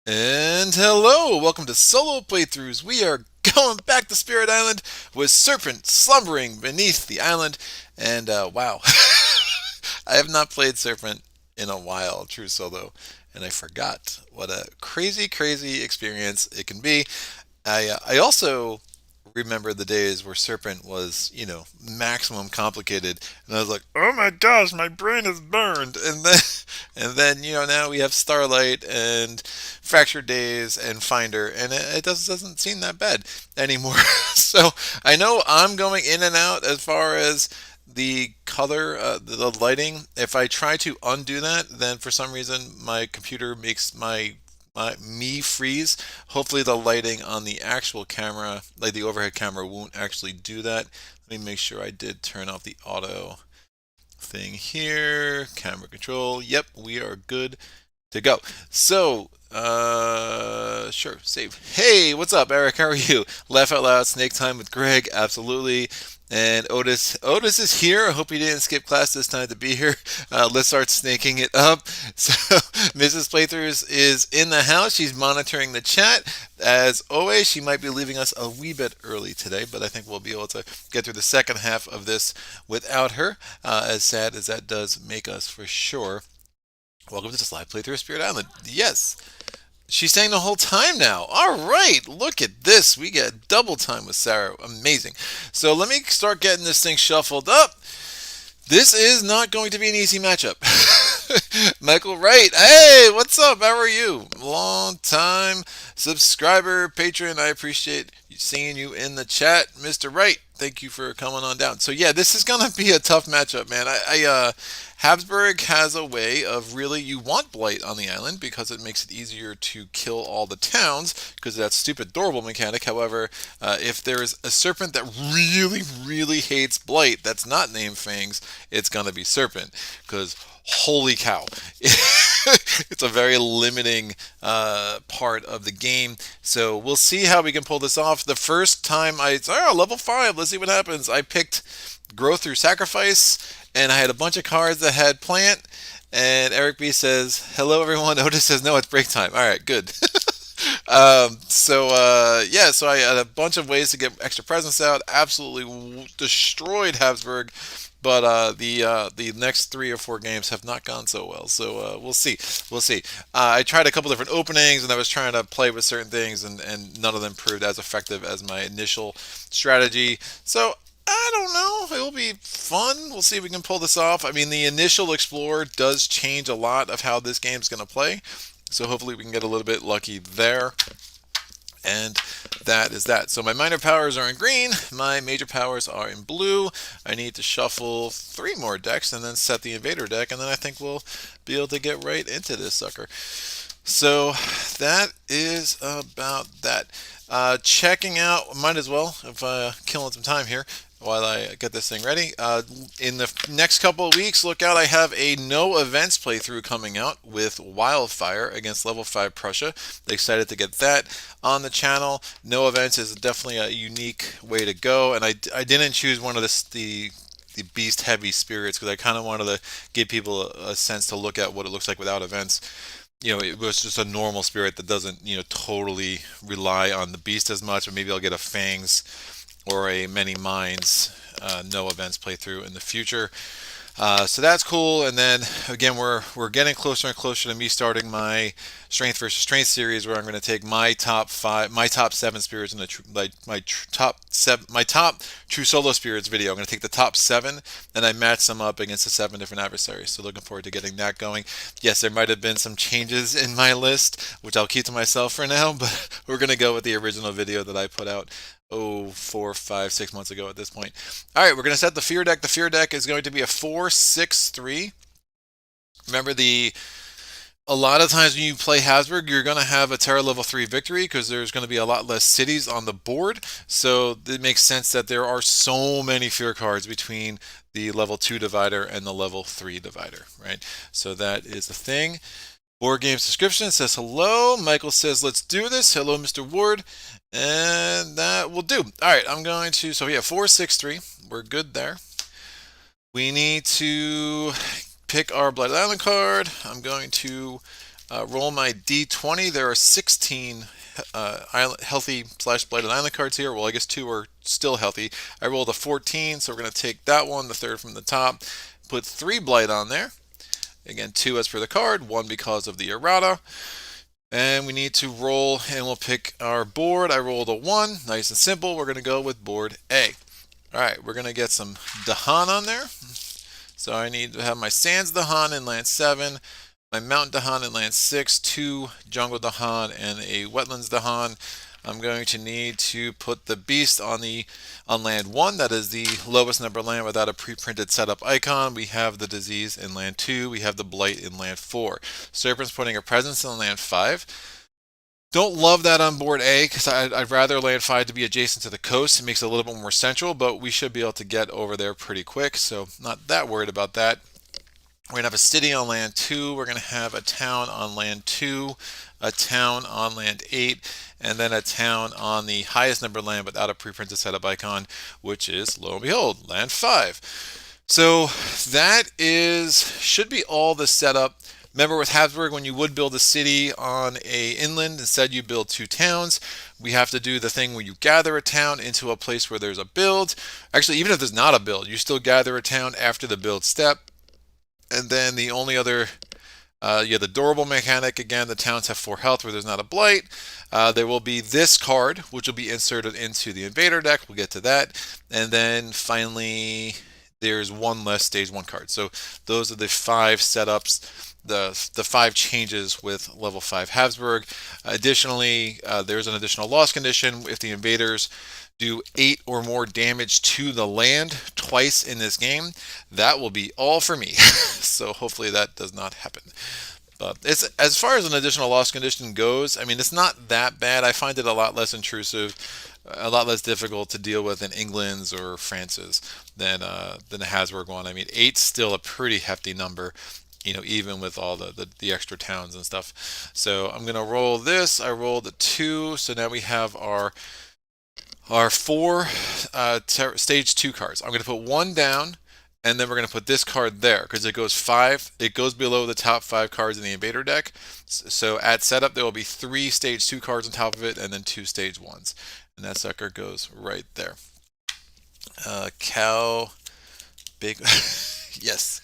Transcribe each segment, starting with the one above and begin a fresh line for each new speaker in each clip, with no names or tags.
And hello, welcome to solo playthroughs. We are going back to Spirit Island with Serpent slumbering beneath the island. And wow, I have not played Serpent in a while, true solo, and I forgot what a crazy, crazy experience it can be. I also remember the days where Serpent was, maximum complicated, and I was like, oh my gosh, my brain is burned. And then now we have Starlight and Fractured Days and Finder, and it doesn't seem that bad anymore. So I know I'm going in and out as far as the color, the lighting. If I try to undo that, then for some reason my computer makes me freeze. Hopefully the lighting on the actual camera, like the overhead camera, won't actually do that. Let me make sure I did turn off the auto thing here. Camera control. Yep, we are good to go. So, sure, save. Hey, what's up, Eric? How are you? Laugh out loud, snake time with Greg. Absolutely. And Otis is here. I hope he didn't skip class this time to be here. Let's start snaking it up. So, Mrs. Playthroughs is in the house. She's monitoring the chat. As always, she might be leaving us a wee bit early today, but I think we'll be able to get through the second half of this without her. As sad as that does make us for sure. Welcome to this live playthrough of Spirit Island. Yes, she's staying the whole time now. All right, look at this. We get double time with Sarah. Amazing. So let me start getting this thing shuffled up. This is not going to be an easy matchup. Michael Wright, hey, what's up? How are you? Long time subscriber, patron. I appreciate seeing you in the chat, Mr. Wright. Thank you for coming on down. So yeah, this is gonna be a tough matchup, man. Habsburg has a way of really, you want blight on the island because it makes it easier to kill all the towns because of that stupid doorbell mechanic. However, if there is a serpent that really, really hates blight that's not named Fangs, it's gonna be Serpent because holy cow. It's a very limiting part of the game. So we'll see how we can pull this off. The first time level 5, let's see what happens. I picked Grow Through Sacrifice, and I had a bunch of cards that had Plant. And Eric B says, hello everyone. Otis says, no, it's break time. All right, good. So I had a bunch of ways to get extra presents out. Absolutely destroyed Habsburg, but the next 3 or 4 games have not gone so well. So we'll see, we'll see. I tried a couple different openings, and I was trying to play with certain things, and none of them proved as effective as my initial strategy. So I don't know. It will be fun. We'll see if we can pull this off. I mean, the initial Explorer does change a lot of how this game's going to play. So hopefully we can get a little bit lucky there. And that is that. So my minor powers are in green. My major powers are in blue. I need to shuffle 3 more decks and then set the invader deck. And then I think we'll be able to get right into this sucker. So that is about that. Checking out, might as well, if killing some time here while I get this thing ready. In the next couple of weeks, look out, I have a no events playthrough coming out with Wildfire against level 5 Prussia. Excited to get that on the channel. No events is definitely a unique way to go, and I didn't choose one of the beast heavy spirits because I kind of wanted to give people a sense to look at what it looks like without events. It was just a normal spirit that doesn't, totally rely on the beast as much, but maybe I'll get a Fangs or a Many Minds no events playthrough in the future. So that's cool. And then again, we're getting closer and closer to me starting my strength versus strength series, where I'm going to take my top 7 spirits in my top true solo spirits video. I'm going to take the top 7 and I match them up against the 7 different adversaries. So looking forward to getting that going. Yes, there might have been some changes in my list, which I'll keep to myself for now, but we're going to go with the original video that I put out 4, 5, 6 months ago at this point. All right, we're going to set the fear deck. The fear deck is going to be a 4-6-3. Remember, a lot of times when you play Habsburg, you're going to have a Terra level 3 victory because there's going to be a lot less cities on the board. So it makes sense that there are so many fear cards between the level 2 divider and the level 3 divider, right? So that is the thing. Board Games description says hello. Michael says let's do this. Hello, Mr. Ward. And that will do. All right, I'm going to, so yeah, 4-6-3. We're good there. We need to pick our Blighted Island card. I'm going to Roll my D20. There are 16 healthy slash blighted island cards here. Well, I guess 2 are still healthy. I rolled a 14, so we're going to take that one, the third from the top, put 3 blight on there. Again, 2 as per the card, 1 because of the errata. And we need to roll, and we'll pick our board. I rolled a 1, nice and simple. We're going to go with board A. All right, we're going to get some Dahan on there. So I need to have my Sands Dahan in land 7, my Mountain Dahan in land 6, 2 Jungle Dahan, and a Wetlands Dahan. I'm going to need to put the Beast on land 1. That is the lowest number land without a pre-printed setup icon. We have the Disease in land 2. We have the Blight in land 4. Serpent's putting a presence in land 5. Don't love that on board A because I'd rather land 5 to be adjacent to the coast. It makes it a little bit more central, but we should be able to get over there pretty quick, so not that worried about that. We're going to have a city on land 2. We're going to have a town on land 2, a town on land 8, and then a town on the highest number land without a pre-printed setup icon, which is, lo and behold, land 5. So that should be all the setup. Remember with Habsburg, when you would build a city on a inland, instead you build 2 towns. We have to do the thing where you gather a town into a place where there's a build. Actually, even if there's not a build, you still gather a town after the build step. And then the only other, the durable mechanic, again, the towns have 4 health where there's not a blight. There will be this card, which will be inserted into the invader deck. We'll get to that. And then finally, there's one less stage 1 card. So those are the 5 setups, the 5 changes with level 5 Habsburg. Additionally, there's an additional loss condition if the invaders do 8 or more damage to the land twice in this game. That will be all for me. So hopefully that does not happen. But it's, as far as an additional loss condition goes, I mean, it's not that bad. I find it a lot less intrusive, a lot less difficult to deal with in England's or France's than the Habsburg one. I mean, 8's still a pretty hefty number, even with all the extra towns and stuff. So I'm going to roll this. I rolled a 2, so now we have our 4 stage 2 cards. I'm going to put 1 down, and then we're going to put this card there because it goes 5. It goes below the top 5 cards in the invader deck. So at setup, there will be 3 stage 2 cards on top of it, and then 2 stage 1s, and that sucker goes right there. Cow, big, yes.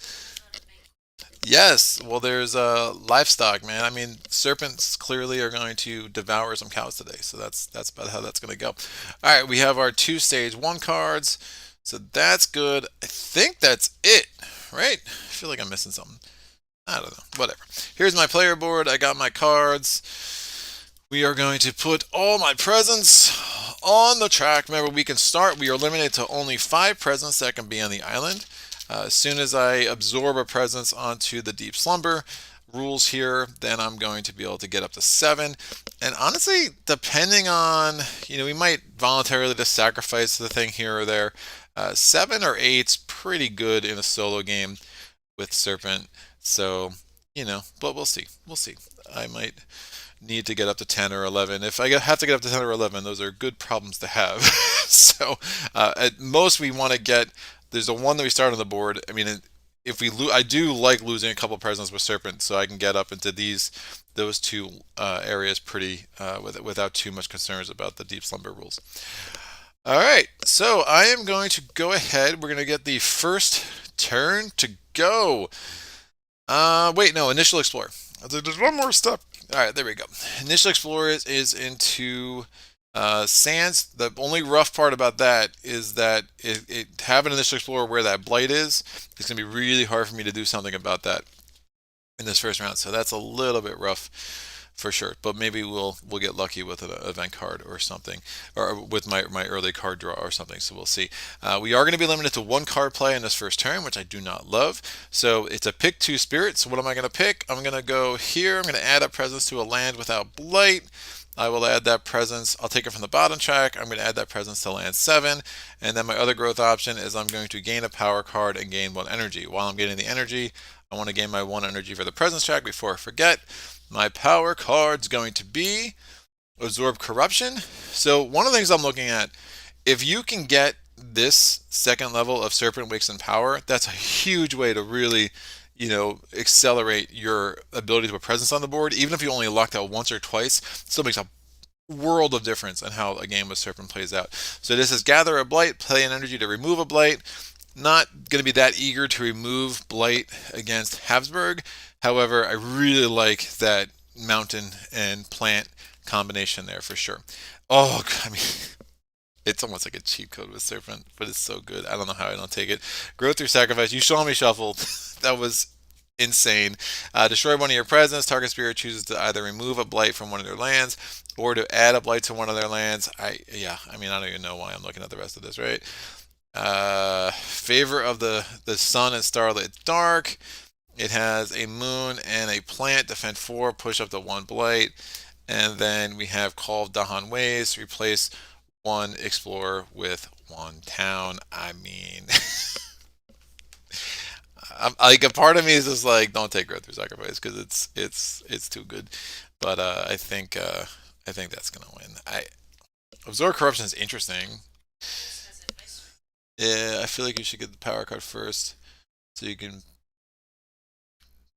Yes, well, there's livestock, man. I mean, serpents clearly are going to devour some cows today, so that's about how that's going to go. All right, we have our 2 stage 1 cards, so that's good. I think that's it, right? I feel like I'm missing something. I don't know, whatever. Here's my player board. I got my cards. We are going to put all my presents on the track. Remember, we are limited to only 5 presents that can be on the island. As soon as I absorb a presence onto the deep slumber rules here, then I'm going to be able to get up to 7. And honestly, depending on, we might voluntarily just sacrifice the thing here or there. 7 or 8's pretty good in a solo game with Serpent. So, but we'll see. We'll see. I might need to get up to 10 or 11. If I have to get up to 10 or 11, those are good problems to have. So at most we want to get, there's a 1 that we start on the board. I mean, if we I do like losing a couple presents with Serpent, so I can get up into those 2 areas pretty without too much concerns about the deep slumber rules. All right, so I am going to go ahead. We're going to get the first turn to go. Wait, no, Initial Explorer. There's one more step. All right, there we go. Initial Explorer is into Sands. The only rough part about that is that have an Initial Explorer where that blight is. It's going to be really hard for me to do something about that in this first round. So that's a little bit rough for sure. But maybe we'll get lucky with an event card or something, or with my early card draw or something. So we'll see. We are going to be limited to 1 card play in this first turn, which I do not love. So it's a pick 2 spirit. So what am I going to pick? I'm going to go here. I'm going to add a presence to a land without blight. I will add that presence. I'll take it from the bottom track. I'm going to add that presence to land 7. And then my other growth option is I'm going to gain a power card and gain 1 energy. While I'm getting the energy, I want to gain my 1 energy for the presence track before I forget. My power card's going to be Absorb Corruption. So one of the things I'm looking at, if you can get this second level of Serpent Wakes and Power, that's a huge way to really accelerate your ability to put presence on the board. Even if you only locked out once or twice, it still makes a world of difference in how a game with Serpent plays out. So this is gather a blight, play an energy to remove a blight. Not going to be that eager to remove blight against Habsburg. However, I really like that mountain and plant combination there for sure. Oh, I mean, it's almost like a cheat code with Serpent, but it's so good. I don't know how I don't take it. Growth through sacrifice. You saw me shuffle. That was insane. Destroy one of your presents. Target spirit chooses to either remove a blight from one of their lands or to add a blight to one of their lands. I mean, I don't even know why I'm looking at the rest of this, right? Favor of the sun and starlit dark. It has a moon and a plant. Defend 4. Push up to 1 blight. And then we have Call of Dahan Ways. Replace 1 explorer with 1 town. I mean, like a part of me is just like, don't take growth through sacrifice because it's too good. But I think that's gonna win. I Absorb corruption is interesting. Yeah, I feel like you should get the power card first so you can.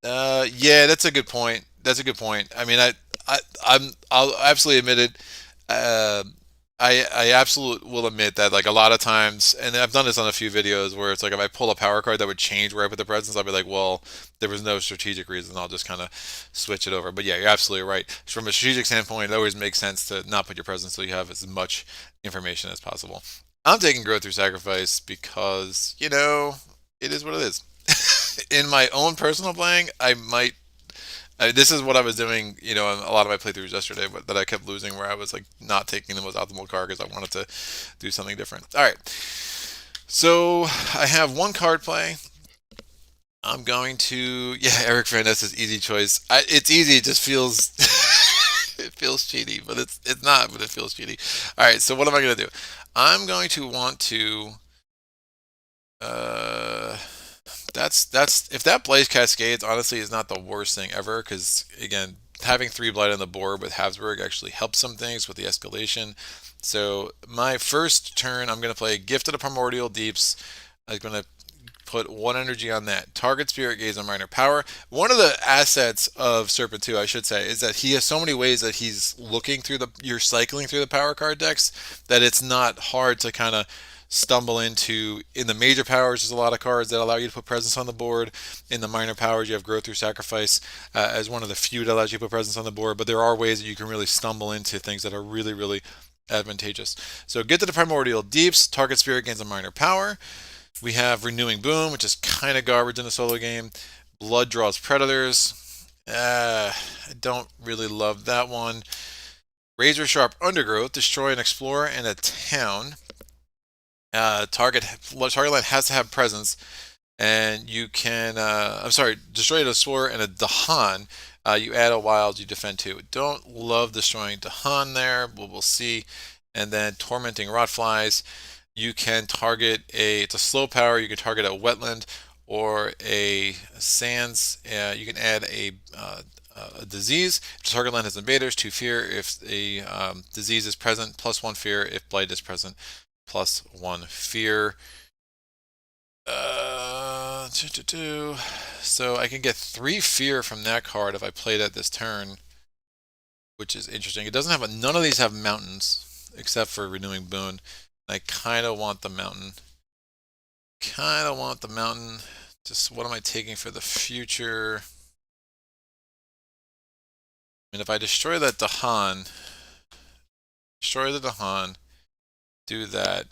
Yeah, that's a good point. That's a good point. I mean, I'll absolutely admit it. Uh, I absolutely will admit that like a lot of times, and I've done this on a few videos where it's like if I pull a power card that would change where I put the presence, I'll be like, well, there was no strategic reason. I'll just kind of switch it over. But yeah, you're absolutely right. From a strategic standpoint, it always makes sense to not put your presence so you have as much information as possible. I'm taking growth through sacrifice because it is what it is. In my own personal playing, I might. This is what I was doing, in a lot of my playthroughs yesterday, but that I kept losing, where I was like not taking the most optimal card because I wanted to do something different. All right, so I have one card play. I'm going to, yeah, Eric Fernandez's easy choice. It's easy, it just feels it feels cheaty, but it's not, but it feels cheaty. All right, so what am I going to do? I'm going to want to. Uh, that's if that Blaze Cascades honestly is not the worst thing ever because again having 3 blight on the board with Habsburg actually helps some things with the escalation. So my first turn I'm going to play Gift of the Primordial Deeps. I'm going to put 1 energy on that. Target Spirit Gaze on minor power. One of the assets of Serpent 2, I should say, is that he has so many ways that he's looking through you're cycling through the power card decks that it's not hard to kind of stumble into. In the major powers, there's a lot of cards that allow you to put presence on the board. In the minor powers, you have growth through sacrifice as one of the few that allows you to put presence on the board, but there are ways that you can really stumble into things that are really, really advantageous. So get to the Primordial Deeps. Target Spirit gains a minor power. We have Renewing Boom, which is kind of garbage in a solo game. Blood Draws Predators. I don't really love that one. Razor Sharp Undergrowth. Destroy an explorer and a town. Target land has to have presence, and you can. I'm sorry, destroy an explorer and a Dahan. You add a wild, you defend 2. Don't love destroying Dahan there, but we'll see. And then Tormenting Rotflies. You can target it's a slow power. You can target a wetland or a sands. You can add a disease. If the target land has invaders, 2 fear. If a disease is present, +1 fear. If blight is present, +1 fear. So I can get 3 fear from that card if I play that this turn, which is interesting. It doesn't have none of these have mountains except for Renewing Boon. I kind of want the mountain. Just what am I taking for the future? I mean, if I destroy that Dahan, do that,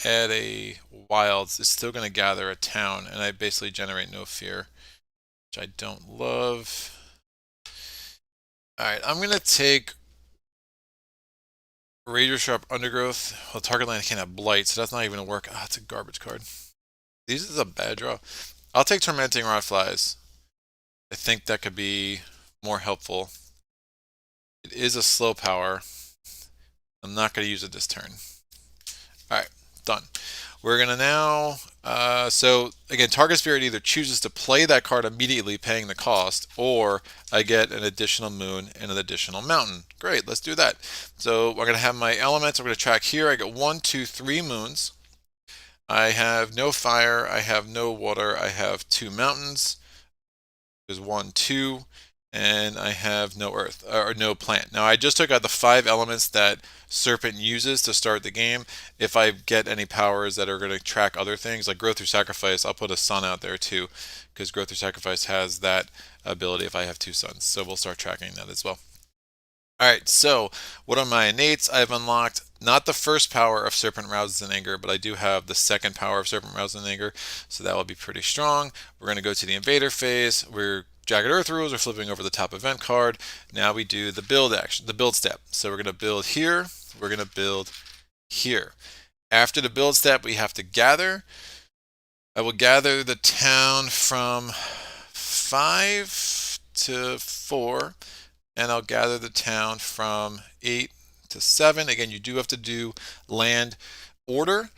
add a wilds, it's still going to gather a town, and I basically generate no fear, which I don't love. Alright, I'm going to take Razor Sharp Undergrowth. Well, target land can't have blight, so that's not even going to work. Ah, it's a garbage card. This is a bad draw. I'll take Tormenting Rotflies. I think that could be more helpful. It is a slow power. I'm not going to use it this turn. Alright, done. We're going to now... so, again, target spirit either chooses to play that card immediately, paying the cost, or I get an additional moon and an additional mountain. Great, let's do that. So, we're going to have my elements. I'm going to track here. I get 1, 2, 3 moons. I have no fire, I have no water, I have 2 mountains. There's 1, 2, and I have no earth or no plant. Now I just took out the 5 elements that Serpent uses to start the game. If I get any powers that are going to track other things, like growth through sacrifice, I'll put a sun out there too, because growth through sacrifice has that ability if I have 2 suns. So we'll start tracking that as well. All right, so what are my innates? I've unlocked not the first power of Serpent Rouses in Anger, but I do have the second power of Serpent Rouses in Anger, so that will be pretty strong. We're going to go to the Invader phase. We're Jagged Earth rules. We're flipping over the top event card. Now we do the build action, the build step. So we're going to build here. We're going to build here. After the build step, we have to gather. I will gather the town from 5 to 4. And I'll gather the town from 8 to 7. Again, you do have to do land order,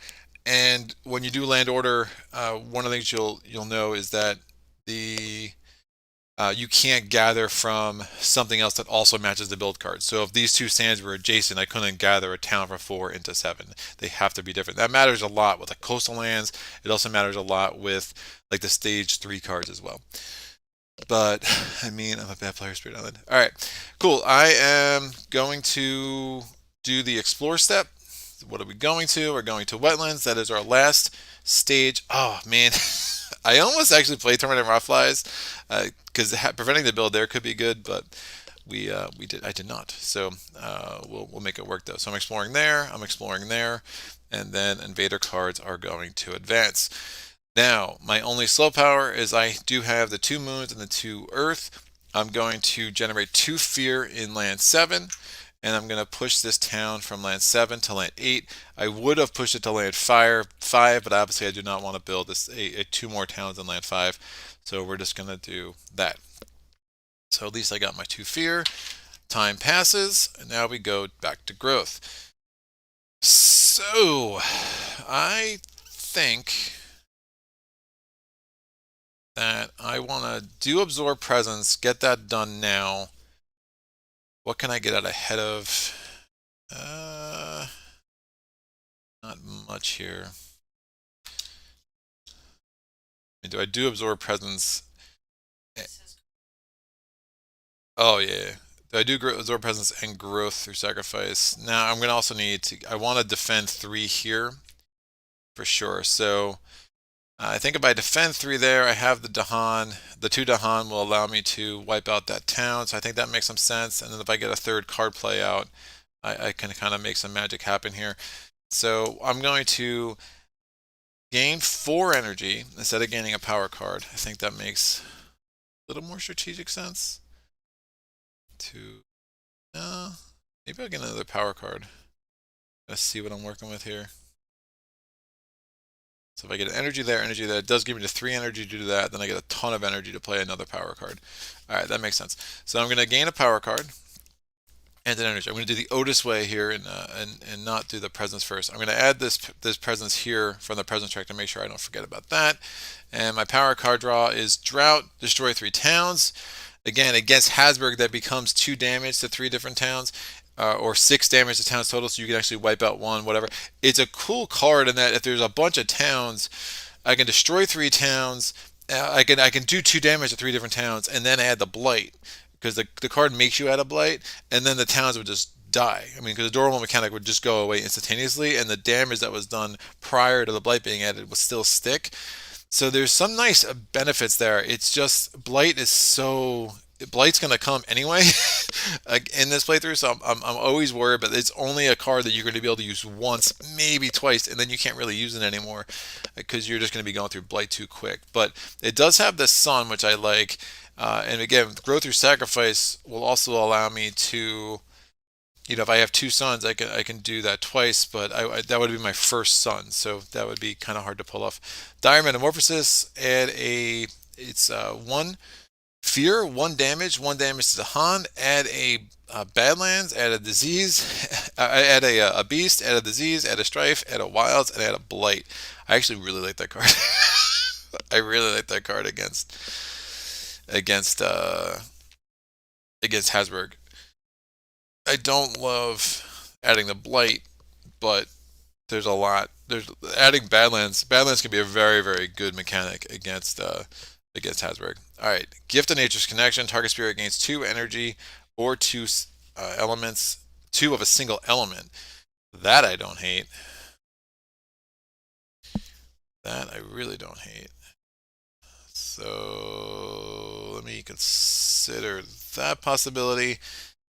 and when you do land order, one of the things you'll know is that the you can't gather from something else that also matches the build card. So if these 2 stands were adjacent, I couldn't gather a town from 4 into 7. They have to be different. That matters a lot with the coastal lands. It also matters a lot with like the stage 3 cards as well. But I mean, I'm a bad player, Spirit Island. All right, cool. I am going to do the explore step. What are we going to? We're going to wetlands. That is our last stage. Oh man, I almost actually played Terminator Rothflies because preventing the build there could be good, but we did. I did not. So we'll make it work though. So I'm exploring there. I'm exploring there, and then invader cards are going to advance. Now, my only slow power is I do have the 2 moons and the 2 earth. I'm going to generate 2 fear in land 7, and I'm going to push this town from land 7 to land 8. I would have pushed it to land 5, but obviously I do not want to build this 2 more towns in land 5, so we're just going to do that. So at least I got my 2 fear. Time passes, and now we go back to growth. So, I think that I want to do absorb presence, get that done now. What can I get out ahead of? Not much here. Do I do absorb presence? Oh yeah. Do I do absorb presence and growth through sacrifice? Now I'm gonna also need to. I want to defend 3 here for sure. So I think if I defend 3 there, I have the Dahan. The 2 Dahan will allow me to wipe out that town, so I think that makes some sense. And then if I get a 3rd card play out, I can kind of make some magic happen here. So I'm going to gain 4 energy instead of gaining a power card. I think that makes a little more strategic sense. Maybe I'll get another power card. Let's see what I'm working with here. So if I get energy there, it does give me the 3 energy to do that. Then I get a ton of energy to play another power card. All right, that makes sense. So I'm going to gain a power card and an energy. I'm going to do the Otis way here and not do the presence first. I'm going to add this presence here from the presence track to make sure I don't forget about that. And my power card draw is Drought, destroy 3 towns. Again, against Habsburg, that becomes 2 damage to 3 different towns. Or 6 damage to towns total, so you can actually wipe out 1, whatever. It's a cool card in that if there's a bunch of towns, I can destroy 3 towns. I can do 2 damage to 3 different towns, and then add the blight because the card makes you add a blight, and then the towns would just die. I mean, because the durable mechanic would just go away instantaneously, and the damage that was done prior to the blight being added would still stick. So there's some nice benefits there. It's just Blight's gonna come anyway in this playthrough, so I'm always worried. But it's only a card that you're going to be able to use once, maybe twice, and then you can't really use it anymore because you're just going to be going through Blight too quick. But it does have the Sun, which I like, and again, growth through sacrifice will also allow me to, if I have 2 suns, I can do that twice, but that would be my first sun, so that would be kind of hard to pull off. Dire Metamorphosis, it's 1 fear, 1 damage to the Han, add a Badlands, add a disease, add a beast, add a disease, add a strife, add a wilds, and add a blight. I actually really like that card. I really like that card against Habsburg. I don't love adding the blight, but there's a lot. There's adding Badlands. Badlands can be a very, very good mechanic against Habsburg. All right, Gift of Nature's Connection. Target spirit gains 2 energy or 2 elements, 2 of a single element. That I don't hate. That I really don't hate. So let me consider that possibility.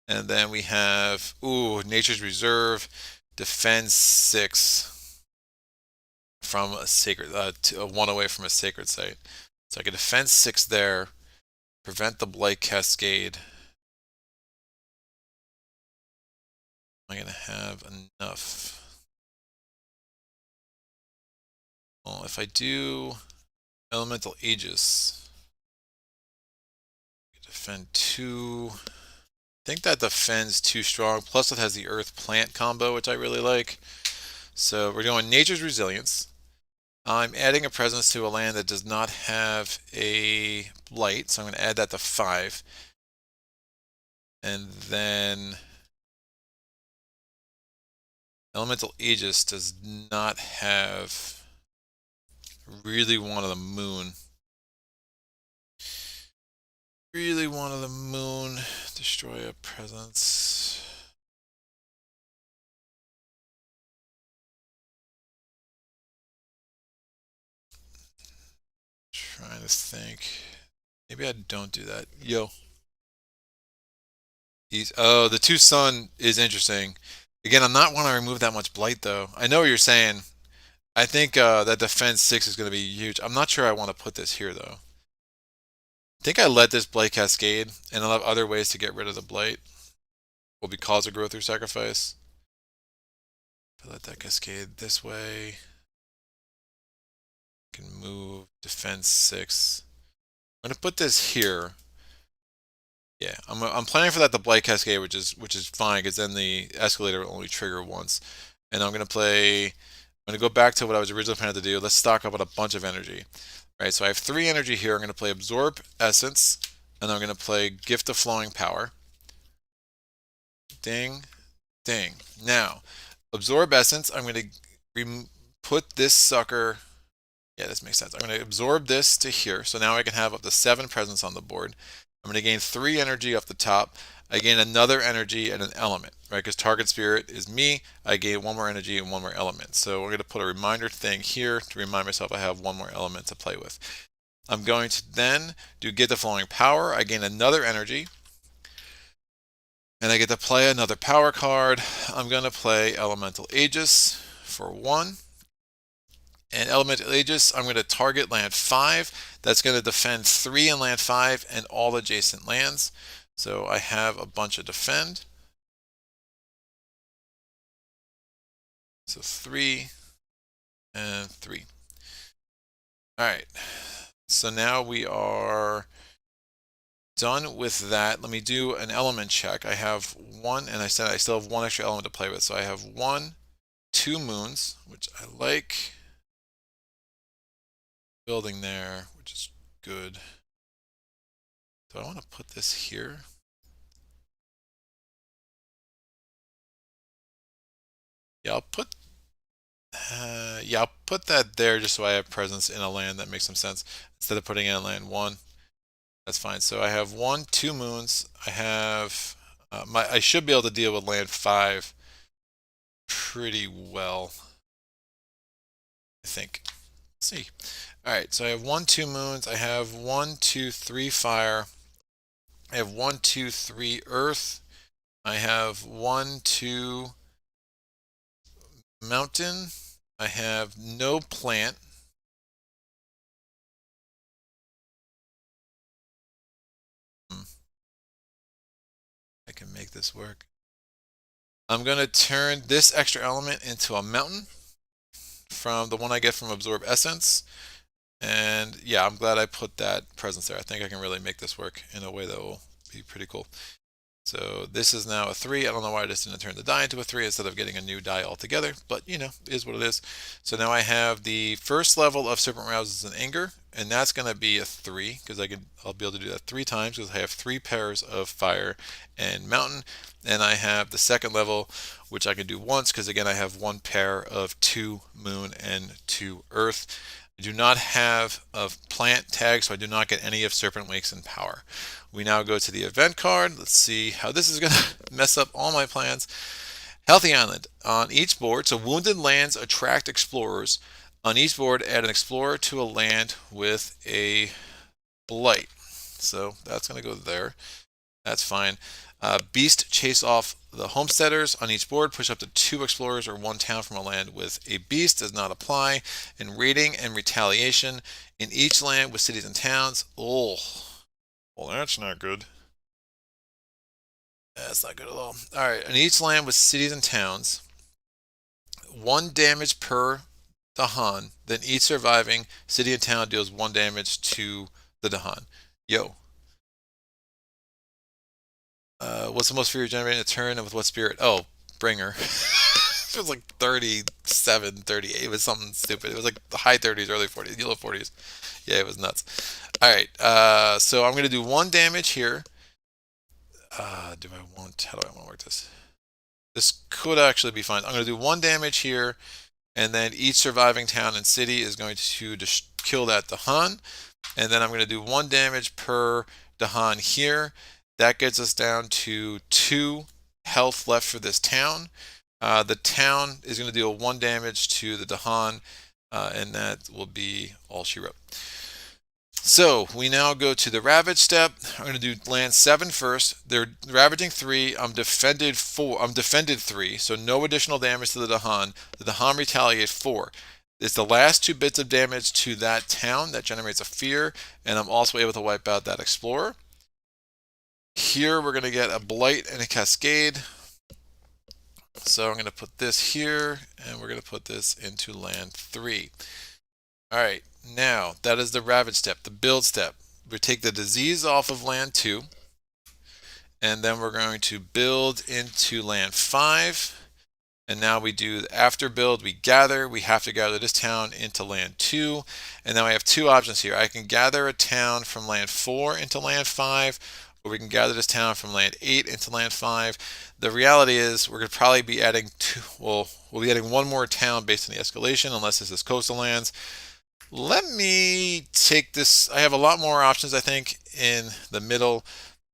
And then we have, Nature's Reserve, defend 6 from a sacred, 1 away from a sacred site. So I can defend 6 there, prevent the blight cascade. Am I going to have enough? Well, if I do Elemental Aegis, defend 2. I think that defends too strong. Plus, it has the Earth Plant combo, which I really like. So we're going Nature's Resilience. I'm adding a presence to a land that does not have a blight, so I'm going to add that to 5. And then Elemental Aegis does not have really one of the moon. Really one of the moon. Destroy a presence. Trying to think. Maybe I don't do that. Yo. Oh, the 2 sun is interesting. Again, I'm not want to remove that much blight though. I know what you're saying. I think that defense 6 is going to be huge. I'm not sure I want to put this here though. I think I let this blight cascade, and I'll have other ways to get rid of the blight. Will be cause of growth through sacrifice. If I let that cascade this way, I can move defense 6. I'm going to put this here. Yeah, I'm planning for that the blight cascade, which is fine because then the escalator will only trigger once. And I'm gonna go back to what I was originally planning to do. Let's stock up on a bunch of energy. All right, so I have 3 energy here. I'm gonna play Absorb Essence, and I'm gonna play Gift of Flowing Power. Ding, ding. Now, Absorb Essence. I'm gonna put this sucker. Yeah, this makes sense. I'm gonna absorb this to here, so now I can have up to 7 presence on the board. I'm going to gain 3 energy off the top. I gain another energy and an element, right? Because target spirit is me. I gain 1 more energy and 1 more element. So we're going to put a reminder thing here to remind myself I have 1 more element to play with. I'm going to then do Get the Flowing Power. I gain another energy. And I get to play another power card. I'm going to play Elemental Aegis for 1. And Elemental Aegis, I'm going to target land 5. That's going to defend 3 in land 5 and all adjacent lands. So I have a bunch of defend. So 3 and 3. All right. So now we are done with that. Let me do an element check. I have 1, and I said I still have 1 extra element to play with. So I have 1, 2 moons, which I like. Building there, which is good. Do I want to put this here? Yeah, I'll put that there just so I have presence in a land that makes some sense instead of putting it in land 1. That's fine. So I have 1, 2 moons. I have I should be able to deal with land 5 pretty well, I think. Let's see. All right, so I have 1, 2 moons. I have 1, 2, 3 fire. I have 1, 2, 3 earth. I have 1, 2 mountain. I have no plant. I can make this work. I'm going to turn this extra element into a mountain from the one I get from Absorb Essence. And yeah, I'm glad I put that presence there. I think I can really make this work in a way that will be pretty cool. So this is now a 3. I don't know why I just didn't turn the die into a 3 instead of getting a new die altogether, but you know, is what it is. So now I have the first level of Serpent Rouses and Anger, and that's going to be a 3 because I'll be able to do that 3 times because I have 3 pairs of fire and mountain. And I have the second level, which I can do once because again I have one pair of 2 moon and 2 earth. I do not have a plant tag, so I do not get any of Serpent Wakes in power. We now go to the event card. Let's see how this is going to mess up all my plans. Healthy Island. On each board, so wounded lands attract explorers. On each board, add an explorer to a land with a blight. So that's going to go there. That's fine. Beast chase off the homesteaders on each board. Push up to 2 explorers or 1 town from a land with a beast. Does not apply. In raiding and retaliation, in each land with cities and towns. Oh, well, that's not good. That's not good at all. All right, in each land with cities and towns, 1 damage per Dahan. Then each surviving city and town deals 1 damage to the Dahan. Yo. What's the most fear generating a turn and with what spirit? Oh, Bringer. It was like 37, 38. It was something stupid. It was like the high 30s, early 40s, low 40s. Yeah, it was nuts. All right, so I'm going to do 1 damage here. How do I want to work this? This could actually be fine. I'm going to do 1 damage here, and then each surviving town and city is going to kill that Dahan. And then I'm going to do 1 damage per Dahan here. That gets us down to 2 health left for this town. The town is going to deal 1 damage to the Dahan, and that will be all she wrote. So we now go to the ravage step. I'm going to do land 7 first. They're ravaging 3. I'm defended 4. I'm defended 3, so no additional damage to the Dahan. The Dahan retaliate 4. It's the last 2 bits of damage to that town that generates a fear, and I'm also able to wipe out that explorer. Here we're going to get a blight and a cascade. So I'm going to put this here, and we're going to put this into land 3. All right, now that is the ravage step, the build step. We take the disease off of land 2, and then we're going to build into land 5. And now we do after build, we gather. We have to gather this town into land 2. And now I have 2 options here. I can gather a town from land 4 into land 5, or we can gather this town from land 8 into land 5. The reality is we're going to probably be adding we'll be adding 1 more town based on the escalation, unless this is coastal lands. Let me take this. I have a lot more options, I think, in the middle.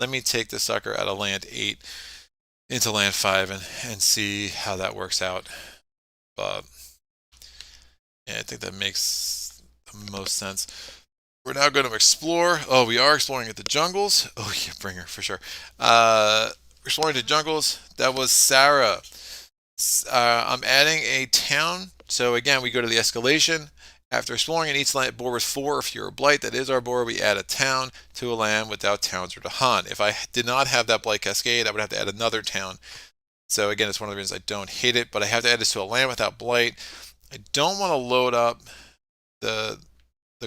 Let me take this sucker out of land 8 into land 5 and see how that works out. But yeah, I think that makes the most sense. We're now going to explore. Oh, we are exploring at the jungles. Oh yeah, Bringer for sure. Exploring the jungles. That was Sarah. I'm adding a town. So again, we go to the escalation. After exploring in each board with 4 or fewer blight, that is our board, we add a town to a land without towns or Dahan. If I did not have that blight cascade, I would have to add another town. So again, it's one of the reasons I don't hate it, but I have to add this to a land without blight. I don't want to load up the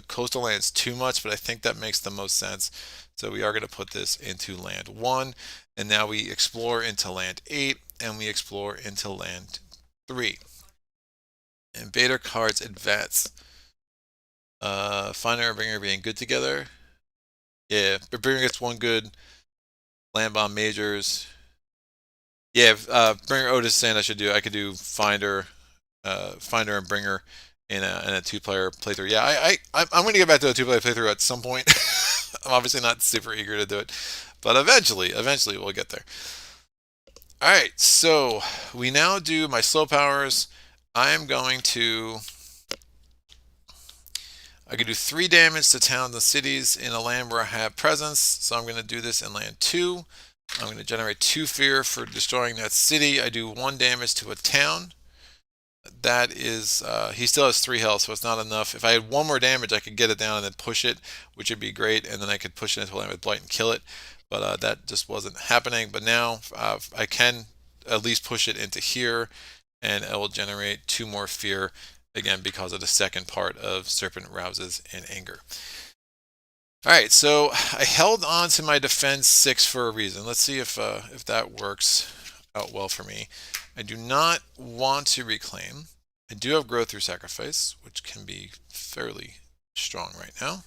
coastal lands too much, but I think that makes the most sense. So we are going to put this into land 1, and now we explore into land 8, and we explore into land 3. Invader cards advance. Finder and Bringer being good together. Yeah, but Bringer gets 1 good. Land bomb majors. Yeah, Bringer Otis saying I could do Finder and Bringer in a 2-player playthrough. Yeah, I'm going to get back to a 2-player playthrough at some point. I'm obviously not super eager to do it, but eventually we'll get there. All right, so we now do my slow powers. I can do 3 damage to towns and cities in a land where I have presence. So I'm going to do this in land 2. I'm going to generate 2 fear for destroying that city. I do 1 damage to a town. That is, he still has 3 health, so it's not enough. If I had 1 more damage, I could get it down and then push it, which would be great. And then I could push it into a land with blight and kill it. But that just wasn't happening. But now I can at least push it into here, and it will generate 2 more fear. Again, because of the second part of Serpent rouses in anger. All right, so I held on to my defense 6 for a reason. Let's see if that works out well for me. I do not want to reclaim. I do have growth through sacrifice, which can be fairly strong right now.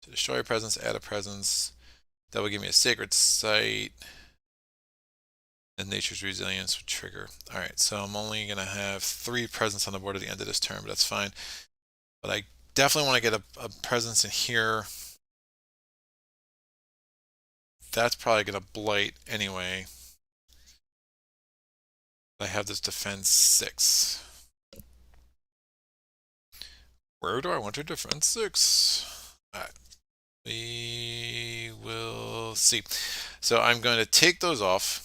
To destroy a presence, add a presence. That will give me a sacred site. And nature's resilience would trigger. Alright, so I'm only going to have 3 presence on the board at the end of this turn, but that's fine. But I definitely want to get a presence in here. That's probably going to blight anyway. I have this defend 6. Where do I want to defend 6? Alright. We will see. So I'm going to take those off.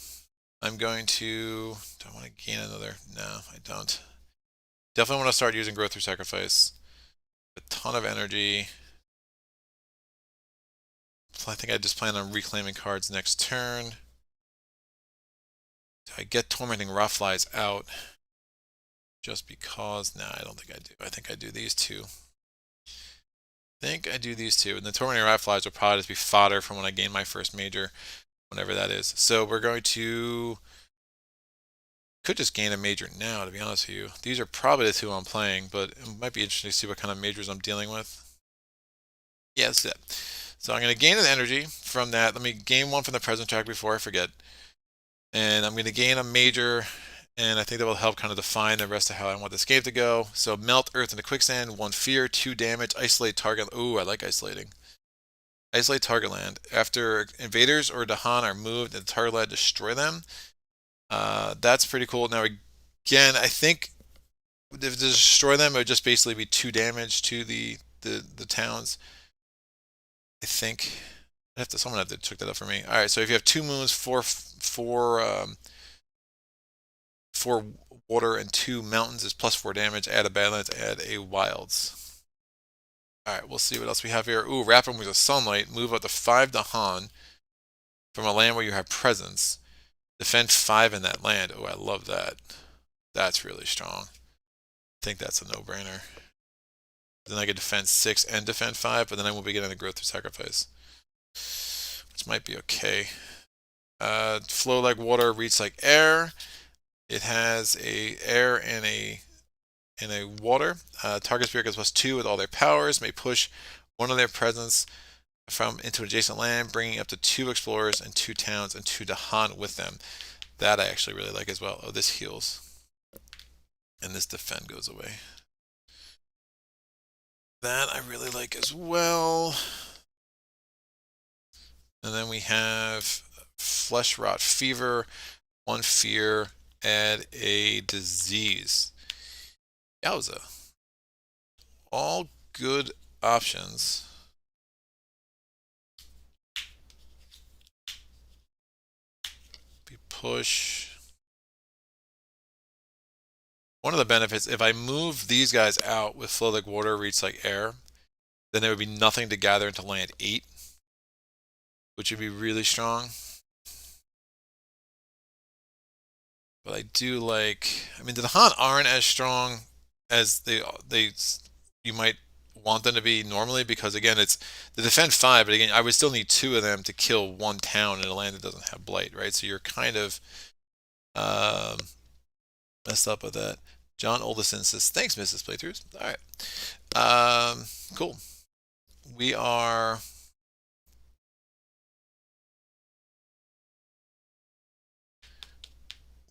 I'm going to... Do I want to gain another? No, I don't. Definitely want to start using growth through sacrifice. A ton of energy. I think I just plan on reclaiming cards next turn. Do I get Tormenting Roughflies out? Just because? Nah, I don't think I do. I think I do these two. And the Tormenting Roughflies will probably just be fodder from when I gain my first major, whenever that is. So we're going to... Could just gain a major now, to be honest with you. These are probably the two I'm playing, but it might be interesting to see what kind of majors I'm dealing with. Yeah, that's it. So I'm going to gain an energy from that. Let me gain one from the present track before I forget. And I'm going to gain a major, and I think that will help kind of define the rest of how I want this game to go. So melt earth into quicksand, 1 fear, 2 damage, isolate target. Ooh, I like isolating. Isolate target land. After invaders or Dahan are moved and the target land, destroy them. That's pretty cool. Now again, I think if to destroy them, it would just basically be 2 damage to the towns. I think someone have to check that up for me. All right, so if you have 2 moons, 4 water and 2 mountains is +4 damage. Add a badlands, add a wilds. All right, we'll see what else we have here. Ooh, Rapid Moves of Sunlight. Move up to 5 Dahan from a land where you have presence. Defend 5 in that land. Oh, I love that. That's really strong. I think that's a no-brainer. Then I could defend 6 and defend 5, but then I won't be getting the growth through sacrifice, which might be okay. Flow like water, reach like air. It has a air and a water. Target spirit gets +2 with all their powers. May push one of their presence from into adjacent land, bringing up to 2 explorers and 2 towns and 2 Dahan with them. That I actually really like as well. Oh, this heals. And this defend goes away. That I really like as well. And then we have Flesh Rot Fever, 1 fear, add a disease. Yowza. All good options. We push. One of the benefits, if I move these guys out with Flow Like Water, Reach Like Air, then there would be nothing to gather into land 8, which would be really strong. But I do like, I mean, the Dahan aren't as strong as you might want them to be normally, because again, it's the defend 5, but again, I would still need 2 of them to kill 1 town in a land that doesn't have blight, right? So you're kind of messed up with that. John Oldison says, thanks, Mrs. Playthroughs. All right. Cool. We are...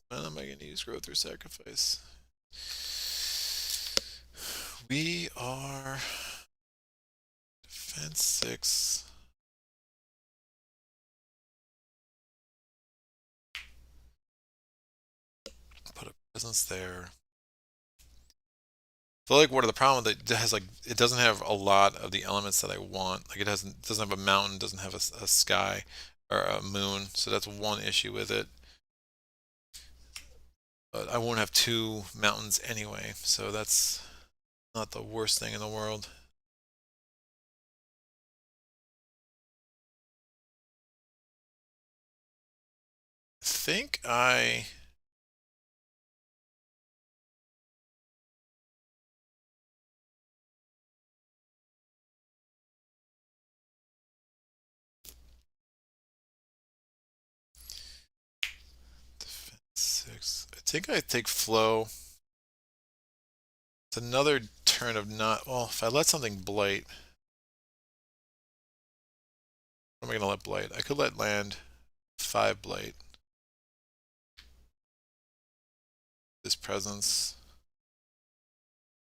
When am I going to use growth or sacrifice? We are... Defense 6. Put a presence there. So like, what are the problem that it has, like, it doesn't have a lot of the elements that I want. Like, it doesn't have a mountain, doesn't have a sky or a moon, so that's one issue with it. But I won't have 2 mountains anyway, so that's not the worst thing in the world. I think I... Defense 6. I think I take flow. It's another turn of not... Well, if I let something blight... What am I going to let blight? I could let land 5 blight. This presence.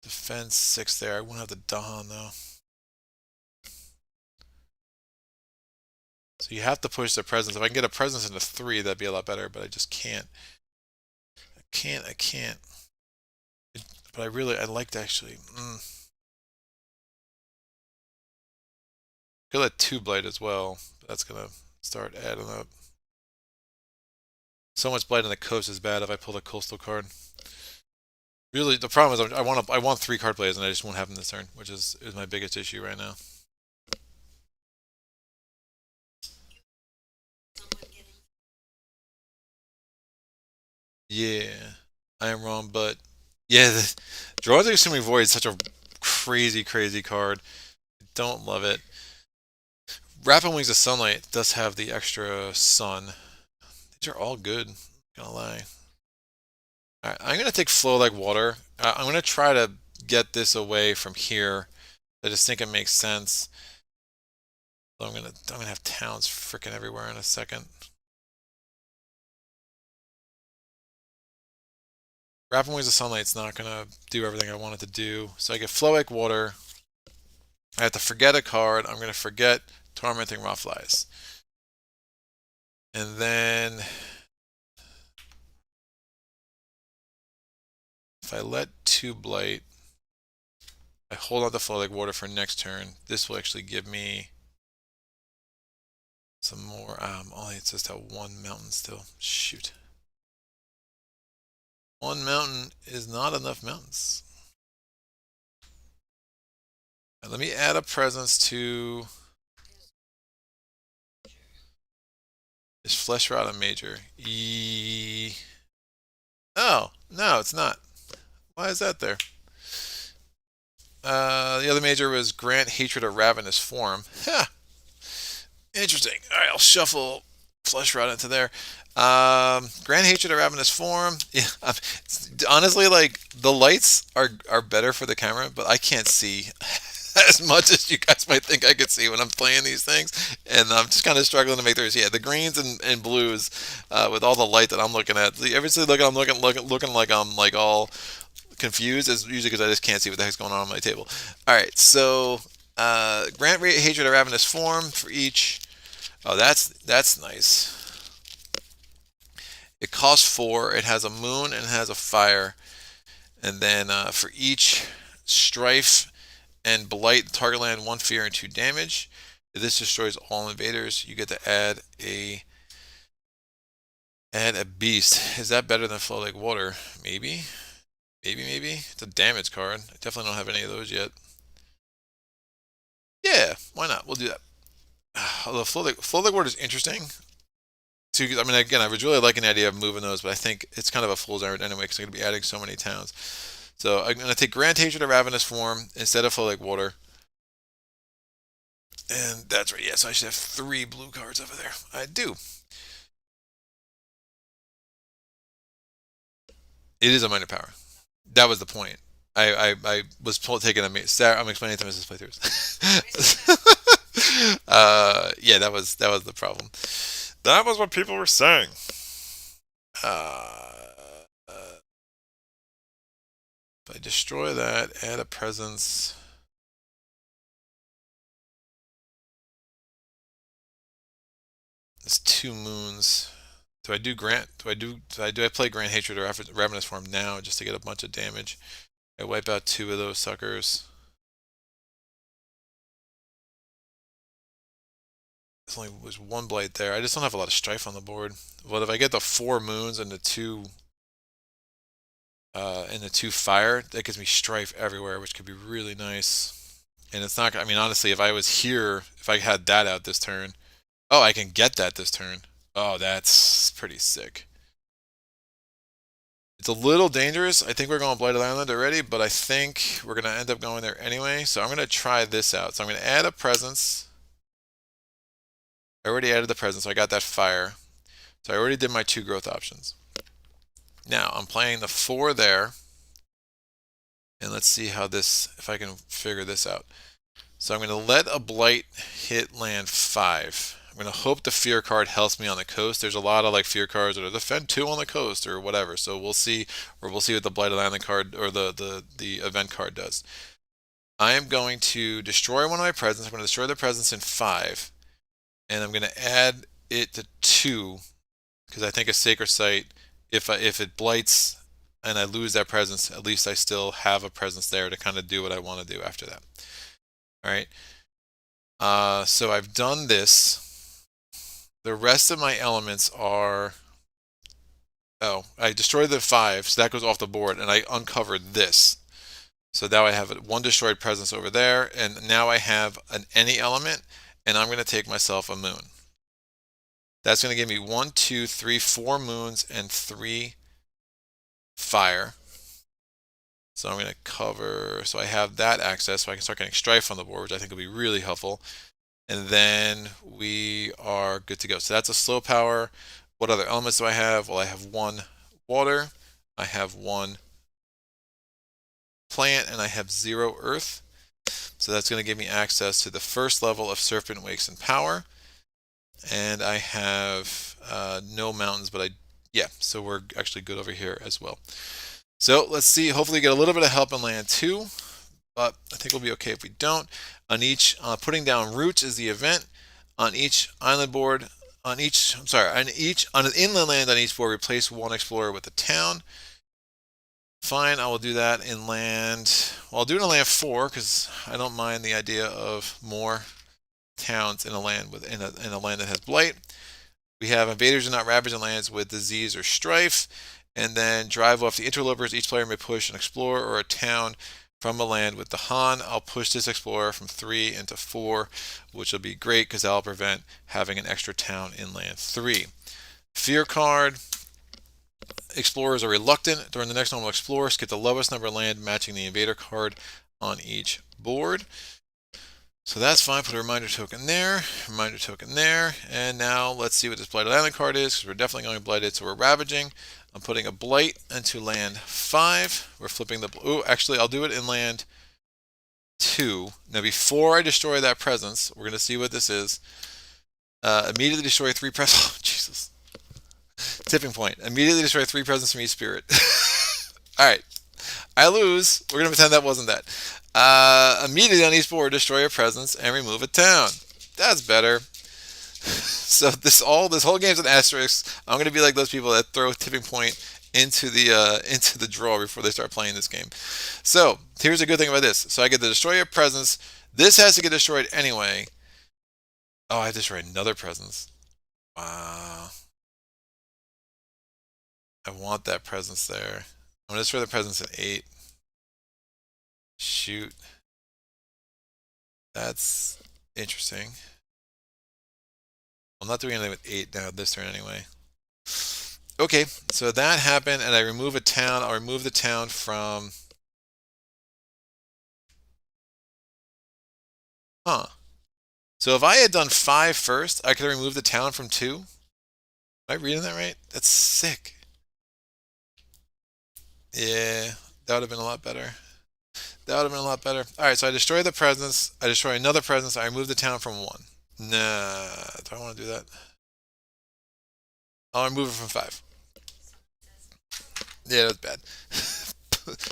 Defense 6 there. I won't have the Dahan though. So you have to push the presence. If I can get a presence into 3, that'd be a lot better, but I just can't. I can't. But I liked actually. Could let 2 blight as well. But that's gonna start adding up. So much blight on the coast is bad if I pull a coastal card. Really, the problem is I want 3 card plays and I just won't have them this turn, which is my biggest issue right now. Yeah, I am wrong, but yeah, Draw the Assuming Void is such a crazy, crazy card. I don't love it. Rapid Wings of Sunlight does have the extra sun. These are all good, not gonna lie. Alright, I'm gonna take Flow Like Water. I'm gonna try to get this away from here. I just think it makes sense. So I'm gonna have towns freaking everywhere in a second. Rapid Wings of Sunlight's not gonna do everything I want it to do. So I get Flow Like Water. I have to forget a card. I'm gonna forget Tormenting Rawflies. And then if I let 2 blight, I hold on to Flow Like Water for next turn. This will actually give me some more. Only it says to have 1 mountain still. Shoot. 1 mountain is not enough mountains. Now let me add a presence to this Flesh Rot a major. Oh, no, it's not. Why is that there? The other major was Grant Hatred of Ravenous Form. Ha! Interesting. Alright, I'll shuffle Flesh Rot into there. Grant Hatred of Ravenous Form. Yeah, honestly, like, the lights are better for the camera, but I can't see as much as you guys might think I could see when I'm playing these things, and I'm just kind of struggling to make those. Yeah, the greens and blues with all the light that I'm looking at. Every time I'm looking like I'm like all confused is usually because I just can't see what the heck's going on my table. All right, so Grant Hatred of Ravenous Form for each. Oh, that's nice. It costs 4. It has a moon and it has a fire, and then for each strife and blight, target land 1 fear and 2 damage. If this destroys all invaders, you get to add a beast. Is that better than Flow Like Water? Maybe. It's a damage card. I definitely don't have any of those yet. Yeah, why not? We'll do that. Although Flow Like Water is interesting. So, I mean, again, I was really liking the idea of moving those, but I think it's kind of a fool's errand anyway because I'm going to be adding so many towns. So I'm going to take Grant Hatred of Ravenous Form instead of Flow Like Water. And that's right, yeah, so I should have 3 blue cards over there. I do. It is a minor power. That was the point. I was taking I'm explaining to Mrs. Playthroughs. Yeah, that was the problem. That was what people were saying. If I destroy that, add a presence. It's 2 moons. Do I do Grant? Do I play Grant Hatred or Ravenous Form now just to get a bunch of damage? I wipe out 2 of those suckers. There's only was 1 blight there. I just don't have a lot of strife on the board. But if I get the 4 moons and the 2 fire, that gives me strife everywhere, which could be really nice. And it's not. I mean, honestly, if I was here, if I had that out this turn, oh, I can get that this turn. Oh, that's pretty sick. It's a little dangerous. I think we're going Blighted Island already, but I think we're going to end up going there anyway. So I'm going to try this out. So I'm going to add a presence. I already added the presence, so I got that fire. So I already did my 2 growth options. Now I'm playing the 4 there. And let's see how this, if I can figure this out. So I'm going to let a blight hit land 5. I'm gonna hope the fear card helps me on the coast. There's a lot of like fear cards that are defend 2 on the coast or whatever. So we'll see, or we'll see what the blighted island card or the event card does. I am going to destroy one of my presents. I'm going to destroy the presents in 5, and I'm going to add it to 2 because I think a sacred site, if it blights and I lose that presence, at least I still have a presence there to kind of do what I want to do after that. All right. So I've done this. The rest of my elements are. Oh, I destroyed the 5, so that goes off the board, and I uncovered this. So now I have one destroyed presence over there, and now I have an any element, and I'm going to take myself a moon. That's going to give me 1, 2, 3, 4 moons and 3 fire. So I'm going to cover, so I have that access, so I can start getting strife on the board, which I think will be really helpful. And then we are good to go. So that's a slow power. What other elements do I have? Well, I have 1 water, I have 1 plant, and I have 0 earth. So that's going to give me access to the first level of Serpent, Wakes, and Power. And I have no mountains, but yeah, so we're actually good over here as well. So let's see, hopefully get a little bit of help in land 2, but I think we'll be okay if we don't. On each, putting down roots is the event. On each island board, on an inland land on each board, replace 1 explorer with a town. Fine, I will do that in land. Well, I'll do it in land 4 because I don't mind the idea of more towns in a land in a land that has blight. We have invaders do not ravage in lands with disease or strife, and then drive off the interlopers. Each player may push an explorer or a town from a land with the Han. I'll push this explorer from 3 into 4, which will be great because that'll prevent having an extra town in land 3. Fear card. Explorers are reluctant. During the next normal explorers, get the lowest number of land matching the invader card on each board. So that's fine. Put a reminder token there, and now let's see what this blighted island card is, because we're definitely going blighted, so we're ravaging. I'm putting a blight into land 5. We're flipping the. Oh, actually, I'll do it in land 2. Now, before I destroy that presence, we're going to see what this is. Immediately destroy 3 presents. Oh, Jesus. Tipping point. Immediately destroy 3 presents from each spirit. All right. I lose. We're going to pretend that wasn't that. Immediately on each board, destroy a presence and remove a town. That's better. So this whole game's an asterisk. I'm going to be like those people that throw tipping point into the drawer before they start playing this game. So here's a good thing about this. So I get to destroy a presence. This has to get destroyed anyway. Oh, I destroyed another presence. Wow. I want that presence there. I'm going to destroy the presence at 8. Shoot. That's interesting. I'm not doing anything with 8 now this turn anyway. Okay, so that happened, and I remove a town. I'll remove the town from... Huh. So if I had done 5 first, I could have removed the town from 2? Am I reading that right? That's sick. Yeah, that would have been a lot better. That would have been a lot better. Alright, so I destroy the presence. I destroy another presence. I remove the town from 1. Nah, do I want to do that? I'll remove it from 5. Yeah, that's bad.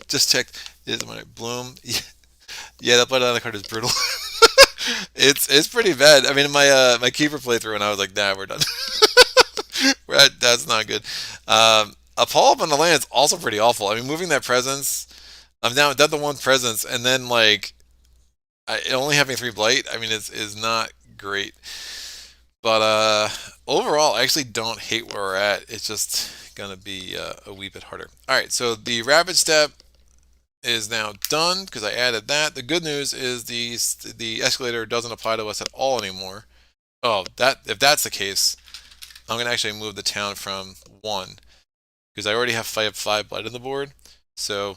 Just checked. It is when I bloom. Yeah, that blood on the card is brutal. It's pretty bad. I mean, in my keeper playthrough, and I was like, nah, we're done. That's not good. A pull up on the land is also pretty awful. I mean, moving that presence, I'm down the 1 presence, and then like only having 3 blight. I mean, is not great. But overall, I actually don't hate where we're at. It's just gonna be a wee bit harder. All right, so the ravage step is now done because I added that. The good news is the escalator doesn't apply to us at all anymore. Oh, if that's the case, I'm gonna actually move the town from 1 because I already have 5 blight on the board, so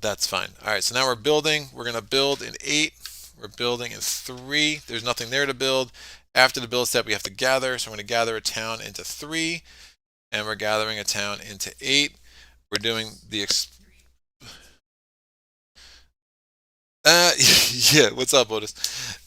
that's fine. All right, so now we're building. We're gonna build in 8. We're building in 3. There's nothing there to build. After the build step, we have to gather. So I'm going to gather a town into 3, and we're gathering a town into 8. We're doing the yeah. What's up, Otis?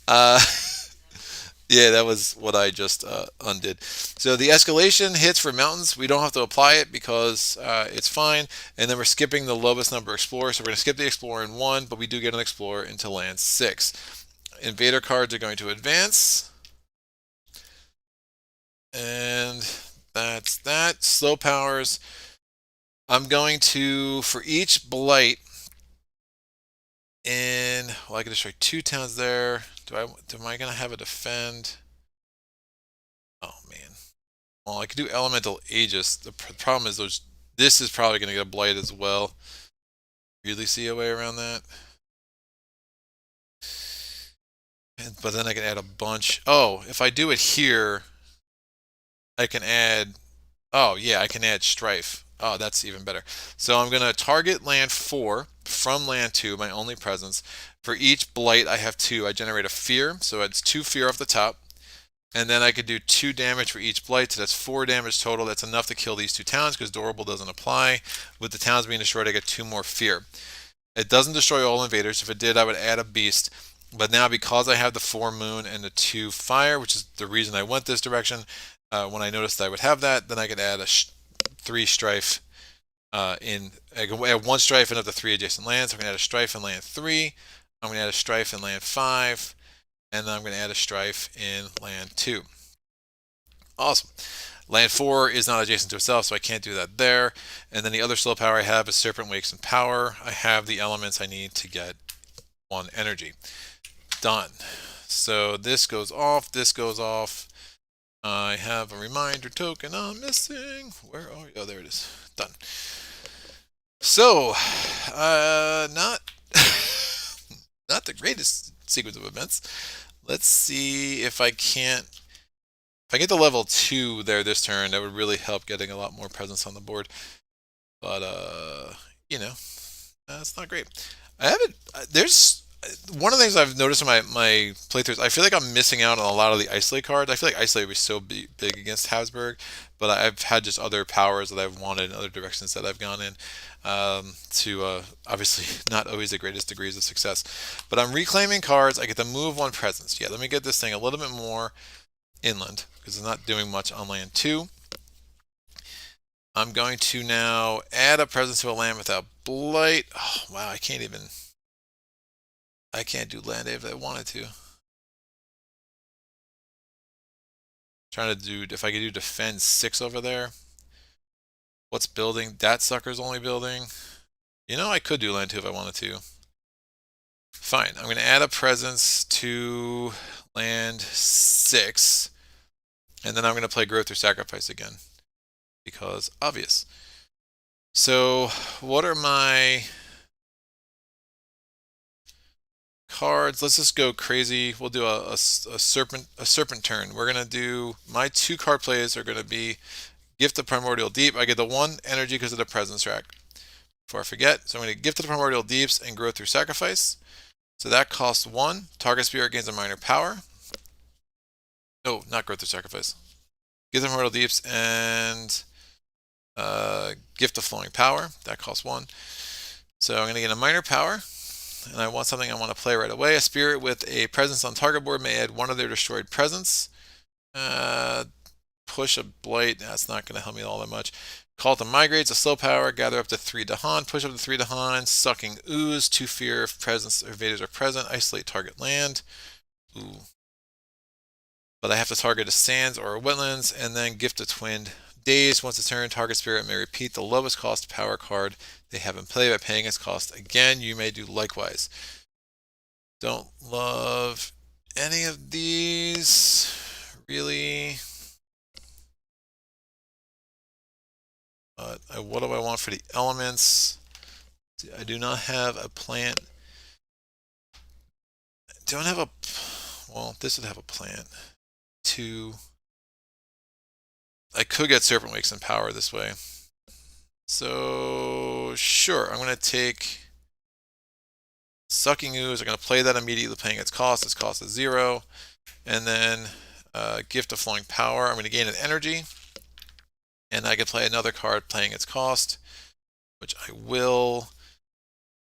Yeah, that was what I just undid. So the escalation hits for mountains. We don't have to apply it because it's fine. And then we're skipping the lowest number of explorers. So we're going to skip the explorer in 1, but we do get an explorer into land 6. Invader cards are going to advance. And that's that. Slow powers. I'm going to, for each blight, well, I can destroy 2 towns there. Am I going to have a defend? Oh, man. Well, I could do elemental aegis. The problem is this is probably going to get a blight as well. Really see a way around that? But then I can add a bunch. Oh, if I do it here, I can add. Oh, yeah, I can add strife. Oh, that's even better. So I'm going to target land 4 from land 2, my only presence. For each blight, I have 2. I generate a fear, so it's 2 fear off the top. And then I could do 2 damage for each blight, so that's 4 damage total. That's enough to kill these 2 towns because durable doesn't apply. With the towns being destroyed, I get 2 more fear. It doesn't destroy all invaders. If it did, I would add a beast. But now, because I have the 4 moon and the 2 fire, which is the reason I went this direction, when I noticed I would have that, then I could add a 3 strife I can add 1 strife in up to 3 adjacent lands. I'm going to add a strife in land 3. I'm going to add a strife in land 5. And then I'm going to add a strife in land 2. Awesome. Land 4 is not adjacent to itself, so I can't do that there. And then the other slow power I have is Serpent, Wakes, and Power. I have the elements I need to get 1 energy. Done. So this goes off, this goes off. I have a reminder token I'm missing. Where are you? Oh, there it is. Done. So, not not the greatest sequence of events. Let's see if I can't. If I get to level 2 there this turn, that would really help getting a lot more presence on the board. But you know, it's not great. I haven't. There's one of the things I've noticed in my playthroughs. I feel like I'm missing out on a lot of the isolate cards. I feel like isolate would be so big against Habsburg, but I've had just other powers that I've wanted in other directions that I've gone in. To obviously not always the greatest degrees of success, but I'm reclaiming cards. I get to move 1 presence. Yeah, let me get this thing a little bit more inland because it's not doing much on land 2. I'm going to now add a presence to a land without blight. Oh, wow, I can't do land if I wanted to. Trying to do, if I could do defend 6 over there. What's building? That sucker's only building. You know, I could do land 2 if I wanted to. Fine, I'm going to add a presence to land 6. And then I'm going to play growth or sacrifice again. Because obvious. So, what are my cards? Let's just go crazy. We'll do a serpent turn. We're gonna do my 2 card plays are gonna be Gift of Primordial Deep. I get the 1 energy because of the presence rack. Before I forget, so I'm gonna Gift of the Primordial Deeps and grow through sacrifice. So that costs 1. Target spirit gains a minor power. No, not growth through sacrifice. Gift of Primordial Deeps and Gift of Flowing Power. That costs 1. So I'm gonna get a minor power. And I want something I want to play right away. A spirit with a presence on target board may add 1 of their destroyed presence. Push a blight. That's not going to help me all that much. Call to migrates. A slow power. Gather up to 3 Dahan. Push up to 3 Dahan. Sucking ooze. 2 fear if presence or invaders are present. Isolate target land. Ooh. But I have to target a sands or a wetlands and then gift a twinned days. Once a turn, target spirit may repeat the lowest cost power card they have in play by paying its cost again. You may do likewise. Don't love any of these, really. But what do I want for the elements? I do not have a plant. Don't have a. Well, this would have a plant. 2. I could get Serpent Wakes and Power this way. So, sure, I'm going to take Sucking Ooze. I'm going to play that immediately, paying its cost. Its cost is 0. And then Gift of Flowing Power. I'm going to gain an energy. And I can play another card playing its cost, which I will.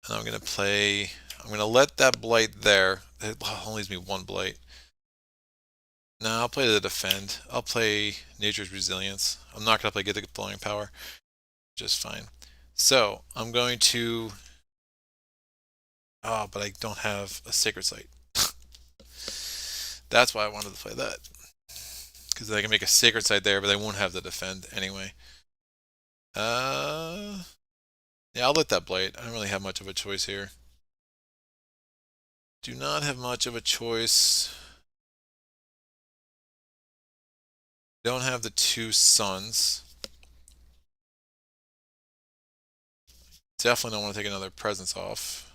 And I'm going to play. I'm going to let that blight there. It only leaves me 1 blight. No, I'll play the defend. I'll play nature's resilience. I'm not going to play get the deploying power. Just fine. So I'm going to. Oh, but I don't have a sacred site. That's why I wanted to play that. Because I can make a sacred site there, but I won't have the defend anyway. Uh, yeah, I'll let that blight. I don't really have much of a choice here. Do not have much of a choice. Don't have the two suns. Definitely don't want to take another presence off.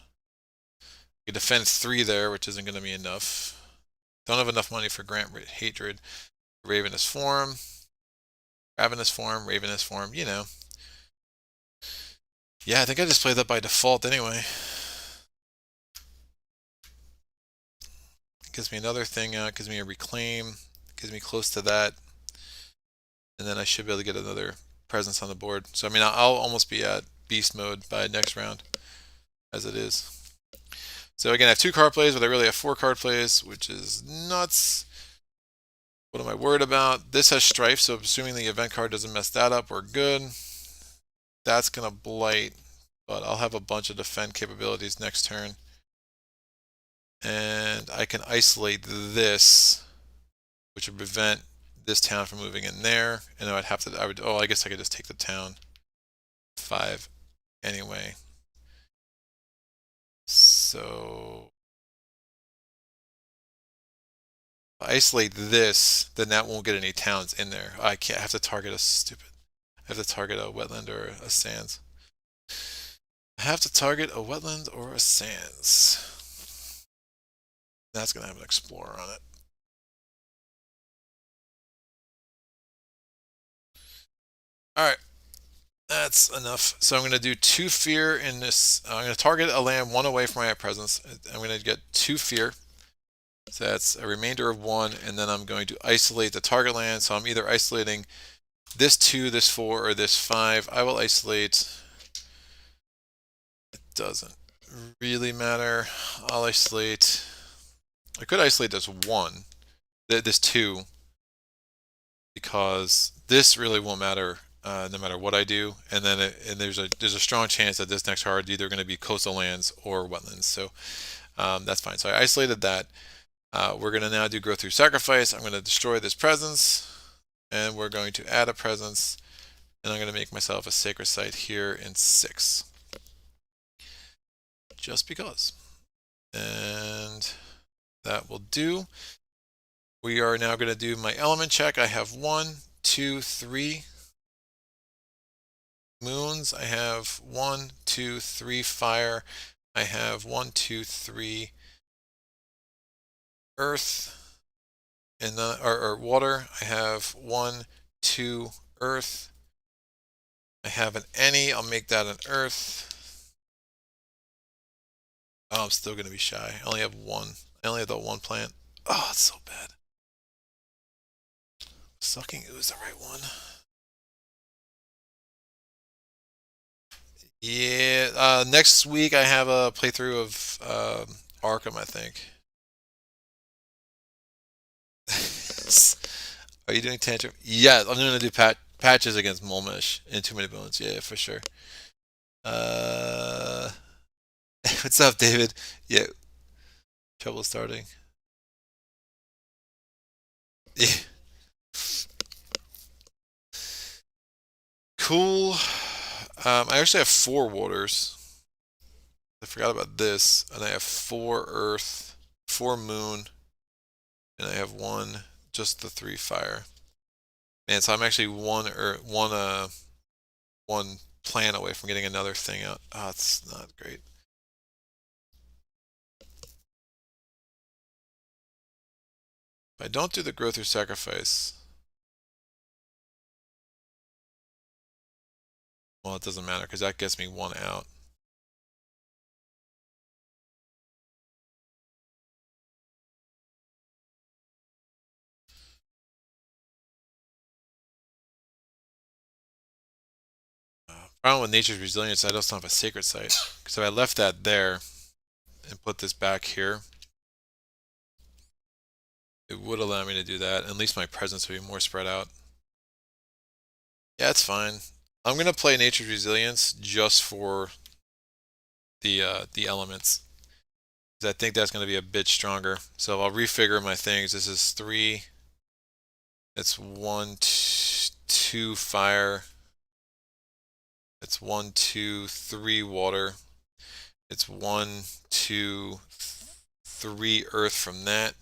You defend 3 there, which isn't going to be enough. Don't have enough money for Grant Hatred. Ravenous form. Ravenous form, Ravenous form, you know. Yeah, I think I just played that by default anyway. Gives me another thing out, gives me a reclaim, gives me close to that. And then I should be able to get another presence on the board. So, I mean, I'll almost be at beast mode by next round, as it is. So again, I have 2 card plays, but I really have 4 card plays, which is nuts. What am I worried about? This has strife, so assuming the event card doesn't mess that up, we're good. That's going to blight, but I'll have a bunch of defend capabilities next turn. And I can isolate this, which would prevent this town from moving in there. And I'd have to, I guess I could just take the town 5 anyway. So if I isolate this, then that won't get any towns in there. I can't I have to target I have to target a wetland or a sands. I have to target a wetland or a sands. That's gonna have an explorer on it. Alright. That's enough. So I'm going to do 2 fear in this. I'm going to target a land 1 away from my presence. I'm going to get 2 fear. So that's a remainder of 1, and then I'm going to isolate the target land. So I'm either isolating this 2, this 4, or this 5. I will isolate. It doesn't really matter. I'll isolate. I could isolate this 1, this 2, because this really won't matter no matter what I do. And then there's a strong chance that this next card is either going to be coastal lands or wetlands. So that's fine. So I isolated that. We're going to now do growth through sacrifice. I'm going to destroy this presence, and we're going to add a presence, and I'm going to make myself a sacred site here in 6. Just because. And that will do. We are now going to do my element check. I have 1, 2, 3 moons. I have 1, 2, 3 fire. I have 1, 2, 3 earth, and then or water. I have 1, 2 earth. I have an any. I'll make that an earth. Oh, I'm still gonna be shy. I only have 1. I only have that 1 plant. Oh, it's so bad. Sucking ooze the right one. Yeah. Next week I have a playthrough of Arkham, I think. Are you doing tantrum? Yeah, I'm gonna do patches against Molmesh in Too Many Bones. Yeah, for sure. Uh, what's up, David? Yeah, trouble starting. Yeah, cool. I actually have 4 waters. I forgot about this, and I have 4 earth, 4 moon, and I have 1 just the 3 fire. Man, so I'm actually 1 plan away from getting another thing out. Oh, it's not great. If I don't do the growth through sacrifice, well, it doesn't matter because that gets me 1 out. Problem with nature's resilience, I just don't have a sacred site. Because if I left that there and put this back here, It would allow me to do that. At least my presence would be more spread out. Yeah, it's fine. I'm gonna play Nature's Resilience just for the elements. 'Cause I think that's gonna be a bit stronger. So I'll refigure my things. This is 3. It's 1, 2 fire. It's 1, 2, 3 water. It's 1, 2, 3 earth from that,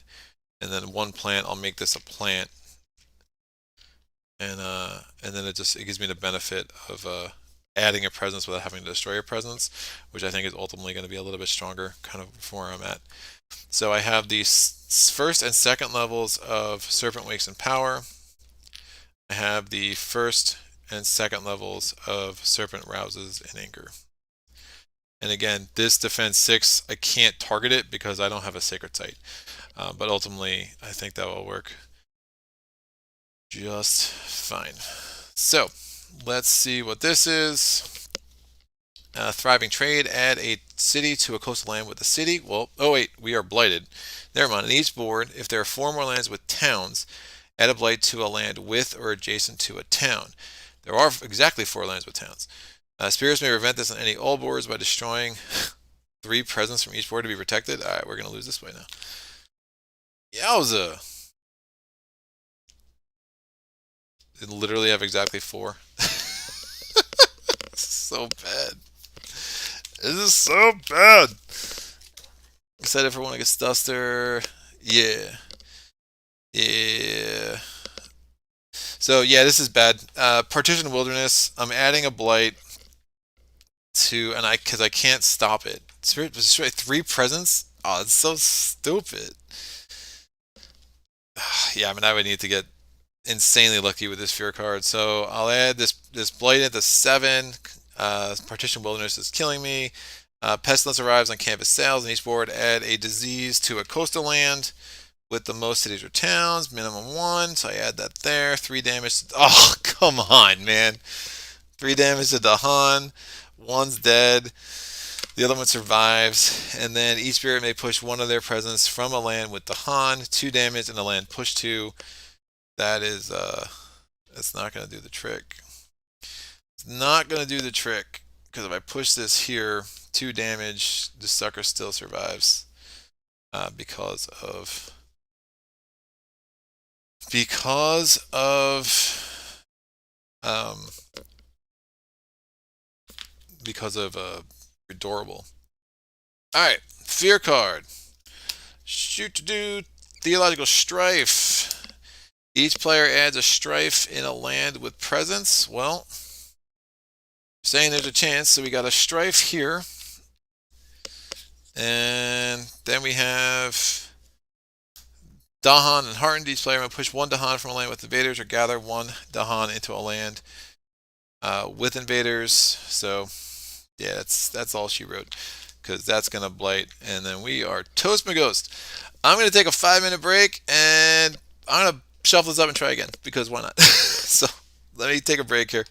and then 1 plant. I'll make this a plant, and then it gives me the benefit of adding a presence without having to destroy a presence, which I think is ultimately going to be a little bit stronger, kind of from where I'm at. So I have these first and second levels of Serpent Wakes in Power. I have the first and second levels of Serpent Rouses in Anger. And again, this defense 6, I can't target it because I don't have a Sacred Site. But ultimately, I think that will work just fine. So, let's see what this is. Thriving trade. Add a city to a coastal land with a city. Well, oh wait, we are blighted. Never mind. On each board, if there are 4 more lands with towns, add a blight to a land with or adjacent to a town. There are exactly 4 lands with towns. Spirits may prevent this on any all boards by destroying 3 presents from each board to be protected. Alright, we're going to lose this way now. Yowza! They literally have exactly 4. So bad. This is so bad. Excited for one against Duster. Yeah. Yeah. So yeah, this is bad. Partition Wilderness. I'm adding a blight to, because I can't stop it. Spirit destroy 3 presents. Oh, it's so stupid. Yeah, I mean I would need to get insanely lucky with this fear card. So I'll add this blight at the 7. Partition Wilderness is killing me. Pestilence arrives on canvas sails on each board. Add a disease to a coastal land with the most cities or towns, minimum 1. So I add that there. 3 damage. Oh, come on, man. 3 damage to Dahan. 1's dead. The other one survives. And then each spirit may push 1 of their presence from a land with Dahan. 2 damage and a land push 2. That is, that's not going to do the trick. It's not going to do the trick. Because if I push this here, 2 damage, the sucker still survives. Because of adorable. Alright, fear card. Shoot to do theological strife. Each player adds a strife in a land with presence. Well, saying there's a chance, so we got a strife here. And then we have Dahan and Heartened. Each player may push 1 Dahan from a land with invaders or gather 1 Dahan into a land with invaders. So yeah, that's all she wrote, because that's gonna blight, and then we are toast my ghost. I'm gonna take a 5-minute break, and I'm gonna shuffle this up and try again, because why not? So let me take a break here.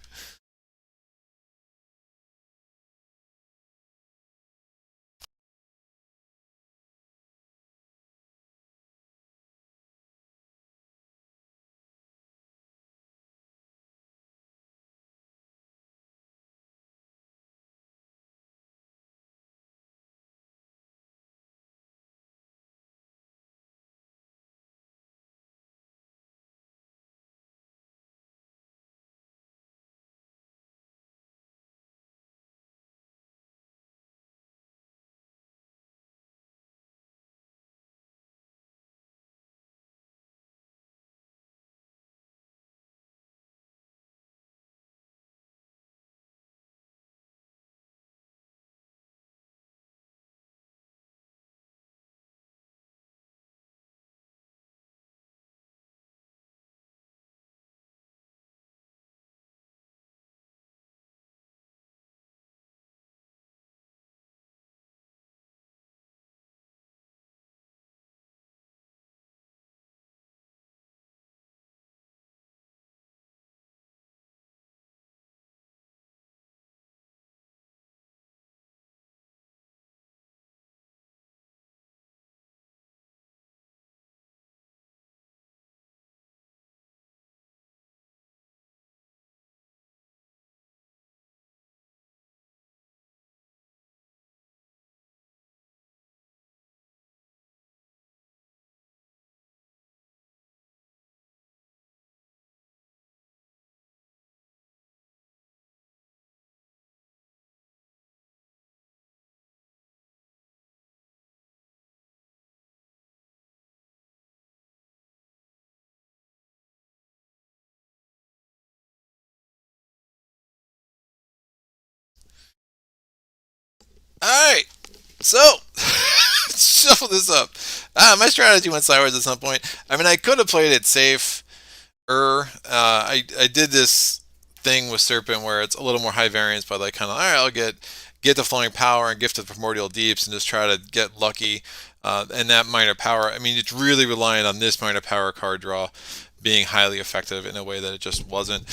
Alright, so shuffle this up. My strategy went sideways at some point. I mean, I could have played it safe. I did this thing with Serpent where it's a little more high variance, but like kind of, all right, I'll get the flowing power and gift of primordial deeps and just try to get lucky. And that minor power, I mean, it's really reliant on this minor power card draw being highly effective in a way that it just wasn't.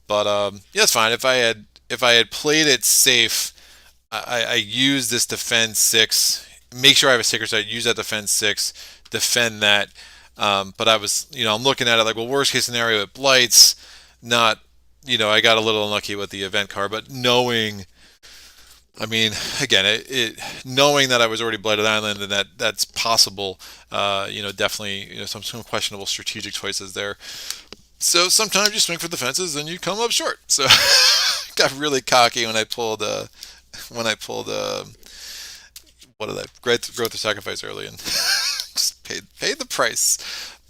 But yeah, it's fine. If I had played it safe, I use this defend 6. Make sure I have a sticker site. Use that defend 6. Defend that. But I was, I'm looking at it like, well, worst case scenario, it blights. Not, I got a little unlucky with the event card, but knowing, I mean, again, knowing that I was already blighted island and that's possible, definitely, some questionable strategic choices there. So sometimes you swing for the fences and you come up short. So got really cocky when I pulled what did I growth of sacrifice early and just paid the price.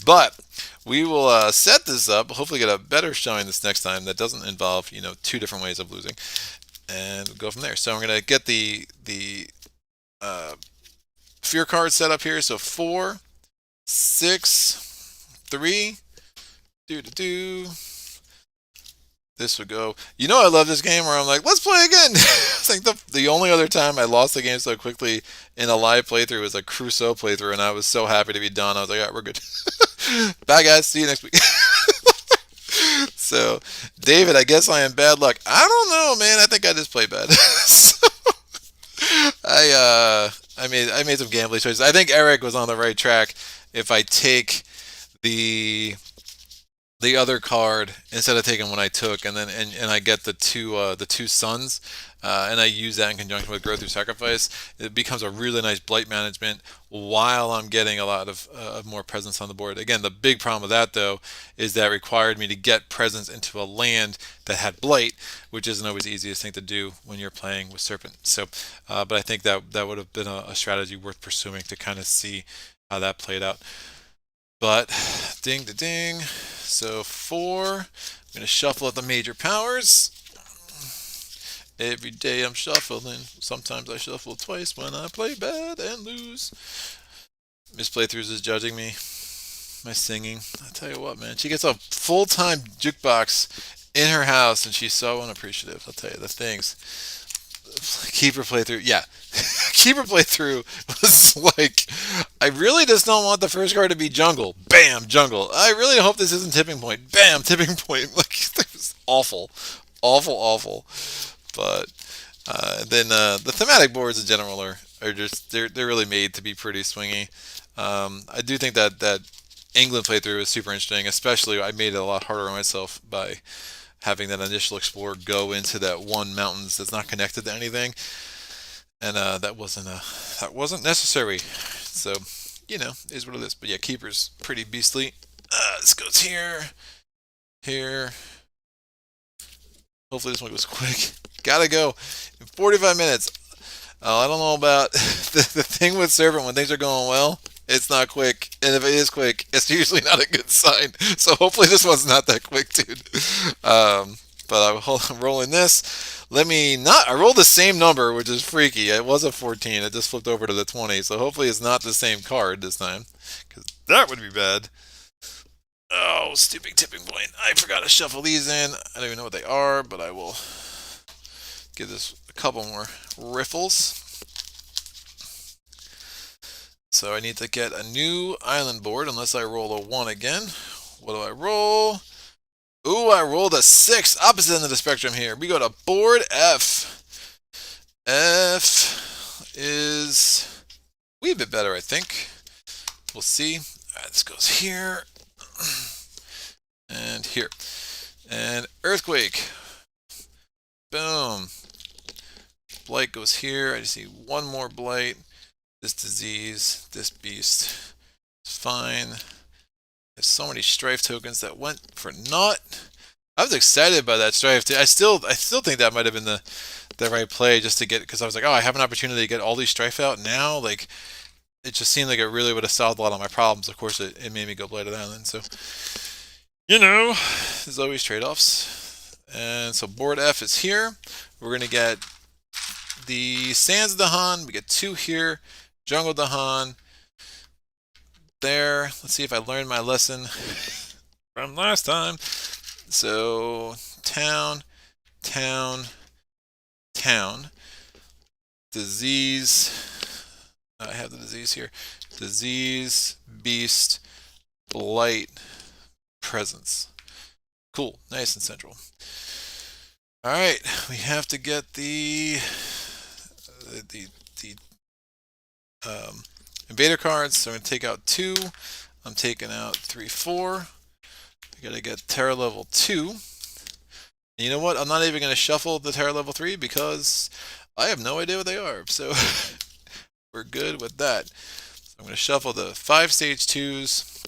But we will set this up. Hopefully, get a better showing this next time that doesn't involve two different ways of losing, and go from there. So I'm gonna get the fear card set up here. So 4, 6, 3, do. This would go. I love this game where I'm like, let's play again. I think the only other time I lost the game so quickly in a live playthrough was a Crusoe playthrough, and I was so happy to be done. I was like, all right, we're good. Bye, guys. See you next week. So, David, I guess I am bad luck. I don't know, man. I think I just played bad. So, I made some gambling choices. I think Eric was on the right track. If I take the other card instead of taking what I took, and then and I get the two suns, and I use that in conjunction with growth through sacrifice. It becomes a really nice blight management while I'm getting a lot of more presence on the board. Again, the big problem with that though is that it required me to get presence into a land that had blight, which isn't always the easiest thing to do when you're playing with Serpent. So, but I think that would have been a strategy worth pursuing to kind of see how that played out. But ding to ding. So 4. I'm going to shuffle at the major powers. Every day I'm shuffling. Sometimes I shuffle twice when I play bad and lose. Miss Playthroughs is judging me. My singing. I tell you what, man. She gets a full-time jukebox in her house and she's so unappreciative. I'll tell you the things. Keeper playthrough. Yeah. Keeper playthrough was like, I really just don't want the first card to be jungle. Bam, jungle. I really hope this isn't tipping point. Bam, tipping point. Like, it was awful. Awful, awful. But then the thematic boards in general are just, they're really made to be pretty swingy. I do think that England playthrough is super interesting, especially I made it a lot harder on myself by having that initial explorer go into that one mountains that's not connected to anything, and that wasn't necessary. So is what it is. But yeah, keeper's pretty beastly. This goes here. Hopefully this one goes quick. Gotta go in 45 minutes. I don't know about the thing with Serpent when things are going well. It's not quick, and if it is quick, it's usually not a good sign. So hopefully this one's not that quick, dude. But I'm rolling this. I rolled the same number, which is freaky. It was a 14. It just flipped over to the 20. So hopefully it's not the same card this time, because that would be bad. Oh, stupid tipping point. I forgot to shuffle these in. I don't even know what they are, but I will give this a couple more riffles. So I need to get a new island board unless I roll a 1 again. What do I roll? Ooh, I rolled a 6. Opposite end of the spectrum here. We go to board F. F is a wee bit better, I think. We'll see. All right, this goes here. And here. And earthquake. Boom. Blight goes here. I just need one more blight. This disease, this beast. It's fine. There's so many strife tokens that went for naught. I was excited by that strife. I still think that might have been the right play just to get, because I was like, oh, I have an opportunity to get all these strife out now. Like, it just seemed like it really would have solved a lot of my problems. Of course, it made me go Blighted Island. So, there's always trade-offs. And so board F is here. We're gonna get the Sands of Dahan. We get 2 here. Jungle Dahan. There. Let's see if I learned my lesson from last time. So, town, town, town. Disease. I have the disease here. Disease, beast, blight, presence. Cool. Nice and central. Alright, we have to get the invader cards. So I'm going to take out 2. I'm taking out 3, 4. I got to get Terra level 2. And you know what? I'm not even going to shuffle the Terra level 3 because I have no idea what they are. So we're good with that. So I'm going to shuffle the 5 stage 2s.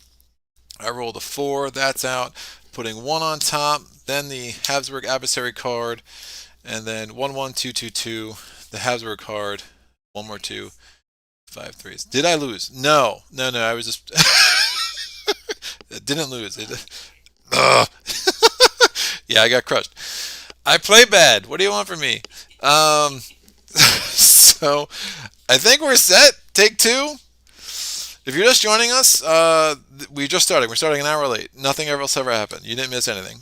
I rolled a 4. That's out. Putting 1 on top. Then the Habsburg adversary card. And then 1, 1, 2, 2, 2. The Habsburg card. 1 more 2. 5 3s. Did I lose? No. No, no. I was just... It didn't lose. Yeah, I got crushed. I play bad. What do you want from me? So, I think we're set. Take 2. If you're just joining us, we just started. We're starting an hour late. Nothing else ever happened. You didn't miss anything.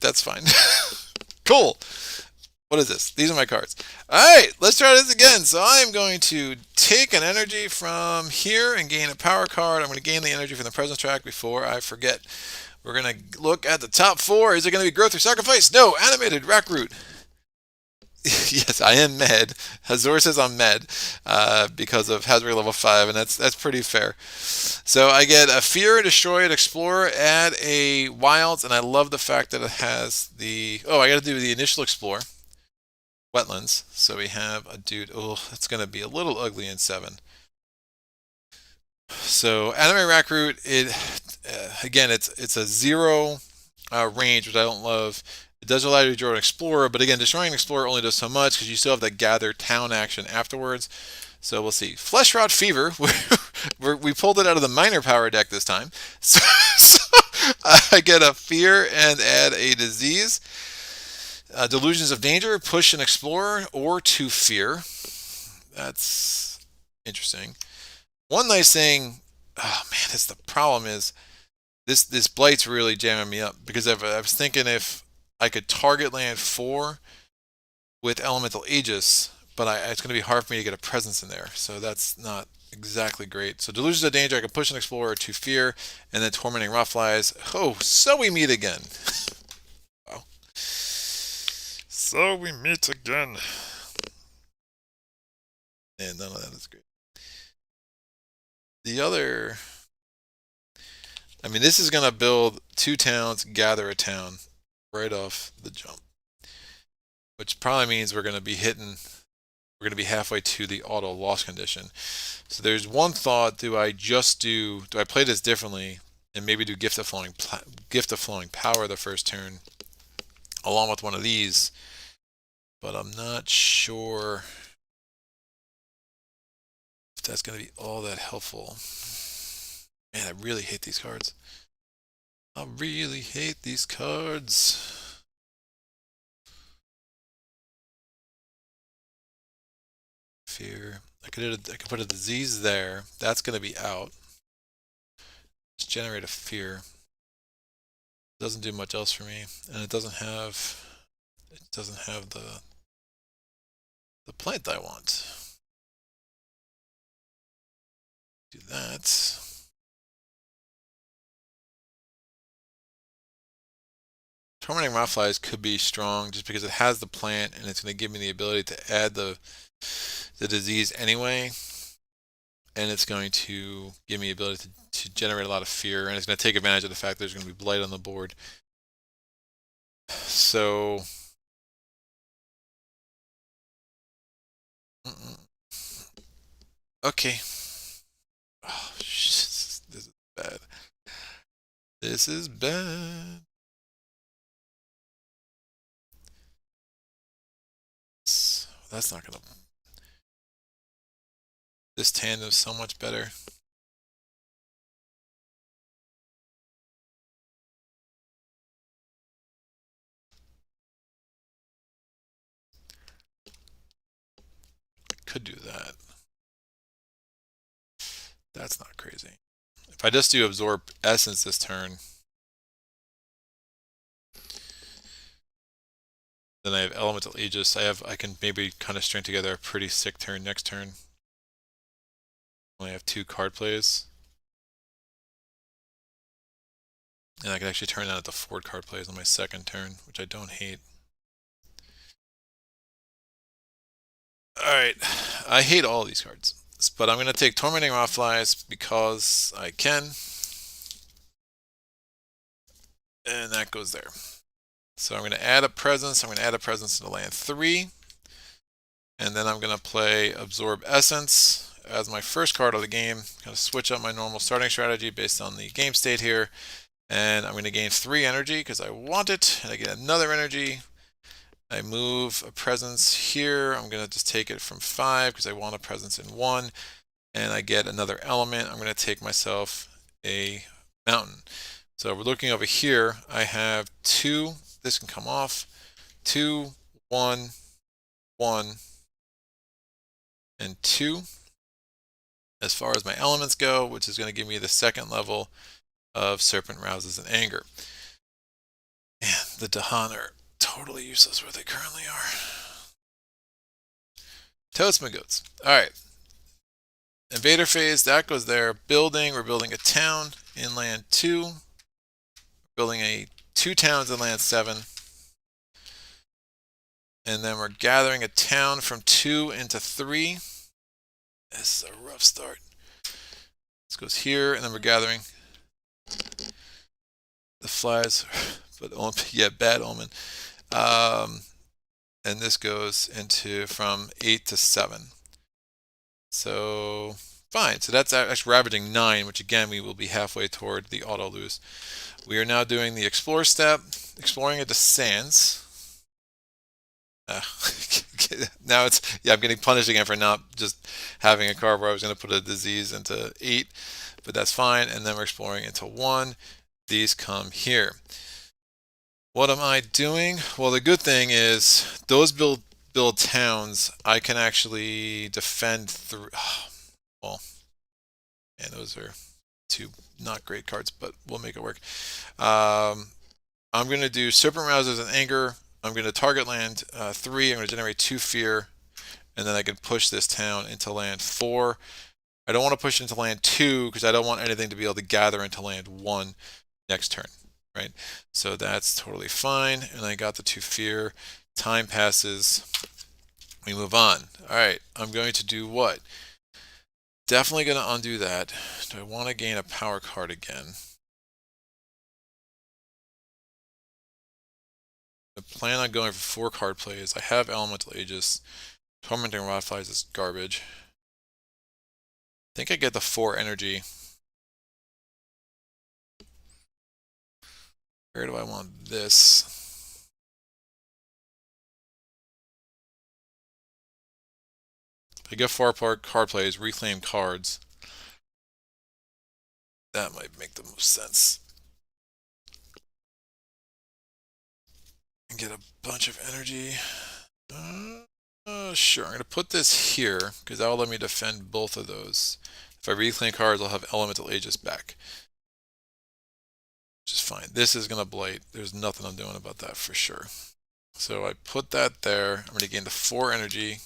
That's fine. Cool. What is this? These are my cards. Alright, let's try this again. So I'm going to take an energy from here and gain a power card. I'm going to gain the energy from the presence track before I forget. We're going to look at the top 4. Is it going to be growth or sacrifice? No. Animated, rack root. Yes, I am med. Hazor says I'm med because of Habsburg level 5, and that's pretty fair. So I get a Fear, Destroy it, Explorer, add a Wilds, and I love the fact that it has the... Oh, I got to do the initial Explore. Wetlands. So we have a dude... Oh, that's going to be a little ugly in 7. So Anime Rack Root, again, it's a 0 range, which I don't love. It does allow you to destroy an Explorer, but again, destroying an Explorer only does so much because you still have that gather town action afterwards. So we'll see. Flesh Rot Fever. We pulled it out of the minor power deck this time. So I get a Fear and add a Disease. Delusions of Danger. Push an Explorer or 2 Fear. That's interesting. One nice thing. Oh man, the problem is this Blight's really jamming me up because I was thinking if I could target land 4 with Elemental Aegis, but it's going to be hard for me to get a presence in there, so that's not exactly great. So Delusions of Danger, I can push an Explorer to Fear, and then Tormenting Roughflies. Oh, so we meet again. Wow. So we meet again. And none of that is great. The other... I mean, this is going to build 2 towns, gather a town right off the jump, which probably means we're going to be halfway to the auto loss condition. So there's one thought: do I play this differently and maybe do Gift of Flowing Power the first turn along with one of these? But I'm not sure if that's going to be all that helpful. Man, I really hate these cards. I really hate these cards. Fear. I could put a Disease there. That's going to be out. Just generate a Fear. Doesn't do much else for me, and it doesn't have the plant I want. Do that. Tormenting Roughflies could be strong just because it has the plant and it's going to give me the ability to add the disease anyway. And it's going to give me the ability to generate a lot of fear, and it's going to take advantage of the fact there's going to be blight on the board. So... Okay. Oh, this is bad. This is bad. That's not gonna... This tandem's so much better. could do that. That's not crazy. If I just do absorb essence this turn, then I have elemental aegis. I can maybe kind of string together a pretty sick turn next turn. Only have 2 card plays. And I can actually turn that into thwart card plays on my second turn, which I don't hate. Alright, I hate all these cards. But I'm going to take Tormenting Rawflies because I can. And that goes there. So I'm going to add a presence. I'm going to add a presence into land 3. And then I'm going to play Absorb Essence as my first card of the game. Kind of switch up my normal starting strategy based on the game state here. And I'm going to gain 3 energy because I want it. And I get another energy. I move a presence here. I'm going to just take it from 5 because I want a presence in 1. And I get another element. I'm going to take myself a mountain. So we're looking over here. I have 2. This can come off. 2, 1, 1, and 2. As far as my elements go, which is going to give me the second level of Serpent Rouses in Anger. Man, the Dahan are totally useless where they currently are. Toast my goats. Alright. Invader phase, that goes there. Building, we're building a town in land 2. Building 2 towns in land 7. And then we're gathering a town from 2 into 3. This is a rough start. This goes here, and then we're gathering the flies, but yeah, bad omen. And this goes into from 8 to 7. So fine. So that's actually ravaging 9, which again we will be halfway toward the auto lose. We are now doing the explore step, exploring into sands. Now it's, yeah, I'm getting punished again for not just having a card where I was going to put a disease into 8, but that's fine. And then we're exploring into 1. These come here. What am I doing? Well, the good thing is those build towns. I can actually defend through. Well, and those are 2 not great cards, but we'll make it work. I'm going to do Serpent Rousers and Anger. I'm going to target land 3. I'm going to generate 2 fear, and then I can push this town into land 4. I don't want to push into land 2 because I don't want anything to be able to gather into land 1 next turn, right? So that's totally fine, and I got the 2 fear. Time passes. We move on. All right, I'm going to do what? Definitely going to undo that. Do I want to gain a power card again? I plan on going for 4 card plays. I have Elemental Aegis. Tormenting Rawflies is garbage. I think I get the 4 energy. Where do I want this? If I get 4 card plays, reclaim cards. That might make the most sense. And get a bunch of energy. Sure, I'm going to put this here because that will let me defend both of those. If I reclaim cards, I'll have Elemental Aegis back. Which is fine. This is going to blight. There's nothing I'm doing about that for sure. So I put that there. I'm going to gain the 4 energy.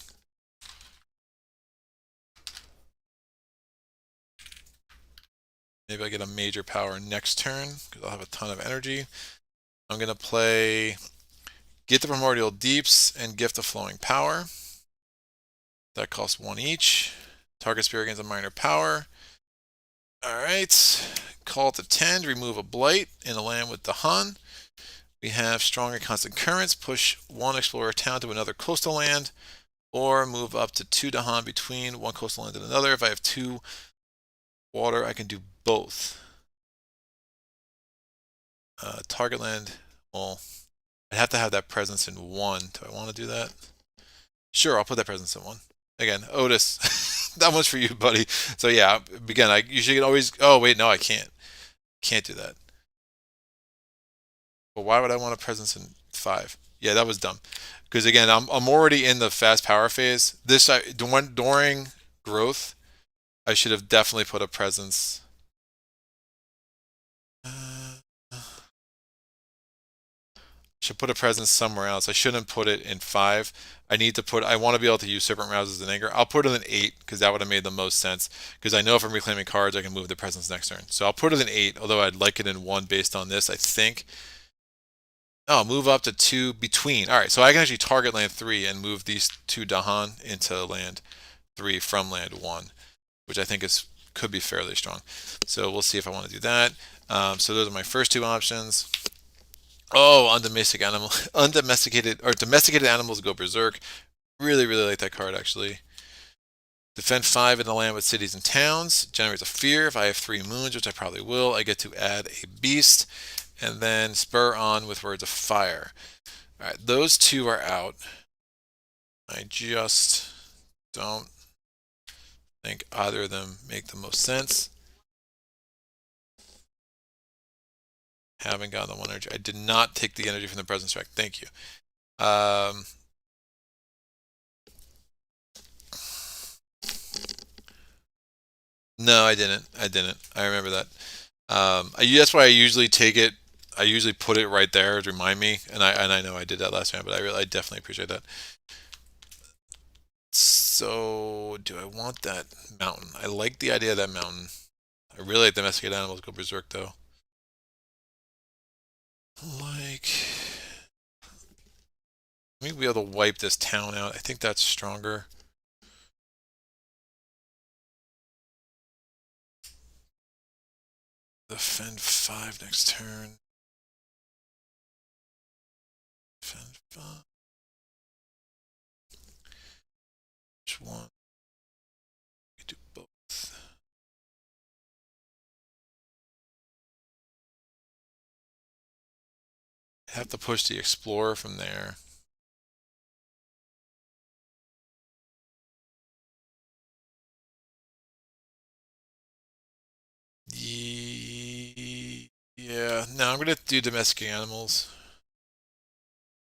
Maybe I get a major power next turn because I'll have a ton of energy. I'm going to play Get the Primordial Deeps and Gift of Flowing Power. That costs 1 each. Target spirit gains a minor power. Alright. Call it to 10 to remove a blight in a land with the Hun. We have Strong and Constant Currents. Push 1 explorer town to another coastal land. Or move up to 2 Dahan between 1 coastal land and another. If I have 2 water, I can do both. Target land, well, I have to have that presence in 1. Do I want to do that? Sure, I'll put that presence in 1. Again, Otis, that one's for you, buddy. So yeah, again, you should always, oh wait, no, I can't. Can't do that. But why would I want a presence in 5. Yeah, that was dumb. Because again, I'm already in the fast power phase. During growth, I should have definitely put a presence. Should put a presence somewhere else. I shouldn't put it in 5. I want to be able to use Serpent Rouses and Anger. I'll put it in 8 because that would have made the most sense. Because I know if I'm reclaiming cards, I can move the presence next turn. So I'll put it in 8, although I'd like it in 1 based on this, I think. Oh, move up to 2 between. All right, so I can actually target land 3 and move these 2 Dahan into land 3 from land 1, which I think could be fairly strong. So we'll see if I want to do that. So those are my first 2 options. Oh, domesticated animals go berserk. Really, really like that card actually. Defend 5 in the land with cities and towns. Generates a fear. If I have 3 moons, which I probably will, I get to add a beast. And then spur on with words of fire. All right, those 2 are out. I just don't think either of them make the most sense. Haven't gotten the 1 energy. I did not take the energy from the presence track. Thank you. No, I didn't. I remember that. That's why I usually take it. I usually put it right there to remind me, and I know I did that last time, but I definitely appreciate that. So, do I want that mountain? I like the idea of that mountain. I really like domesticated animals go berserk though. Like, maybe be able to wipe this town out. I think that's stronger. Defend 5 next turn. Defend 5. Which one? We do both. I have to push the explorer from there. Yeah, no, I'm gonna do domestic animals.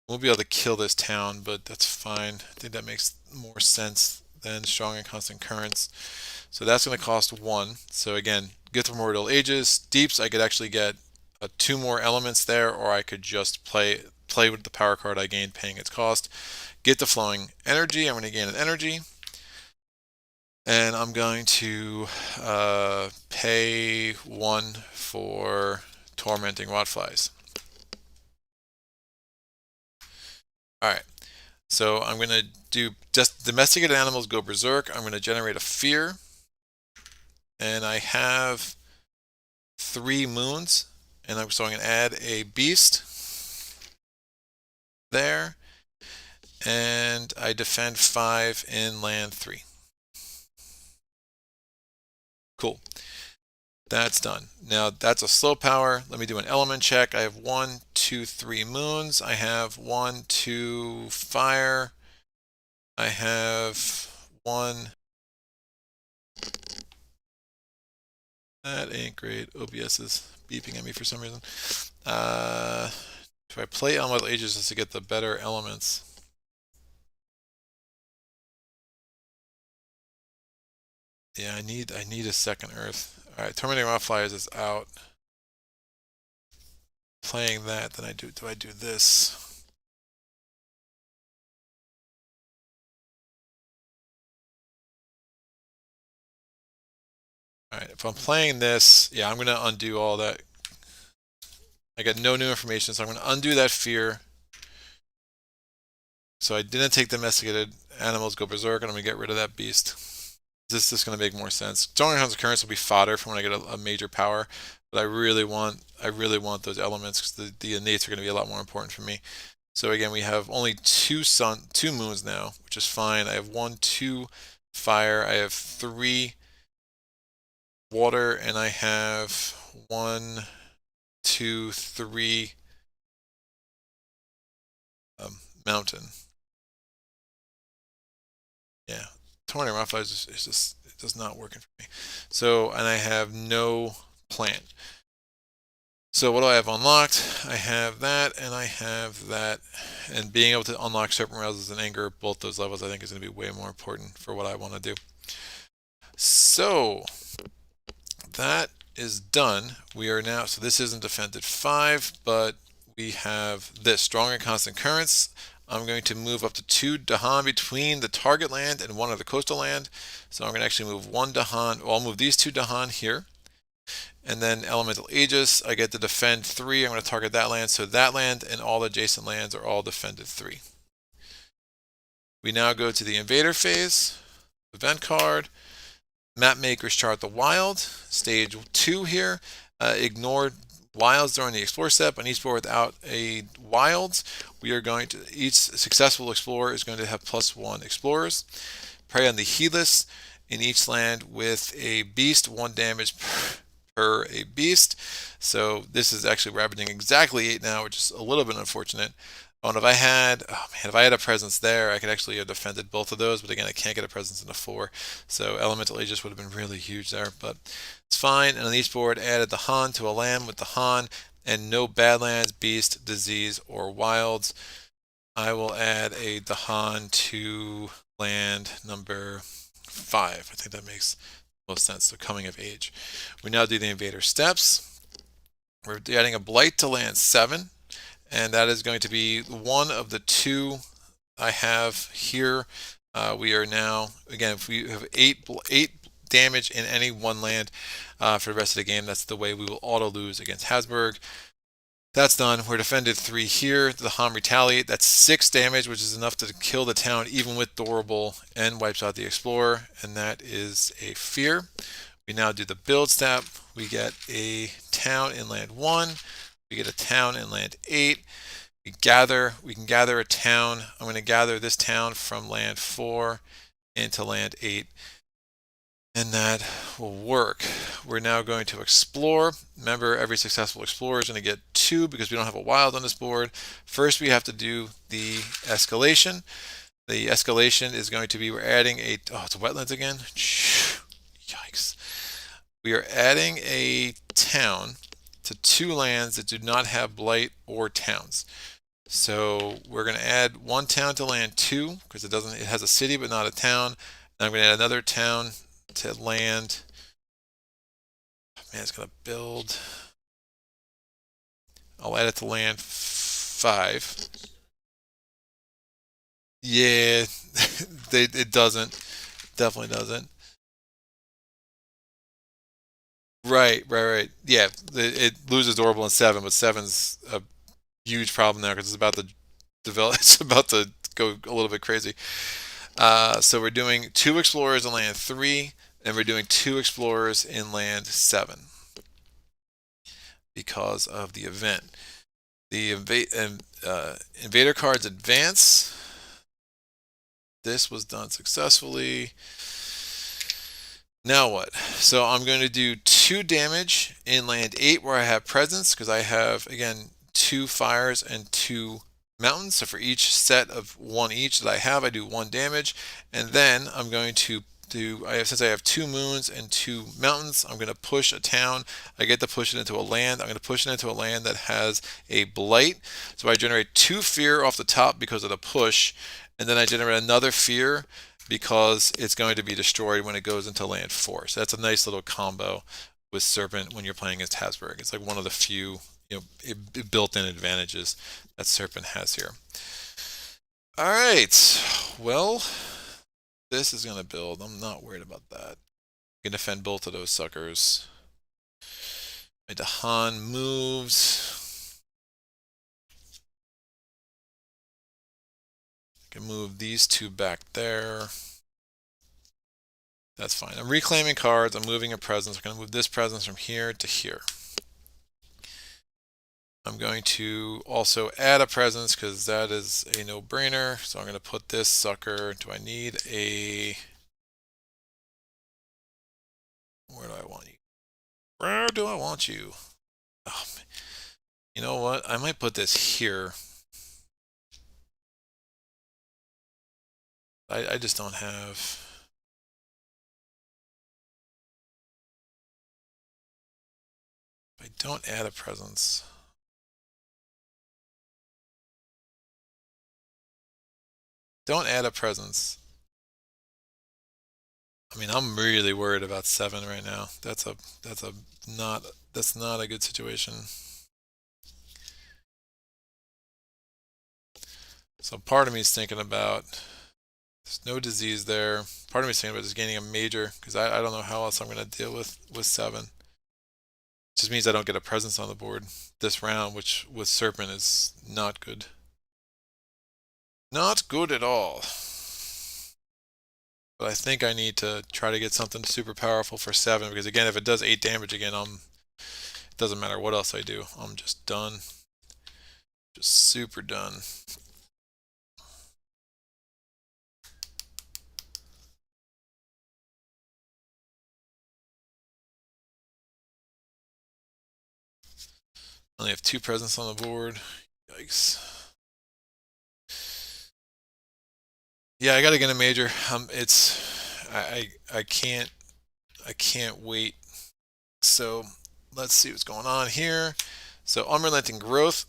We'll be able to kill this town, but that's fine. I think that makes more sense than strong and constant currents. So that's going to cost 1. So again, get the Primordial Ages. Deeps, I could actually get 2 more elements there, or I could just play with the power card I gained paying its cost. Get the Flowing Energy. I'm going to gain an energy. And I'm going to pay 1 for Tormenting Rotflies. Alright, so I'm going to do just domesticated animals go berserk. I'm going to generate a fear. And I have 3 moons. And so I'm going to add a beast there. And I defend 5 in land 3. Cool. That's done. Now that's a slow power. Let me do an element check. I have 1, 2, 3 moons. I have 1, 2 fire. I have 1. That ain't great. OBS is beeping at me for some reason. If I play Elemental Ages just to get the better elements. Yeah, I need a second Earth. Alright, Tormenting Wildfires is out. Playing that, then do I do this? Alright, if I'm playing this, yeah, I'm gonna undo all that. I got no new information, so I'm gonna undo that fear. So I didn't take domesticated animals go berserk, and I'm gonna get rid of that beast. This is going to make more sense. Strong Hounds of Currents will be fodder for when I get a major power, but I really want those elements because the innates are going to be a lot more important for me. So again, we have only 2 moons now, which is fine. I have 1, 2 fire. I have 3 water, and I have 1, 2, 3 mountain. Yeah, Tornado Rough is just it does not working for me. So, and I have no plant. So what do I have unlocked? I have that, and I have that. And being able to unlock Serpent Rouses and Anger, both those levels, I think is going to be way more important for what I want to do. So that is done. We are now, so this isn't defended 5, but we have this strong and constant currents. I'm going to move up to 2 Dahan between the target land and 1 of the coastal land. So I'm going to actually move 1 Dahan. Well, I'll move these 2 Dahan here. And then Elemental Aegis, I get to defend 3. I'm going to target that land. So that land and all adjacent lands are all defended 3. We now go to the Invader phase. Event card. Map Makers chart the wild. Stage 2 here. Ignore wilds during the explore step. On each board without a wilds, we are going to, each successful explorer is going to have +1 explorers. Prey on the heedless in each land with a beast, 1 damage per a beast. So this is actually ravaging exactly 8 now, which is a little bit unfortunate. Oh, and if I had, if I had a presence there, I could actually have defended both of those. But again, I can't get a presence in a 4. So Elemental Aegis would have been really huge there, but it's fine. And on each board, added the Han to a land with the Han, and no Badlands, Beast, Disease, or Wilds. I will add a Dahan to land number 5. I think that makes most sense. So coming of age. We now do the Invader steps. We're adding a Blight to land 7. And that is going to be one of the 2 I have here. We are now, again, if we have 8 damage in any one land for the rest of the game, that's the way we will auto lose against Habsburg. That's done. We're defended 3 here. The Han retaliate. That's 6 damage, which is enough to kill the town even with Durable, and wipes out the Explorer. And that is a fear. We now do the build step. We get a town in land 1. We get a town in land 8. We can gather a town. I'm going to gather this town from land 4 into land 8. And that will work. We're now going to explore. Remember, every successful explorer is going to get 2 because we don't have a wild on this board. First, we have to do the escalation. The escalation is going to be, we're adding a, it's wetlands again. Yikes. We are adding a town to 2 lands that do not have blight or towns. So we're going to add 1 town to land 2 because it has a city but not a town. And I'm going to add another town to land. Man, it's going to build. I'll add it to land 5. Yeah, it doesn't. Definitely doesn't. Right. Yeah, it loses Durable in 7, but 7's a huge problem now because it's about to develop. It's about to go a little bit crazy. So we're doing 2 explorers in land 3, and we're doing 2 explorers in land 7 because of the event. The invader cards advance. This was done successfully. Now what? So I'm going to do 2 damage in land 8 where I have presence because I have, again, 2 fires and 2 mountains. So for each set of 1 each that I have, I do 1 damage. And then I'm going to do, since I have 2 moons and 2 mountains, I'm going to push a town. I get to push it into a land. I'm going to push it into a land that has a blight. So I generate 2 fear off the top because of the push. And then I generate another fear because it's going to be destroyed when it goes into land 4. So that's a nice little combo with Serpent when you're playing against Habsburg. It's like one of the few, built-in advantages that Serpent has here. All right. Well, this is going to build. I'm not worried about that. I can defend both of those suckers. My Dahan moves. I can move these 2 back there. That's fine. I'm reclaiming cards. I'm moving a presence. I'm going to move this presence from here to here. I'm going to also add a presence because that is a no-brainer. So I'm going to put this sucker. Do I need a... Where do I want you? Where do I want you? Oh, you know what? I might put this here. I just don't have... I don't add a presence. Don't add a presence. I mean, I'm really worried about 7 right now. That's not a good situation. So part of me is thinking about there's no disease there. Part of me is thinking about just gaining a major because I don't know how else I'm going to deal with 7. Just means I don't get a presence on the board this round, which with Serpent is not good. Not good at all. But I think I need to try to get something super powerful for 7 because again, if it does 8 damage again, it doesn't matter what else I do. I'm just done. Just super done. Only have 2 presents on the board. Yikes. Yeah, I gotta get a major. I can't wait. So let's see what's going on here. So unrelenting growth.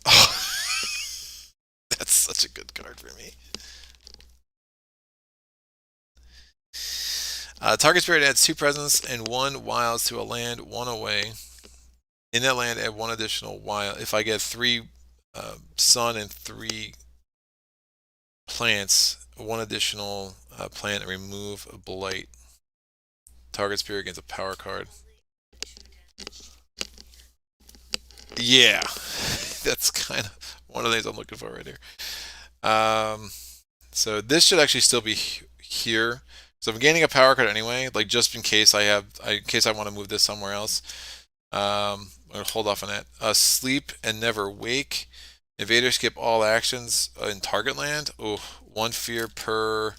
That's such a good card for me. Target spirit adds 2 presence and 1 wilds to a land, 1 away. In that land, add 1 additional wild. If I get 3 sun and 3 plants, 1 additional plant, and remove a blight. Target spirit gets a power card. Yeah, that's kind of one of the things I'm looking for right here. So this should actually still be here. So I'm gaining a power card anyway, like just in case in case I want to move this somewhere else. I'm gonna hold off on that. Sleep and never wake. Invaders skip all actions in target land. Oh, 1 fear per.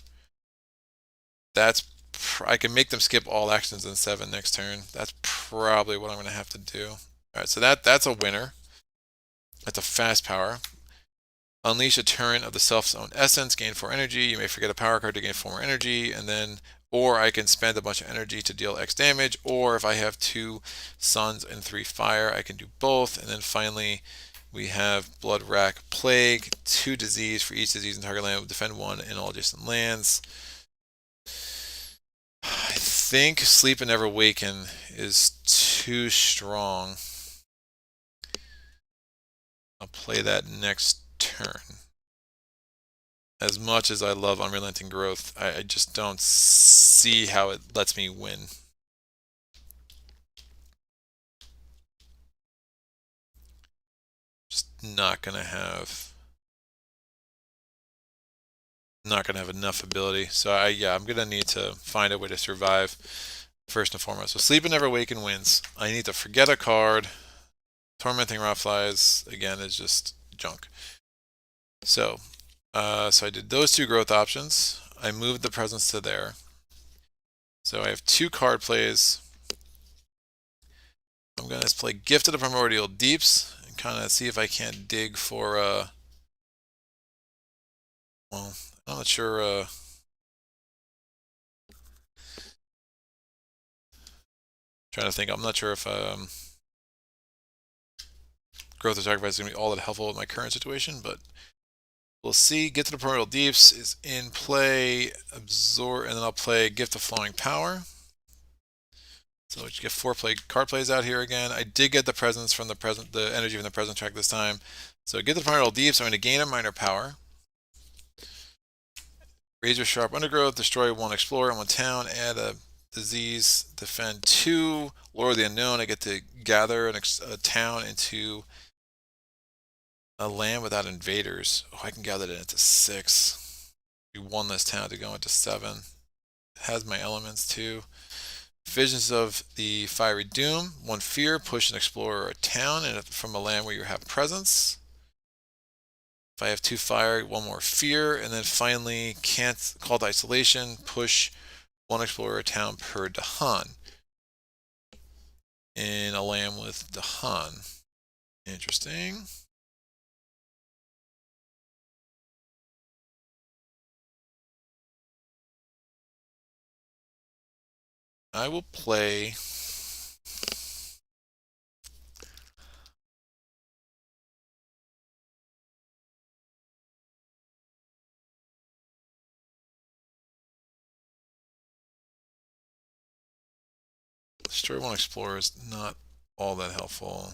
I can make them skip all actions in 7 next turn. That's probably what I'm gonna have to do. All right, so that's a winner. That's a fast power. Unleash a turret of the self's own essence, gain 4 energy. You may forget a power card to gain 4 more energy, and then, or I can spend a bunch of energy to deal X damage, or if I have 2 suns and 3 fire, I can do both. And then finally, we have Blood Rack Plague, 2 disease for each disease in target land. Defend 1 in all adjacent lands. I think Sleep and Never Waken is too strong. I'll play that next turn. As much as I love Unrelenting Growth, I just don't see how it lets me win. Just not gonna have enough ability. So I'm gonna need to find a way to survive first and foremost. So Sleep and Never Waken wins. I need to forget a card. Tormenting Rotflies again is just junk. So I did those 2 growth options. I moved the presence to there. So I have 2 card plays. I'm going to play Gift of the Primordial Deeps and kind of see if I can't dig for, well, I'm not sure, trying to think, I'm not sure if Growth of Sacrifice is going to be all that helpful in my current situation, but we'll see. Gift of the Primordial Deeps is in play, absorb, and then I'll play Gift of Flowing Power. So we get 4 card plays out here again. I did get the presence from the energy from the present track this time. So get the Primordial Deeps. I'm going to gain a minor power. Razor Sharp Undergrowth, destroy 1 explorer and 1 town, add a disease, defend 2. Lure of the Unknown, I get to gather a town into a land without invaders. Oh, I can gather it into 6. We won this town to go into 7. It has my elements too. Visions of the Fiery Doom, 1 fear, push an explorer or a town and from a land where you have presence. If I have 2 fire, 1 more fear, and then finally Called Isolation, push 1 explorer or town per Dahan. In a land with Dahan. Interesting. I will play Destroy one explorer is not all that helpful.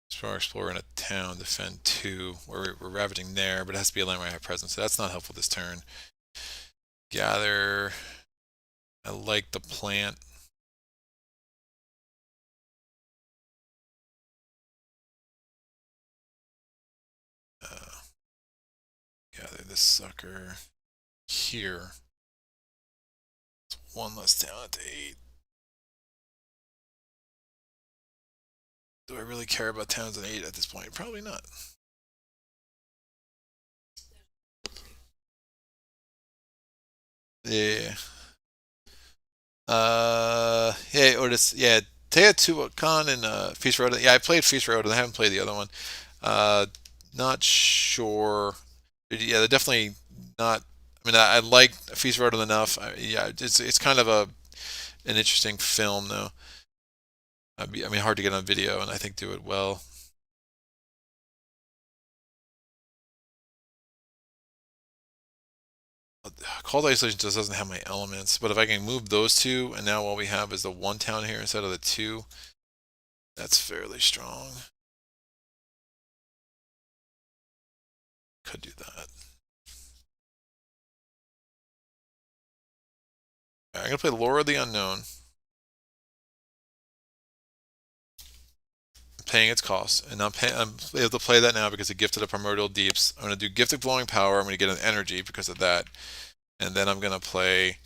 Destroy explorer in a town, defend 2. We're ravaging there, but it has to be a land where I have presence, so that's not helpful this turn. Gather. I like the plant. Gather this sucker here. It's 1 less town to 8. Do I really care about towns in 8 at this point? Probably not. Yeah. Yeah, or just, yeah, Teotihuacan and Feast Road. Yeah, I played Feast Road and I haven't played the other one. Not sure. Yeah, they're definitely not. I mean, I like Feast Road enough. Yeah, it's kind of an interesting film though. I mean, hard to get on video, and I think do it well. Cold Isolation just doesn't have my elements, but if I can move those 2, and now all we have is the 1 town here instead of the 2, that's fairly strong. Could do that. I'm gonna play Lore of the Unknown. Paying its cost, and I'm able to play that now because it gifted a Primordial Deeps. I'm gonna do Gift of Glowing Power. I'm gonna get an energy because of that, and then I'm gonna play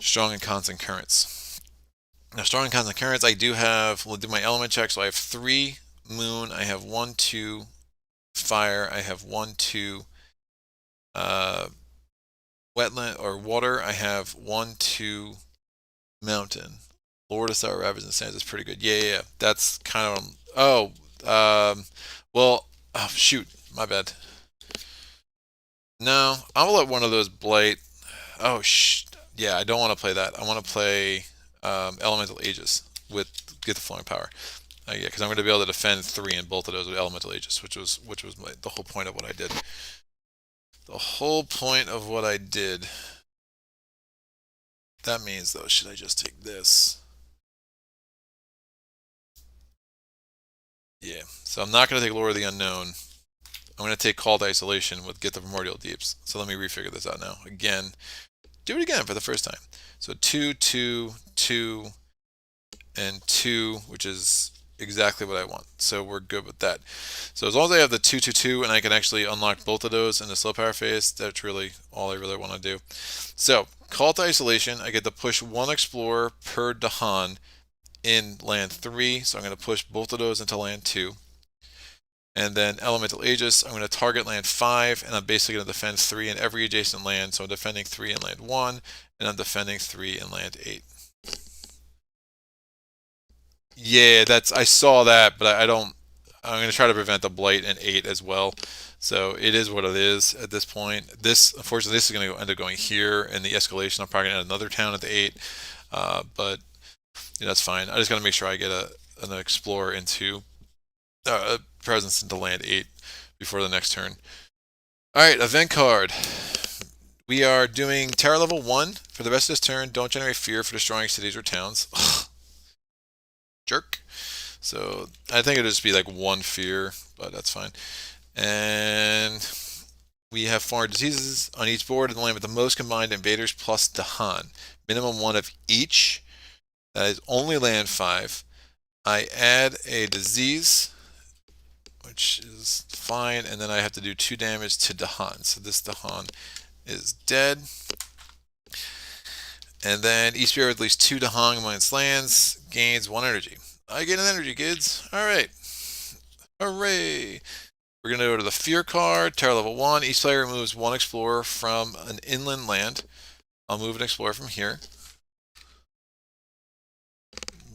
Strong and Constant Currents. Now, Strong and Constant Currents, I do have. We'll do my element check. So I have 3 Moon. I have 1, 2 Fire. I have 1, 2 Wetland or Water. I have 1, 2 Mountain. Lord of Sour Ravage and Sands is pretty good. Yeah. That's kind of. Well, oh, shoot. My bad. No, I'll let one of those blight. Oh, yeah, I don't want to play that. I want to play Elemental Aegis with Get the Flowing Power. Yeah, because I'm going to be able to defend 3 in both of those with Elemental Aegis, which was the whole point of what I did. The whole point of what I did. That means, though, should I just take this? Yeah, so I'm not going to take Lore of the Unknown. I'm going to take Called Isolation with Get the Primordial Deeps. So let me refigure this out now. Again, do it again for the first time. So 2, 2, 2, and 2, which is exactly what I want. So we're good with that. So as long as I have the 2, 2, 2, and I can actually unlock both of those in the slow power phase, that's really all I really want to do. So Call to Isolation, I get to push 1 Explorer per Dahan in land 3. So I'm going to push both of those into land 2. And then Elemental Aegis, I'm going to target land 5, and I'm basically going to defend 3 in every adjacent land. So I'm defending 3 in land 1, and I'm defending 3 in land 8. Yeah, I saw that, but I don't. I'm going to try to prevent the blight in 8 as well. So it is what it is at this point. Unfortunately, this is going to end up going here in the escalation. I'm probably going to add another town at the 8, but that's fine. I just got to make sure I get an explorer into presence into land 8 before the next turn. Alright, event card. We are doing terror level 1 for the rest of this turn. Don't generate fear for destroying cities or towns. Jerk. So I think it'll just be like 1 fear, but that's fine. And we have foreign diseases on each board in the land with the most combined invaders plus Dahan. Minimum 1 of each. That is only land 5. I add a disease, which is fine, and then I have to do 2 damage to Dahan. So this Dahan is dead. And then each player with at least 2 Dahan among its lands gains 1 energy. I get an energy, kids. Alright. Hooray! We're going to go to the Fear card, Terror level 1. Each player removes 1 Explorer from an inland land. I'll move an Explorer from here.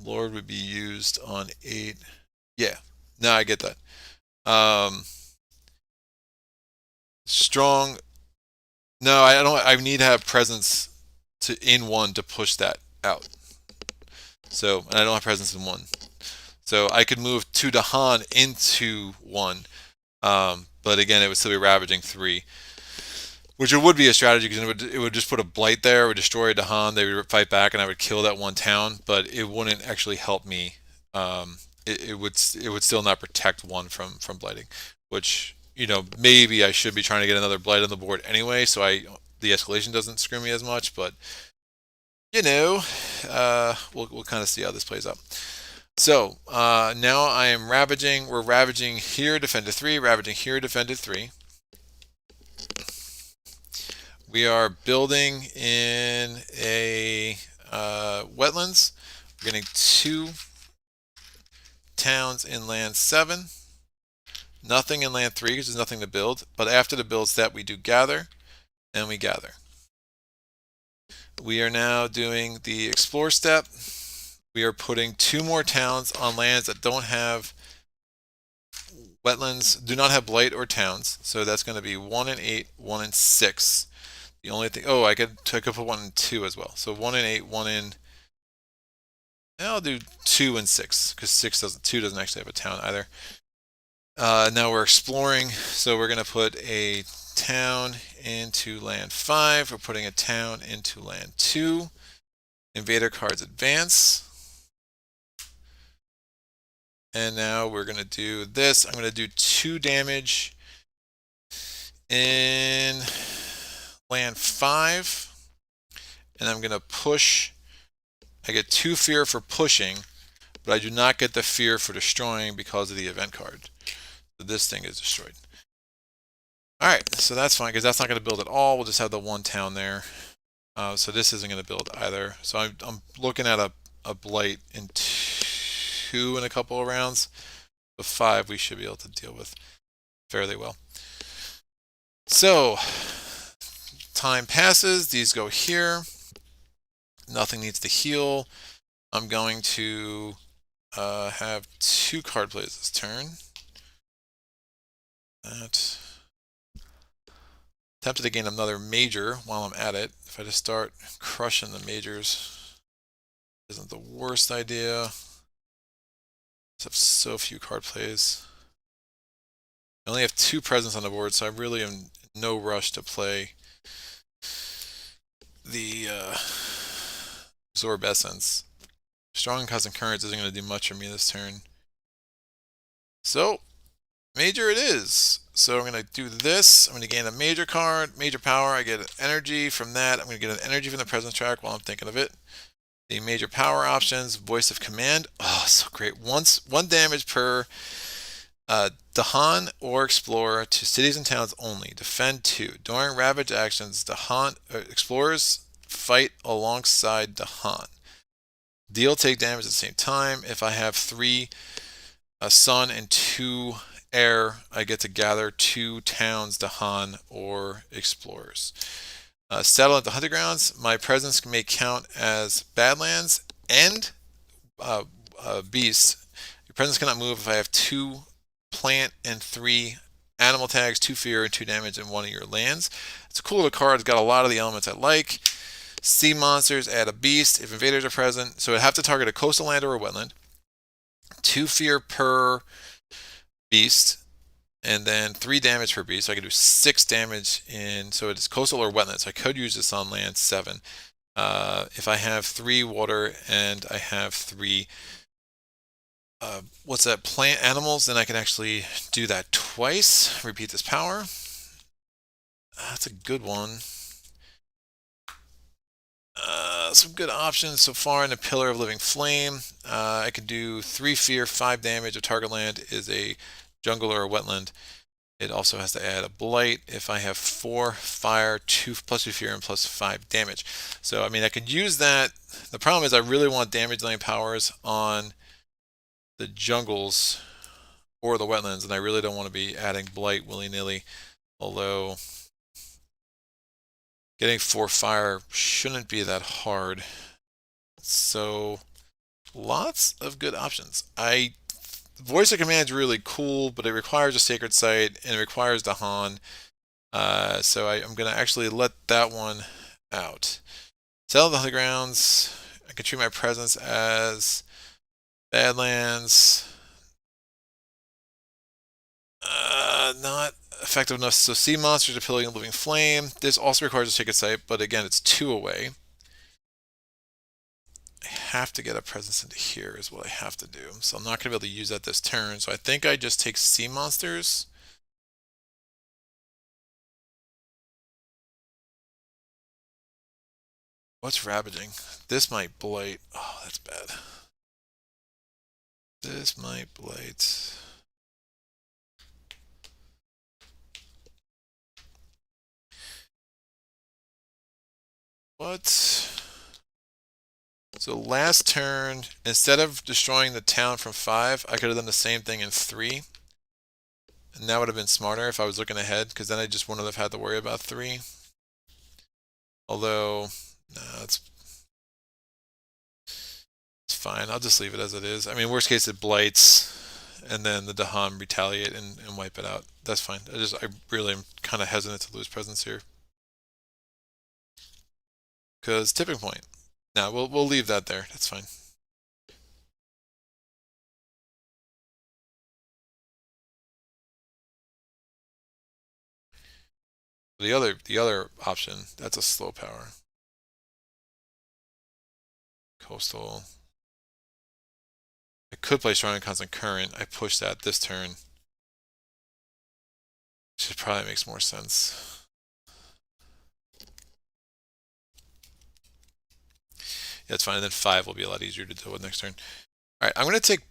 Lord would be used on 8. Yeah. No, I get that. Strong. No, I don't. I need to have presence in 1 to push that out. So, and I don't have presence in 1. So I could move 2 Dahan into 1. But again, it would still be ravaging 3. Which it would be a strategy because it would just put a blight there, it would destroy Dahan, they would fight back, and I would kill that one town, but it wouldn't actually help me. It would still not protect one from blighting, which maybe I should be trying to get another blight on the board anyway, so the escalation doesn't screw me as much. But we'll kind of see how this plays out. So now I am ravaging. We're ravaging here, defended 3, ravaging here, defended 3. We are building in a wetlands. We're getting 2 towns in land 7. Nothing in land 3 because there's nothing to build. But after the build step, we do gather, and we gather. We are now doing the explore step. We are putting 2 more towns on lands that don't have wetlands, do not have blight or towns. So that's going to be 1 and 8, 1 and 6. The only thing, I could put 1 and 2 as well. So 1 and 8, 1 in. I'll do 2 and 6 because 2 doesn't actually have a town either. Now we're exploring, so we're going to put a town into land 5. We're putting a town into land 2. Invader cards advance. And now we're going to do this. I'm going to do 2 damage in land 5. And I'm going to push. I get 2 fear for pushing, but I do not get the fear for destroying because of the event card. So this thing is destroyed. Alright, so that's fine because that's not going to build at all. We'll just have the 1 town there. So this isn't going to build either. So I'm looking at a blight in 2 in a couple of rounds. The 5 we should be able to deal with fairly well. So time passes. These go here. Nothing needs to heal. I'm going to have 2 card plays this turn. Tempted to gain another major while I'm at it. If I just start crushing the majors, isn't the worst idea. Just have so few card plays. I only have 2 presents on the board, so I really am in no rush to play the Absorb Essence. Strong Cosmic Currents isn't going to do much for me this turn. So, major it is. So I'm going to do this. I'm going to gain a major card, major power. I get energy from that. I'm going to get an energy from the presence track while I'm thinking of it. The major power options, voice of command. Oh, so great. 1 damage per Dahan or Explorer to cities and towns only. Defend 2. During ravage actions, explorers fight alongside Dahan. Deal take damage at the same time. If I have 3 sun and 2 air, I get to gather 2 towns, Dahan or explorers. Settle at the hunting grounds. My presence may count as badlands and beasts. Your presence cannot move if I have 2 plant and 3 animal tags, 2 fear and 2 damage in one of your lands. It's a cool little card. It's got a lot of the elements I like. Sea monsters, add a beast if invaders are present. So it'd have to target a coastal land or a wetland. 2 fear per beast, and then 3 damage per beast. So I could do 6 damage in, so it's coastal or wetland. So I could use this on land 7. If I have 3 water and I have 3 plant animals, then I can actually do that twice. Repeat this power. That's a good one. Some good options so far in the Pillar of Living Flame. I could do 3 fear, 5 damage. A target land is a jungle or a wetland. It also has to add a blight. If I have 4 fire, 2 plus 2 fear, and plus 5 damage. So I mean, I could use that. The problem is I really want damage dealing powers on the jungles or the wetlands, and I really don't want to be adding blight willy-nilly. Although getting 4 fire shouldn't be that hard. So lots of good options. Voice of command is really cool, but it requires a sacred site and it requires Dahan. So I'm going to actually let that one out. Settle the hunting grounds. I can treat my presence as Badlands. Not effectiveness. So sea monsters are pillaging a living flame. This also requires a sacred site, but again, it's 2 away. I have to get a presence into here is what I have to do. So I'm not going to be able to use that this turn. So I think I just take sea monsters. What's ravaging? This might blight. Oh, that's bad. This might blight. What? So last turn, instead of destroying the town from 5, I could have done the same thing in 3. And that would have been smarter if I was looking ahead, because then I just wouldn't have had to worry about 3. Although, no, it's fine. I'll just leave it as it is. I mean, worst case, it blights, and then the Dahan retaliate and wipe it out. That's fine. I really am kind of hesitant to lose presence here. Because tipping point. Now we'll leave that there. That's fine. The other option, that's a slow power. Coastal. I could play strong and constant current. I push that this turn. Which probably makes more sense. Yeah, it's fine. And then 5 will be a lot easier to deal with next turn. Alright, I'm going to take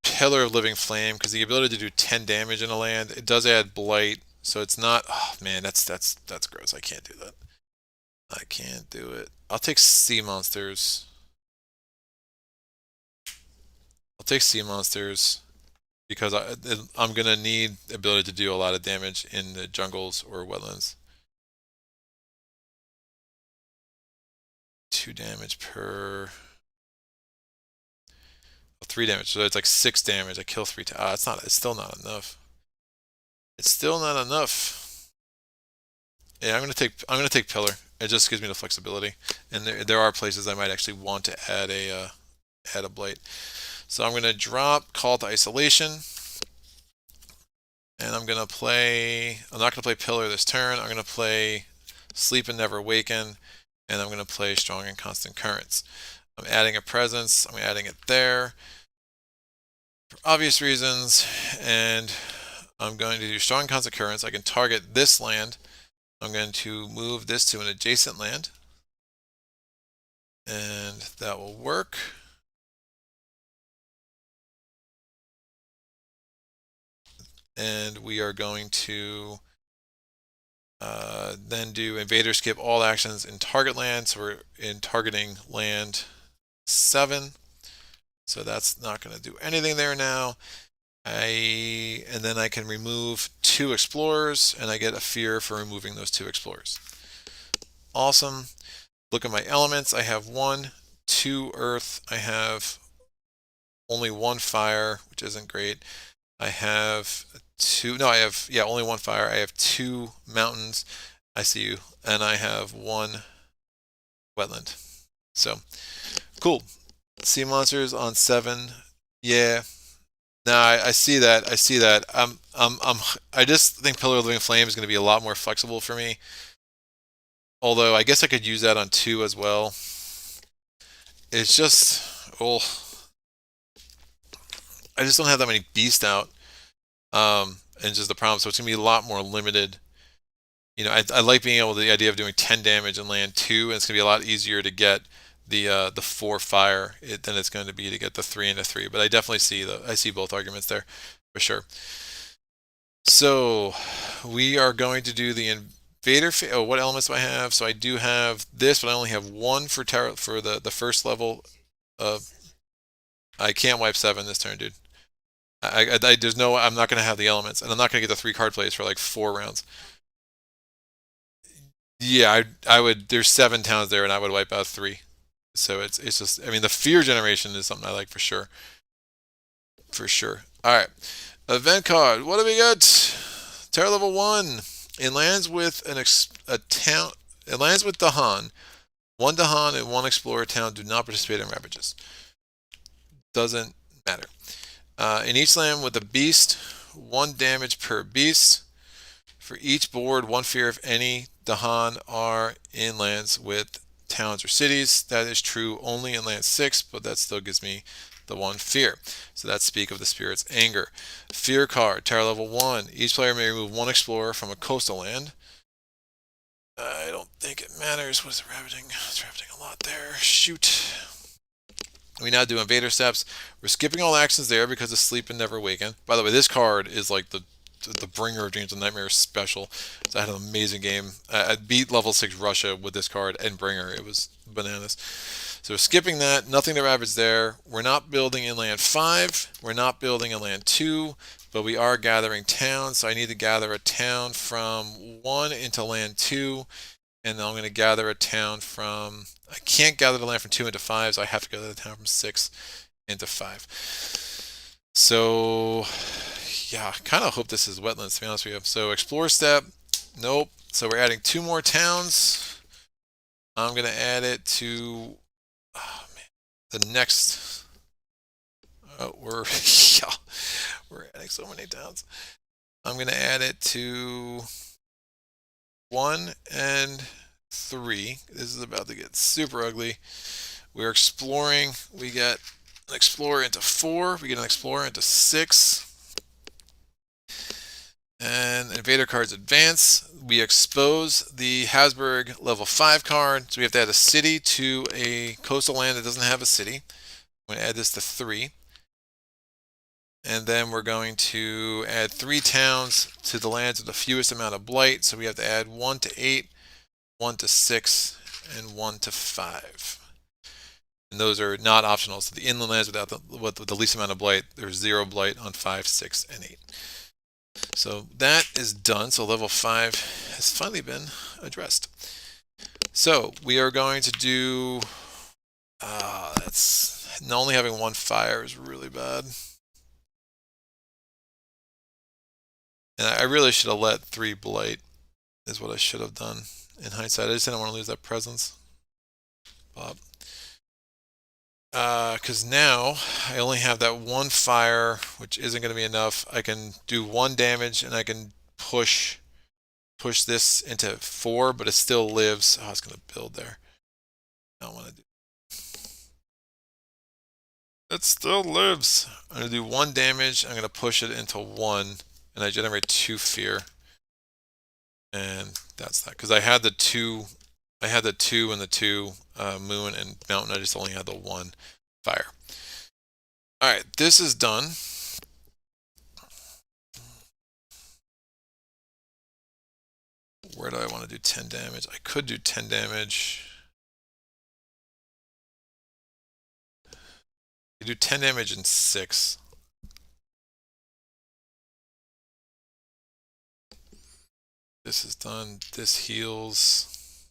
Pillar of Living Flame because the ability to do 10 damage in a land, it does add blight, so it's not. Oh man, that's gross. I can't do that. I can't do it. I'll take sea monsters. I'll take sea monsters because I'm gonna need the ability to do a lot of damage in the jungles or wetlands. 2 damage per. 3 damage, so it's like 6 damage. I kill 3 times. It's not. It's still not enough. It's still not enough. Yeah, I'm gonna take pillar. It just gives me the flexibility, and there are places I might actually want to add a blight. So I'm gonna drop Call to Isolation, and I'm gonna play. I'm not gonna play pillar this turn. I'm gonna play Sleep and Never Waken, and I'm gonna play Strong and Constant Currents. I'm adding a presence. I'm adding it there for obvious reasons, and I'm going to do Strong and Constant Currents. I can target this land. I'm going to move this to an adjacent land, and that will work. And we are going to then do Invader Skip all actions in target land. So we're in targeting land 7. So that's not going to do anything there now. And then I can remove 2 explorers, and I get a fear for removing those 2 explorers. Awesome. Look at my elements. I have 1, 2 earth. I have only 1 fire, which isn't great. I have 2. No, I have only 1 fire. I have 2 mountains. I see you, and I have 1 wetland. So cool. Sea monsters on 7. Yeah. No, I see that. I see that. I just think Pillar of Living Flame is going to be a lot more flexible for me. Although I guess I could use that on 2 as well. It's just, I just don't have that many beasts out. And just the problem. So it's going to be a lot more limited. You know, I like being able to, the idea of doing 10 damage in land 2, and it's going to be a lot easier to get the 4 fire than it's going to be to get the 3 and the 3. But I definitely see both arguments there for sure. So we are going to do the invader. Oh, what elements do I have? So I do have this, but I only have 1 for the first level. I can't wipe 7 this turn, dude. There's no. I'm not going to have the elements, and I'm not going to get the 3 card plays for like 4 rounds. Yeah, I would. There's 7 towns there, and I would wipe out 3. So it's just. I mean, the fear generation is something I like for sure. For sure. All right, event card. What do we got? Terror level 1. In lands with a town. It lands with Dahan. 1 Dahan and 1 explorer town do not participate in ravages. Doesn't matter. In each land with a beast, 1 damage per beast. For each board, one fear if any Dahan are in lands with towns or cities. That is true only in land 6, but that still gives me the one fear. So that's speak of the spirit's anger. Fear card, tower level 1. Each player may remove one explorer from a coastal land. I don't think it matters. What is it ravaging? It's ravaging a lot there. Shoot. We now do invader steps. We're skipping all actions there because of sleep and never awaken. By the way, this card is like the bringer of dreams and nightmares special. So I had an amazing game. I beat level 6 Russia with this card and bringer. It was bananas. So we're skipping that. Nothing to ravage there. We're not building in land 5. We're not building in land 2. But we are gathering towns. So I need to gather a town from 1 into land 2. And then I'm going to gather a town from... I can't gather the land from 2 into 5, so I have to gather the town from 6 into 5. So, yeah, I kind of hope this is wetlands, to be honest with you. So, explore step. Nope. So, we're adding 2 more towns. I'm going to add it to... Oh, man. The next... we're adding so many towns. I'm going to add it to... 1 and 3. This is about to get super ugly. We're exploring. We get an explorer into 4. We get an explorer into 6. And invader cards advance. We expose the Habsburg level 5 card. So we have to add a city to a coastal land that doesn't have a city. I'm going to add this to 3. And then we're going to add 3 towns to the lands with the fewest amount of blight. So we have to add 1 to 8, 1 to 6, and 1 to 5. And those are not optional. So the inland lands with the least amount of blight, there's 0 blight on 5, 6, and 8. So that is done. So level 5 has finally been addressed. So we are going to do... that's only having 1 fire is really bad. And I really should have let 3 blight, is what I should have done in hindsight. I just didn't want to lose that presence. Because now I only have that 1 fire, which isn't going to be enough. I can do 1 damage and I can push this into 4, but it still lives. Oh, it's going to build there. I don't want to do. It still lives. I'm going to do 1 damage. I'm going to push it into 1. And I generate 2 fear. And that's that. Because I had the 2 and the 2 moon and mountain. I just only had the 1 fire. Alright, this is done. Where do I want to do 10 damage? I could do 10 damage. I do 10 damage in 6. This is done. This heals.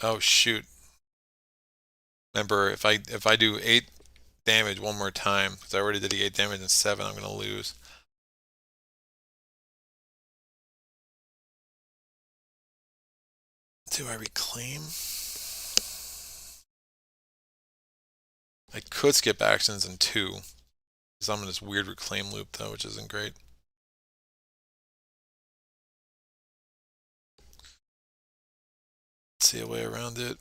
Oh shoot. Remember, if I do 8 damage one more time, because I already did the 8 damage in 7, I'm gonna lose. Do I reclaim? I could skip actions in 2. Because I'm in this weird reclaim loop though, which isn't great. See a way around it.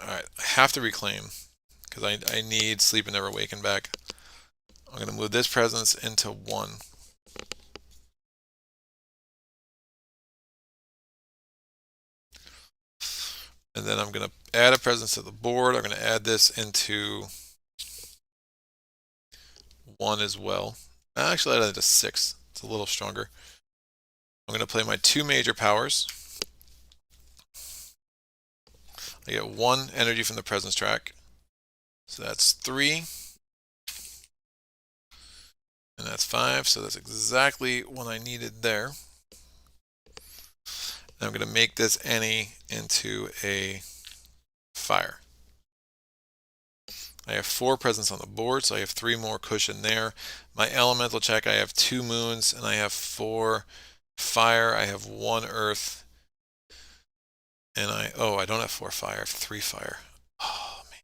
Alright, I have to reclaim. Because I need sleep and never awaken back. I'm going to move this presence into 1. And then I'm going to add a presence to the board. I'm going to add this into 1 as well. Actually, I'll add it to 6. It's a little stronger. I'm going to play my 2 major powers. I get 1 energy from the presence track. So that's 3. And that's 5. So that's exactly what I needed there. And I'm going to make this any into a fire. I have 4 presence on the board, so I have 3 more cushion there. My elemental check, I have 2 moons, and I have 4 fire. I have 1 earth. And I don't have 4 fire, I have 3 fire. Oh, man.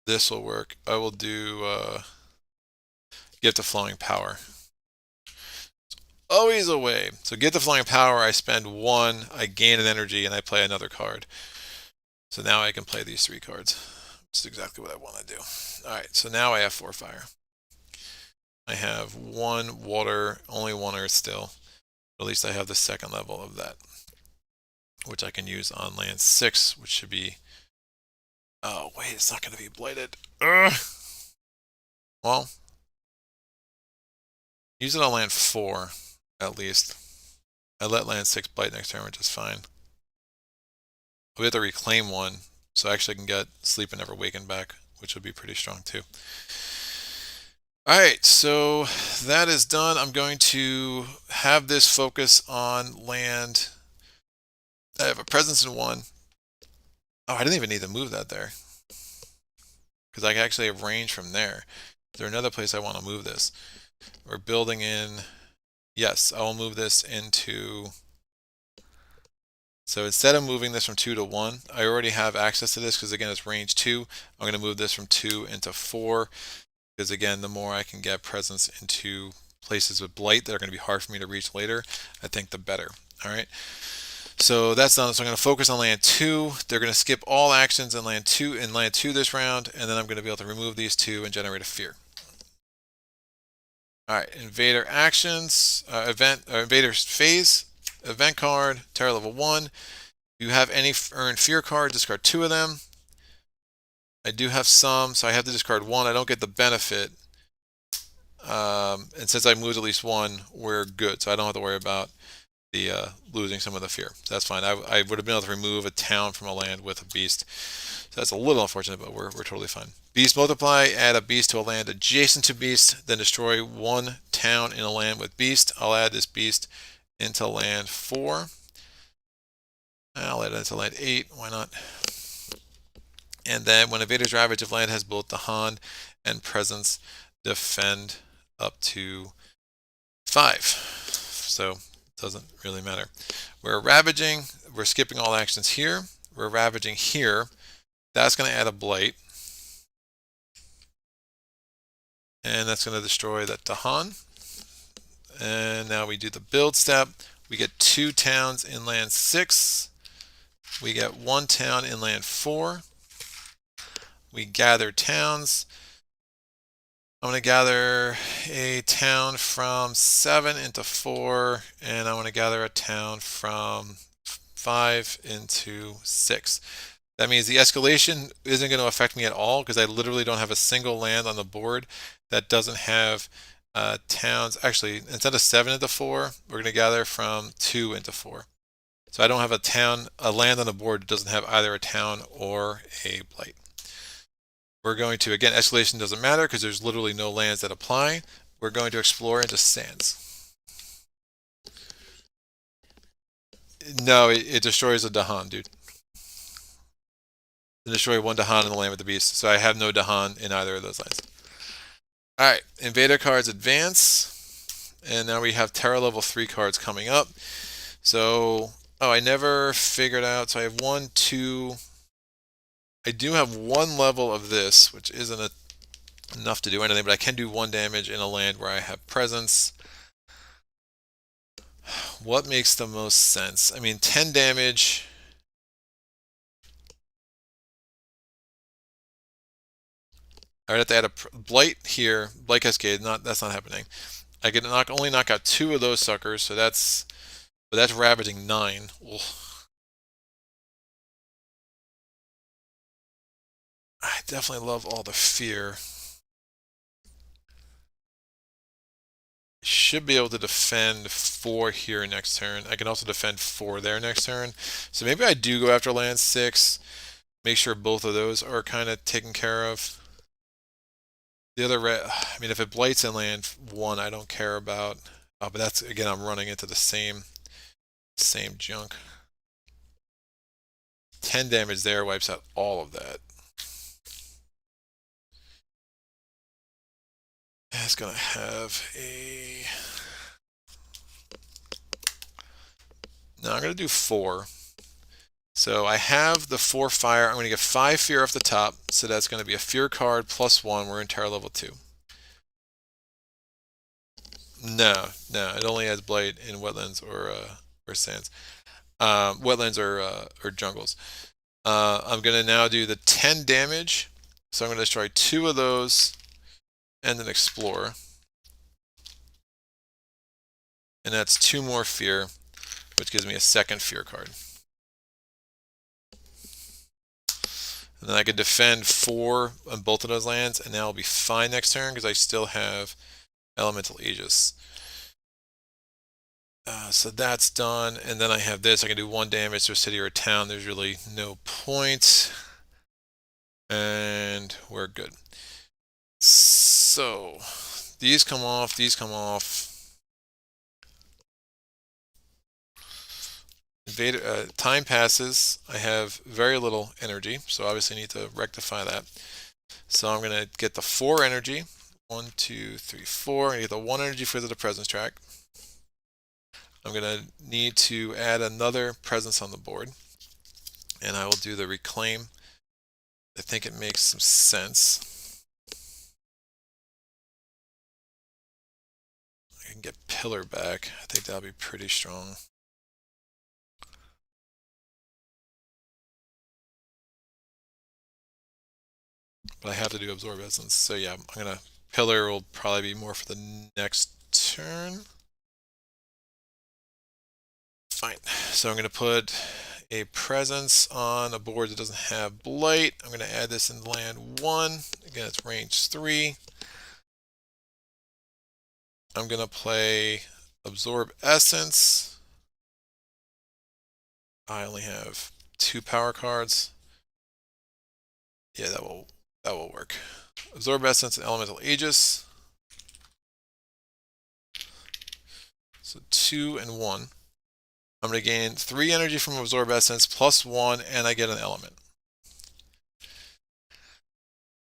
This will work. I will do, get to flowing power. Always a way. So get the flying power, I spend 1, I gain an energy, and I play another card. So now I can play these 3 cards. Which is exactly what I want to do. Alright, so now I have 4 fire. I have 1 water, only 1 earth still. At least I have the second level of that, which I can use on land 6, which should be... Oh, wait, it's not going to be blighted. Ugh. Well, use it on land 4, at least. I let land 6 blight next turn, which is fine. We have to reclaim 1, so I actually can get sleep and never waken back, which would be pretty strong too. Alright, so that is done. I'm going to have this focus on land. I have a presence in 1. Oh, I didn't even need to move that there, because I actually have range from there. Is there another place I want to move this? We're building in... Yes, I will move this into... So instead of moving this from 2 to 1, I already have access to this because again it's range 2. I'm going to move this from 2 into 4 because again the more I can get presence into places with blight that are going to be hard for me to reach later, I think the better. Alright, so that's done. So I'm going to focus on land 2. They're going to skip all actions in land 2 this round, and then I'm going to be able to remove these 2 and generate a fear. Alright, invader actions, invader's phase. Event card, terror level 1. You have any earned fear cards, discard 2 of them. I do have some, so I have to discard 1. I don't get the benefit. And since I moved at least 1, we're good. So I don't have to worry about the losing some of the fear. So that's fine. I would have been able to remove a town from a land with a beast. So that's a little unfortunate, but we're totally fine. Beast multiply, add a beast to a land adjacent to beast, then destroy 1 town in a land with beast. I'll add this beast into land 4. I'll add it into land 8. Why not? And then when invaders ravage, if land has both Dahan and presence, defend up to 5. So it doesn't really matter. We're ravaging. We're skipping all actions here. We're ravaging here. That's going to add a blight. And that's going to destroy that Dahan. And now we do the build step. We get 2 towns in land 6. We get 1 town in land 4. We gather towns. I'm going to gather a town from 7 into 4, and I want to gather a town from 5 into 6. That means the escalation isn't going to affect me at all because I literally don't have a single land on the board that doesn't have towns. Actually, instead of 7 into 4, we're going to gather from 2 into 4. So I don't have a land on the board that doesn't have either a town or a blight. We're going to, again, escalation doesn't matter because there's literally no lands that apply. We're going to explore into sands. No, it destroys a Dahan, dude. It destroys 1 Dahan in the land with the beast. So I have no Dahan in either of those lands. Alright, invader cards advance. And now we have terror level 3 cards coming up. So, I never figured out. So I have 1, 2... I do have 1 level of this, which isn't enough to do anything, but I can do 1 damage in a land where I have presence. What makes the most sense? I mean, 10 damage. I would have to add a blight here. Blight cascade. That's not happening. I can only knock out 2 of those suckers, so that's ravaging 9. Ugh. I definitely love all the fear. Should be able to defend 4 here next turn. I can also defend 4 there next turn. So maybe I do go after land 6. Make sure both of those are kind of taken care of. The other I mean, if it blights in land 1, I don't care about. But that's, again, I'm running into the same junk. 10 damage there wipes out all of that. It's gonna have a. No, I'm gonna do 4. So I have the 4 fire. I'm going to get 5 fear off the top. So that's going to be a fear card plus 1. We're in terror level 2. No, it only has blight in wetlands or sands. Wetlands or jungles. I'm going to now do the 10 damage. So I'm going to destroy 2 of those and then explore. And that's 2 more fear, which gives me a second fear card. And then I can defend 4 on both of those lands, and now I'll be fine next turn because I still have Elemental Aegis. So that's done, and then I have this. I can do 1 damage to a city or a town. There's really no point. And we're good. So these come off, these come off. Time passes. I have very little energy, so obviously I need to rectify that. So I'm going to get the 4 energy. 1, 2, 3, 4. I get the 1 energy for the presence track. I'm going to need to add another presence on the board. And I will do the reclaim. I think it makes some sense. I can get pillar back. I think that'll be pretty strong. But I have to do absorb essence. So yeah, I'm gonna pillar will probably be more for the next turn. Fine. So I'm gonna put a presence on a board that doesn't have blight. I'm gonna add this in land 1. Again, it's range 3. I'm gonna play absorb essence. I only have 2 power cards. Yeah, that will work. Absorb essence and elemental aegis. So 2 and 1. I'm going to gain 3 energy from absorb essence plus 1, and I get an element.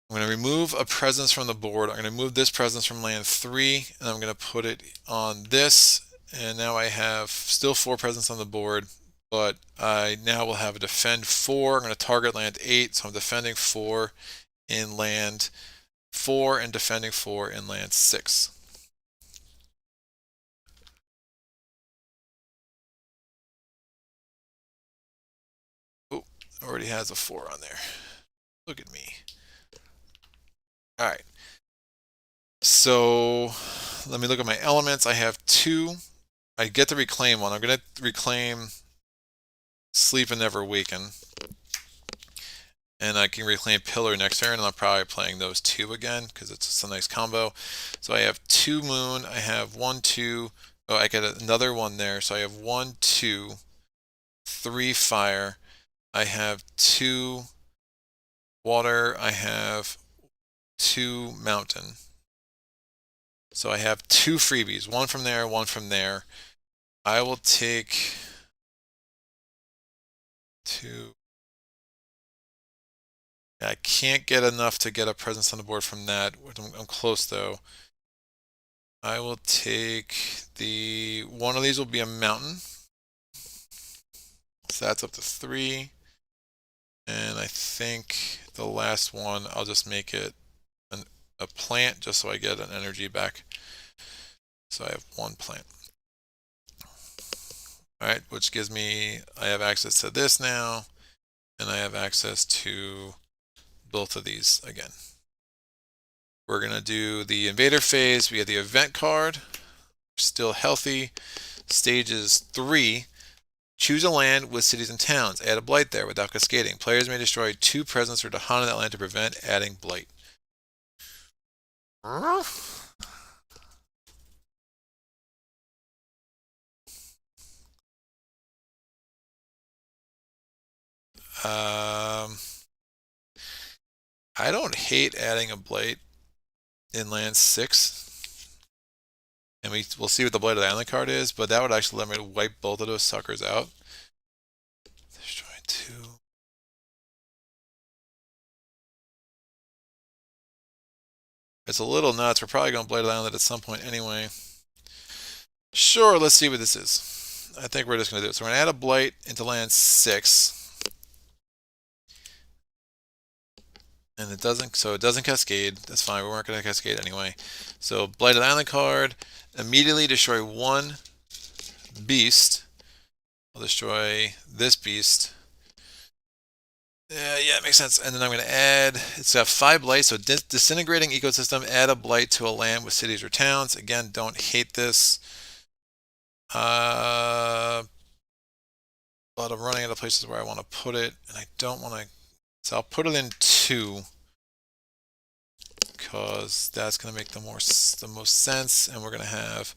I'm going to remove a presence from the board. I'm going to move this presence from land 3, and I'm going to put it on this. And now I have still 4 presence on the board, but I now will have a defend 4. I'm going to target land 8, so I'm defending 4 in land 4 and defending 4 in land 6. Oh, already has a 4 on there. Look at me. All right. So let me look at my elements. I have 2. I get the reclaim one. I'm going to reclaim Sleep and Never Awaken. And I can reclaim Pillar next turn, and I'm probably playing those 2 again because it's just a nice combo. So I have 2 Moon. I have 1, 2. Oh, I get another one there. So I have 1, 2, 3 Fire. I have 2 Water. I have 2 Mountain. So I have 2 freebies, 1 from there, 1 from there. I will take 2. I can't get enough to get a presence on the board from that. I'm close though. I will take one of these will be a mountain. So that's up to 3. And I think the last one, I'll just make it a plant just so I get an energy back. So I have 1 plant. All right, which gives me, I have access to this now, and I have access to both of these again. We're going to do the invader phase. We have the event card, still healthy. Stages 3. Choose a land with cities and towns. Add a blight there without cascading. Players may destroy 2 presence or Dahan in that land to prevent adding blight. I don't hate adding a blight in land 6. And we'll see what the Blight of the Island card is, but that would actually let me wipe both of those suckers out. Destroy 2. It's a little nuts. We're probably going to Blight the Island at some point anyway. Sure, let's see what this is. I think we're just going to do it. So we're going to add a Blight into land 6. And it doesn't, so it doesn't cascade. That's fine. We weren't going to cascade anyway. So Blighted Island card, immediately destroy 1 beast. I'll destroy this beast. Yeah, it makes sense. And then I'm going to add, it's got 5 blights, so disintegrating ecosystem, add a blight to a land with cities or towns. Again, don't hate this. But I'm running out of places where I want to put it, and I don't want to, so I'll put it in 2, because that's going to make the most sense, and we're going to have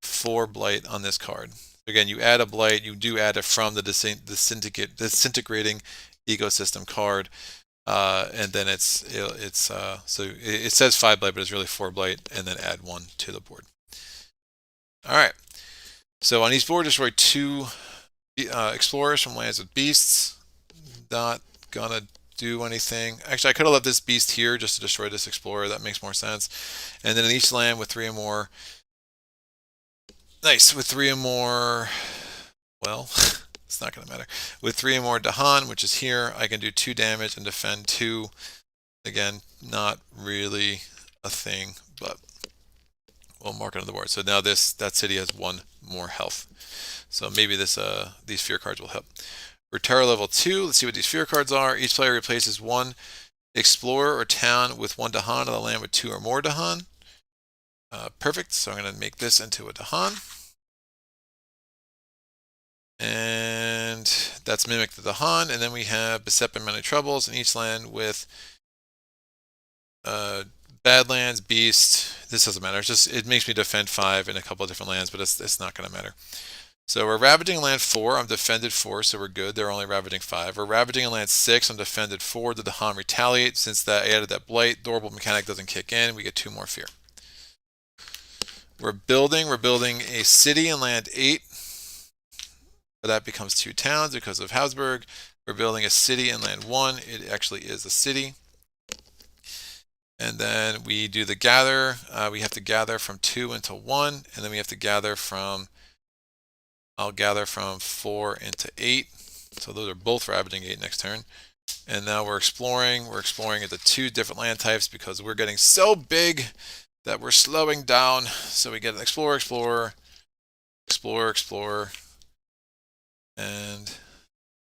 4 blight on this card. Again, you add a blight, you do add it from the disintegrating ecosystem card, and then so it says 5 blight, but it's really 4 blight, and then add 1 to the board. All right. So on each board, destroy 2 explorers from lands with beasts. Not gonna do anything. Actually, I could have left this beast here just to destroy this explorer. That makes more sense. And then in each land with 3 or more. Nice. With 3 or more. Well, it's not going to matter. With 3 or more Dahan, which is here, I can do 2 damage and defend 2. Again, not really a thing, but we'll mark it on the board. So now that city has 1 more health. So maybe these fear cards will help. Retire level 2. Let's see what these fear cards are. Each player replaces 1 explorer or town with 1 Dahan on the land with 2 or more Dahan. Perfect. So I'm going to make this into a Dahan. And that's mimic the Dahan. And then we have beset by many troubles in each land with Badlands, Beast. This doesn't matter. It makes me defend 5 in a couple of different lands, but it's not going to matter. So we're ravaging land 4. I'm defended 4, so we're good. They're only ravaging 5. We're ravaging land 6. I'm defended 4. The Dahan retaliate. Since that I added that blight, durable mechanic doesn't kick in. We get 2 more fear. We're building a city in land 8. But that becomes 2 towns because of Habsburg. We're building a city in land 1. It actually is a city. And then we do the gather. We have to gather from 2 into 1. And then we have to gather from, I'll gather from 4 into 8. So those are both ravaging 8 next turn. And now we're exploring. We're exploring into 2 different land types because we're getting so big that we're slowing down. So we get an explorer, explorer, explorer, explorer. And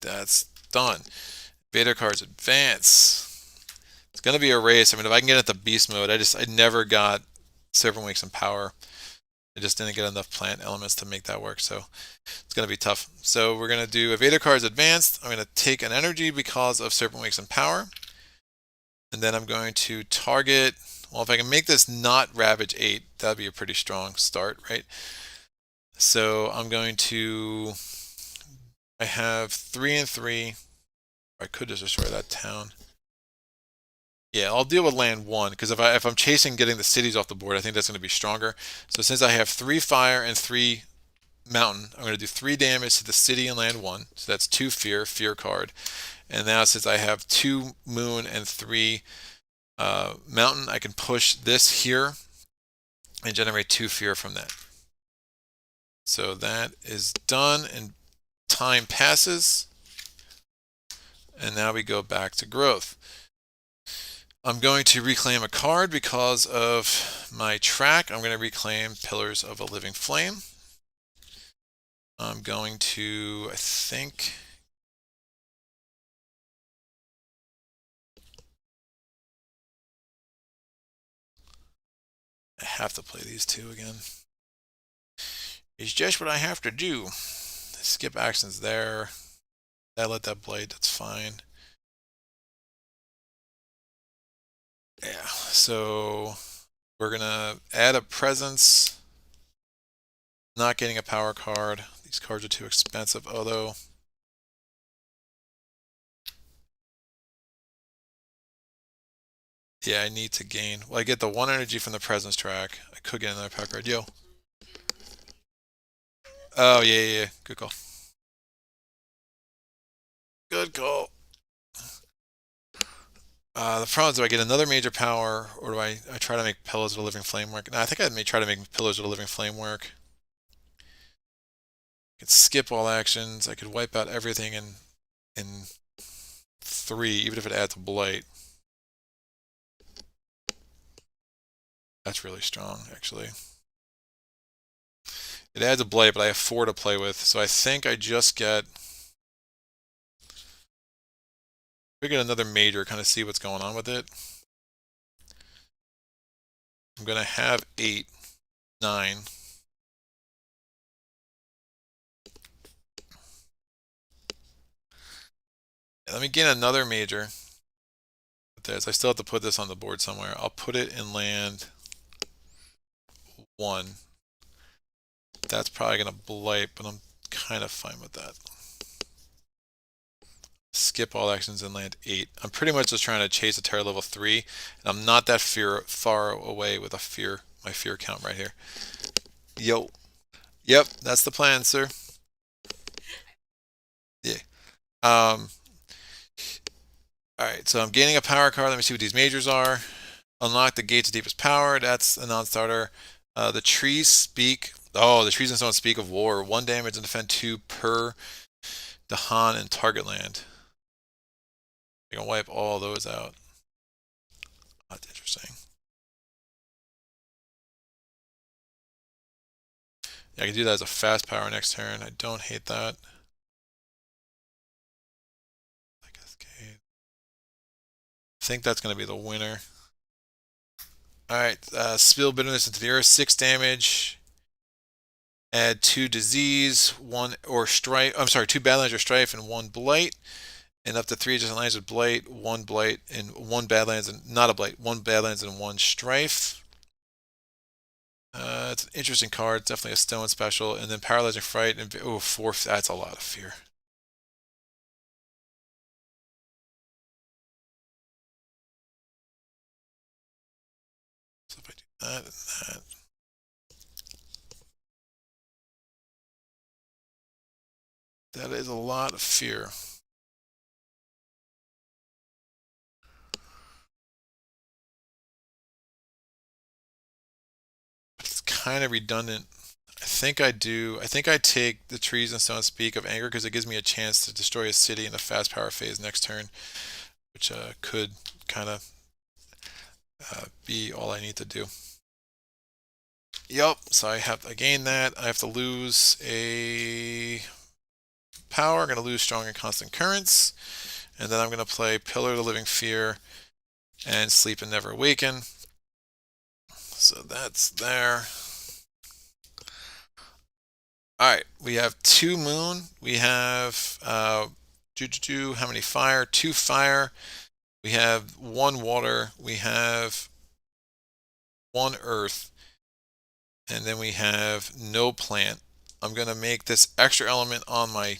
that's done. Beta cards advance. It's going to be a race. I mean, if I can get into beast mode, I never got Serpent Wakes and power. I just didn't get enough plant elements to make that work, so it's going to be tough. So we're going to do Evader cards advanced. I'm going to take an energy because of Serpent Wakes and power. And then I'm going to target, well, if I can make this not Ravage 8, that'd be a pretty strong start, right? So I'm going to, I have 3 and 3. I could just destroy that town. Yeah, I'll deal with land 1 because if I'm chasing getting the cities off the board, I think that's going to be stronger. So since I have 3 fire and 3 mountain, I'm going to do 3 damage to the city in land 1. So that's 2 fear card. And now since I have 2 moon and 3 mountain, I can push this here and generate 2 fear from that. So that is done, and time passes. And now we go back to growth. I'm going to reclaim a card because of my track. I'm going to reclaim Pillars of a Living Flame. I'm going to, I think, I have to play these 2 again. It's just what I have to do. Skip actions there. I let that blight, that's fine. Yeah, so we're gonna add a presence. Not getting a power card. These cards are too expensive, although yeah, I need to gain. Well, I get the 1 energy from the presence track. I could get another power card. Yo. Oh yeah. Good call. Good call. The problem is, do I get another major power, or do I try to make Pillars of the Living Flame work? No, I think I may try to make Pillars of the Living Flame work. I could skip all actions. I could wipe out everything in 3, even if it adds a blight. That's really strong, actually. It adds a blight, but I have 4 to play with, so I think I just get... We get another major, kind of see what's going on with it. I'm going to have 8, 9. Let me gain another major with this. I still have to put this on the board somewhere. I'll put it in land 1. That's probably going to blight, but I'm kind of fine with that. Skip all actions in land 8. I'm pretty much just trying to chase a terror level 3, and I'm not that far away with my fear count right here. Yo. Yep, that's the plan, sir. Yeah. Alright, so I'm gaining a power card. Let me see what these majors are. Unlock the gates of deepest power. That's a non-starter. The trees speak. Oh, the trees and stones speak of war. 1 damage and defend 2 per Dahan and target land. You're gonna wipe all those out. That's interesting. Yeah, I can do that as a fast power next turn. I don't hate that. I think that's going to be the winner. Alright, spill bitterness into the earth, 6 damage. Add 2 disease, 1 or strife. I'm sorry, 2 badlands or strife and 1 blight. And up to 3 adjacent lands with blight, 1 blight, and 1 badlands and not a blight, 1 badlands and 1 strife. It's an interesting card. It's definitely a stone special. And then paralyzing fright and 4. That's a lot of fear. So if I do that and that. That is a lot of fear. It's kind of redundant. I think I take the trees and stones speak of anger because it gives me a chance to destroy a city in a fast power phase next turn, which could kind of be all I need to do. Yep, so I gain that. I have to lose a power. I'm going to lose strong and constant currents. And then I'm going to play Pillar of the Living Fear and Sleep and Never Awaken. So that's there. Alright, we have 2 moon. We have how many fire? 2 fire. We have 1 water. We have 1 earth. And then we have no plant. I'm going to make this extra element on my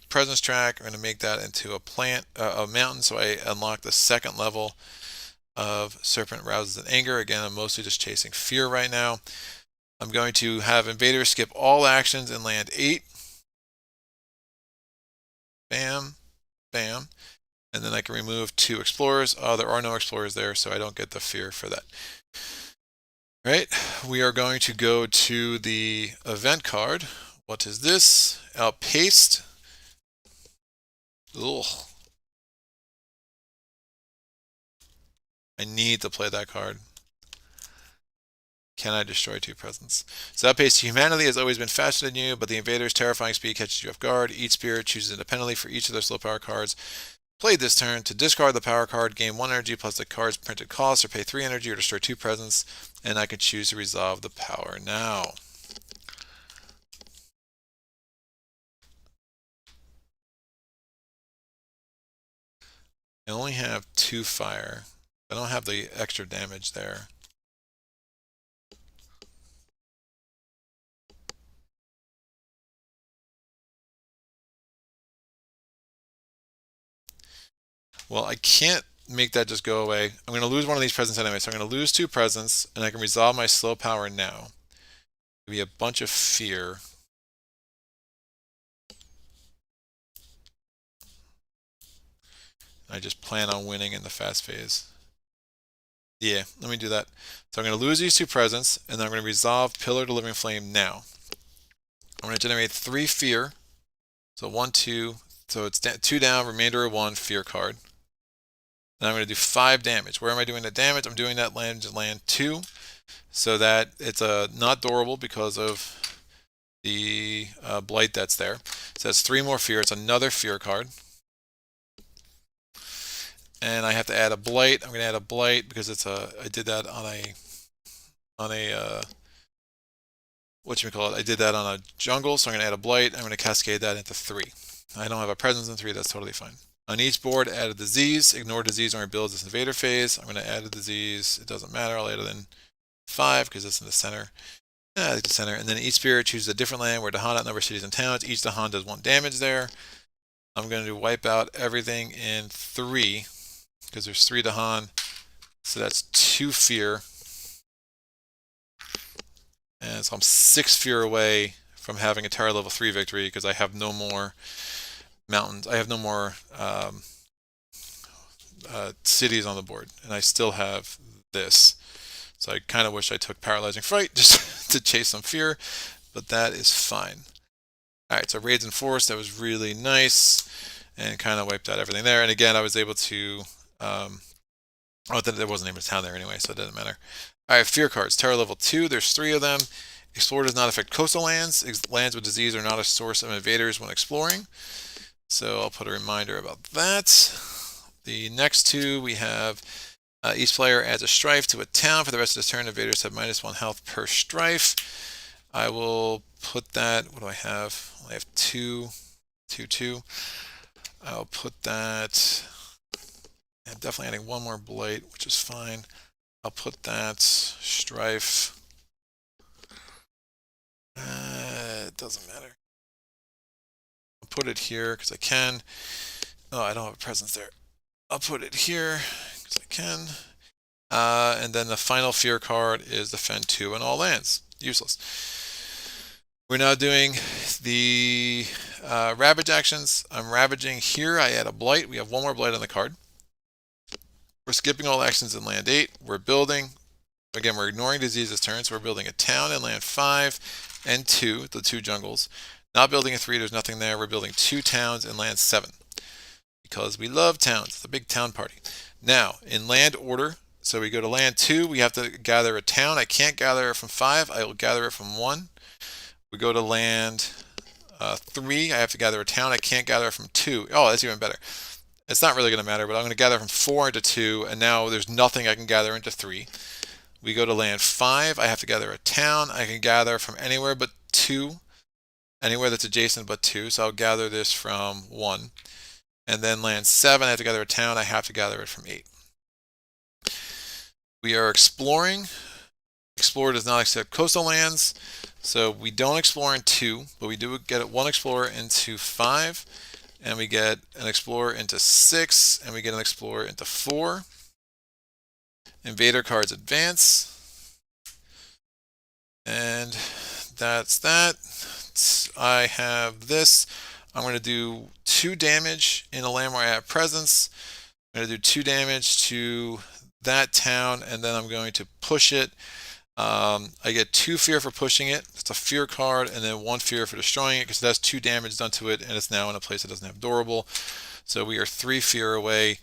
presence track. I'm going to make that into a plant, a mountain, so I unlock the 2nd level of Serpent Rouses in Anger. Again, I'm mostly just chasing fear right now. I'm going to have invaders skip all actions in land 8. Bam, bam. And then I can remove 2 explorers. There are no explorers there, so I don't get the fear for that. Right, we are going to go to the event card. What is this? Outpaced. Ugh. I need to play that card. Can I destroy 2 presents? So outpaced humanity has always been faster than you, but the invader's terrifying speed catches you off guard. Each spirit chooses independently for each of their slow power cards played this turn to discard the power card, gain 1 energy plus the card's printed cost, or pay 3 energy or destroy 2 presents, and I can choose to resolve the power now. I only have 2 fire. I don't have the extra damage there. Well, I can't make that just go away. I'm going to lose one of these presents anyway, so I'm going to lose 2 presents, and I can resolve my slow power now. It'll be a bunch of fear. I just plan on winning in the fast phase. Yeah, let me do that. So I'm going to lose these 2 presents, and then I'm going to resolve Pillar to Living Flame now. I'm going to generate 3 fear. So 1, 2. So it's 2 down, remainder of 1, fear card. Then I'm going to do 5 damage. Where am I doing the damage? I'm doing that land 2, so that it's not durable because of the blight that's there. So that's 3 more fear. It's another fear card. And I have to add a blight. I'm going to add a blight because it's I did that on a I did that on a jungle, so I'm going to add a blight. I'm going to cascade that into 3. I don't have a presence in 3. That's totally fine. On each board, add a disease. Ignore disease when it builds this invader phase. I'm going to add a disease. It doesn't matter. I'll add it in 5 because it's in the center. I like the center. And then each spirit chooses a different land where Dahan outnumbers cities and towns. Each Dahan does 1 damage there. I'm going to wipe out everything in 3 because there's 3 Dahan. So that's 2 fear. And so I'm 6 fear away from having a Terra level 3 victory because I have no more mountains. I have no more cities on the board, and I still have this. So I kind of wish I took Paralyzing Fright just to chase some fear, but that is fine. Alright, so Raids Enforced, that was really nice, and kind of wiped out everything there. And again, I was able to... there wasn't even a town there anyway, so it doesn't matter. Alright, Fear cards. Terror level 2, there's 3 of them. Explore does not affect coastal lands. Lands with disease are not a source of invaders when exploring. So I'll put a reminder about that. The next 2 we have each player adds a strife to a town. For the rest of the turn, invaders have -1 health per strife. I will put that. What do I have? I have 2, 2, 2. I'll put that. I'm definitely adding 1 more blight, which is fine. I'll put that strife. It doesn't matter. I'll put it here because I can. Oh, I don't have a presence there. I'll put it here because I can. And then the final fear card is Defend 2 on all lands. Useless. We're now doing the ravage actions. I'm ravaging here. I add a blight. We have 1 more blight on the card. We're skipping all actions in land 8. We're building. Again, we're ignoring disease this turn, so we're building a town in land 5 and 2, the 2 jungles. Not building a 3, there's nothing there. We're building 2 towns in land 7 because we love towns. It's a big town party. Now, in land order, so we go to land 2, we have to gather a town. I can't gather it from 5, I will gather it from 1. We go to land 3, I have to gather a town. I can't gather it from 2. Oh, that's even better. It's not really going to matter, but I'm going to gather from 4 into 2, and now there's nothing I can gather into 3. We go to land 5, I have to gather a town. I can gather from anywhere but 2, anywhere that's adjacent but 2, so I'll gather this from 1. And then land 7, I have to gather a town. I have to gather it from 8. We are exploring. Explorer does not accept coastal lands, so we don't explore in 2, but we do get 1 explorer into 5, and we get an explorer into 6, and we get an explorer into 4. Invader cards advance, and that's that. I have this. I'm going to do 2 damage in a land where I have presence. I'm going to do 2 damage to that town, and then I'm going to push it. I get 2 fear for pushing it. It's a fear card, and then 1 fear for destroying it because that's 2 damage done to it, and it's now in a place that doesn't have durable. So we are 3 fear away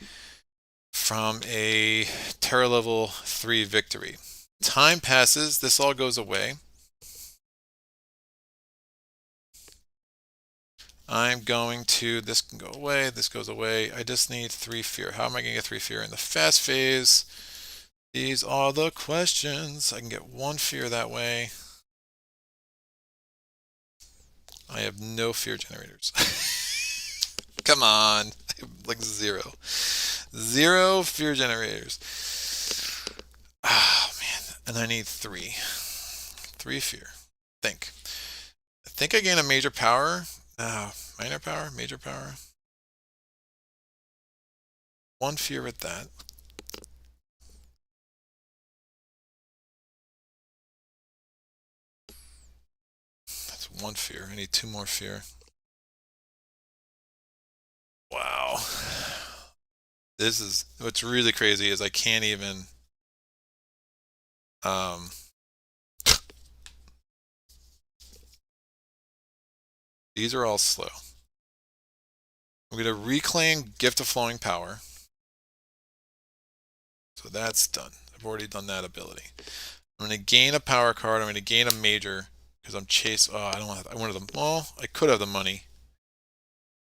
from a Terra level 3 victory. Time passes. This all goes away. I'm going to, this can go away, this goes away. I just need 3 fear. How am I going to get 3 fear in the fast phase? These are the questions. I can get 1 fear that way. I have no fear generators. Come on. I have like 0. 0 fear generators. Oh, man. And I need 3. 3 fear. I think I gain a major power. Minor power, major power. 1 fear with that. That's 1 fear. I need 2 more fear. Wow. This is what's really crazy is I can't even. Um, these are all slow. I'm going to reclaim Gift of Flowing Power. So that's done. I've already done that ability. I'm going to gain a power card. I'm going to gain a major because I'm chase. Oh, I don't want. I wanted them. Well, I could have the money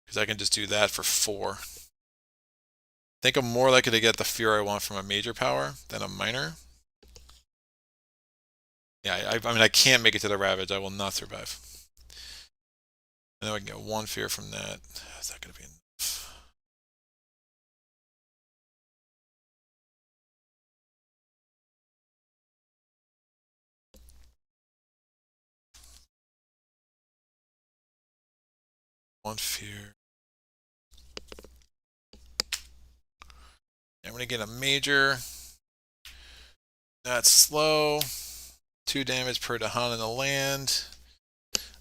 because I can just do that for 4. I think I'm more likely to get the fear I want from a major power than a minor. Yeah, I mean, I can't make it to the ravage. I will not survive. I know I can get 1 fear from that. Is that going to be enough? One fear. I'm going to get a major. That's slow. 2 damage per Dahan in the land.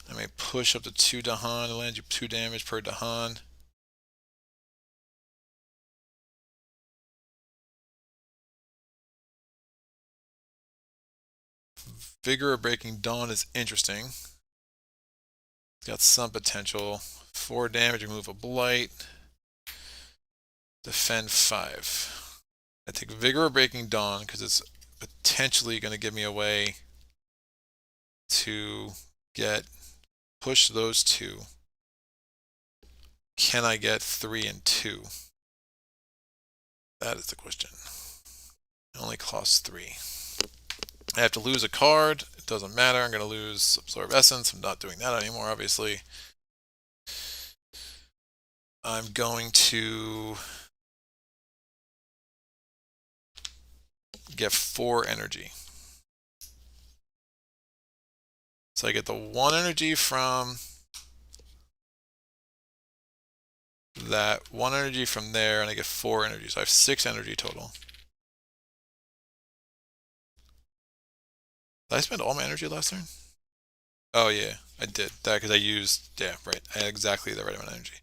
I may push up to 2 Dahan. The land you 2 damage per Dahan. Vigor of Breaking Dawn is interesting. It's got some potential. 4 damage, remove a blight. Defend 5. I take Vigor of Breaking Dawn because it's potentially going to give me a way to get push those 2. Can I get 3 and 2? That is the question. It only costs 3. I have to lose a card. It doesn't matter. I'm going to lose Absorb Essence. I'm not doing that anymore, obviously. I'm going to get 4 energy. So I get the 1 energy from that, 1 energy from there, and I get 4 energy. So I have 6 energy total. Did I spend all my energy last turn? Oh yeah, I did. That because I used, yeah, right. I had exactly the right amount of energy.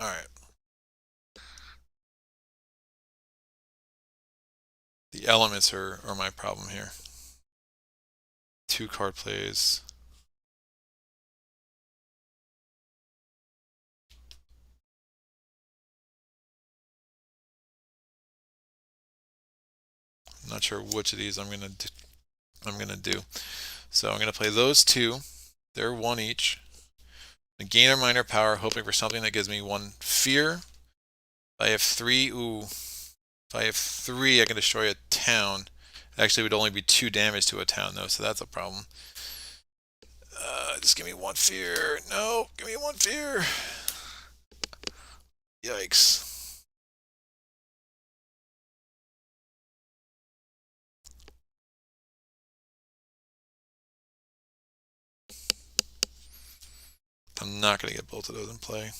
Alright. The elements are my problem here. 2 card plays. I'm not sure which of these I'm gonna do. So I'm gonna play those 2. They're 1 each. A gain or minor power, hoping for something that gives me 1 fear. If I have 3, ooh. If I have 3, I can destroy a town. Actually, it would only be 2 damage to a town though, so that's a problem. Just give me 1 fear. No, give me 1 fear. Yikes. I'm not going to get both of those in play.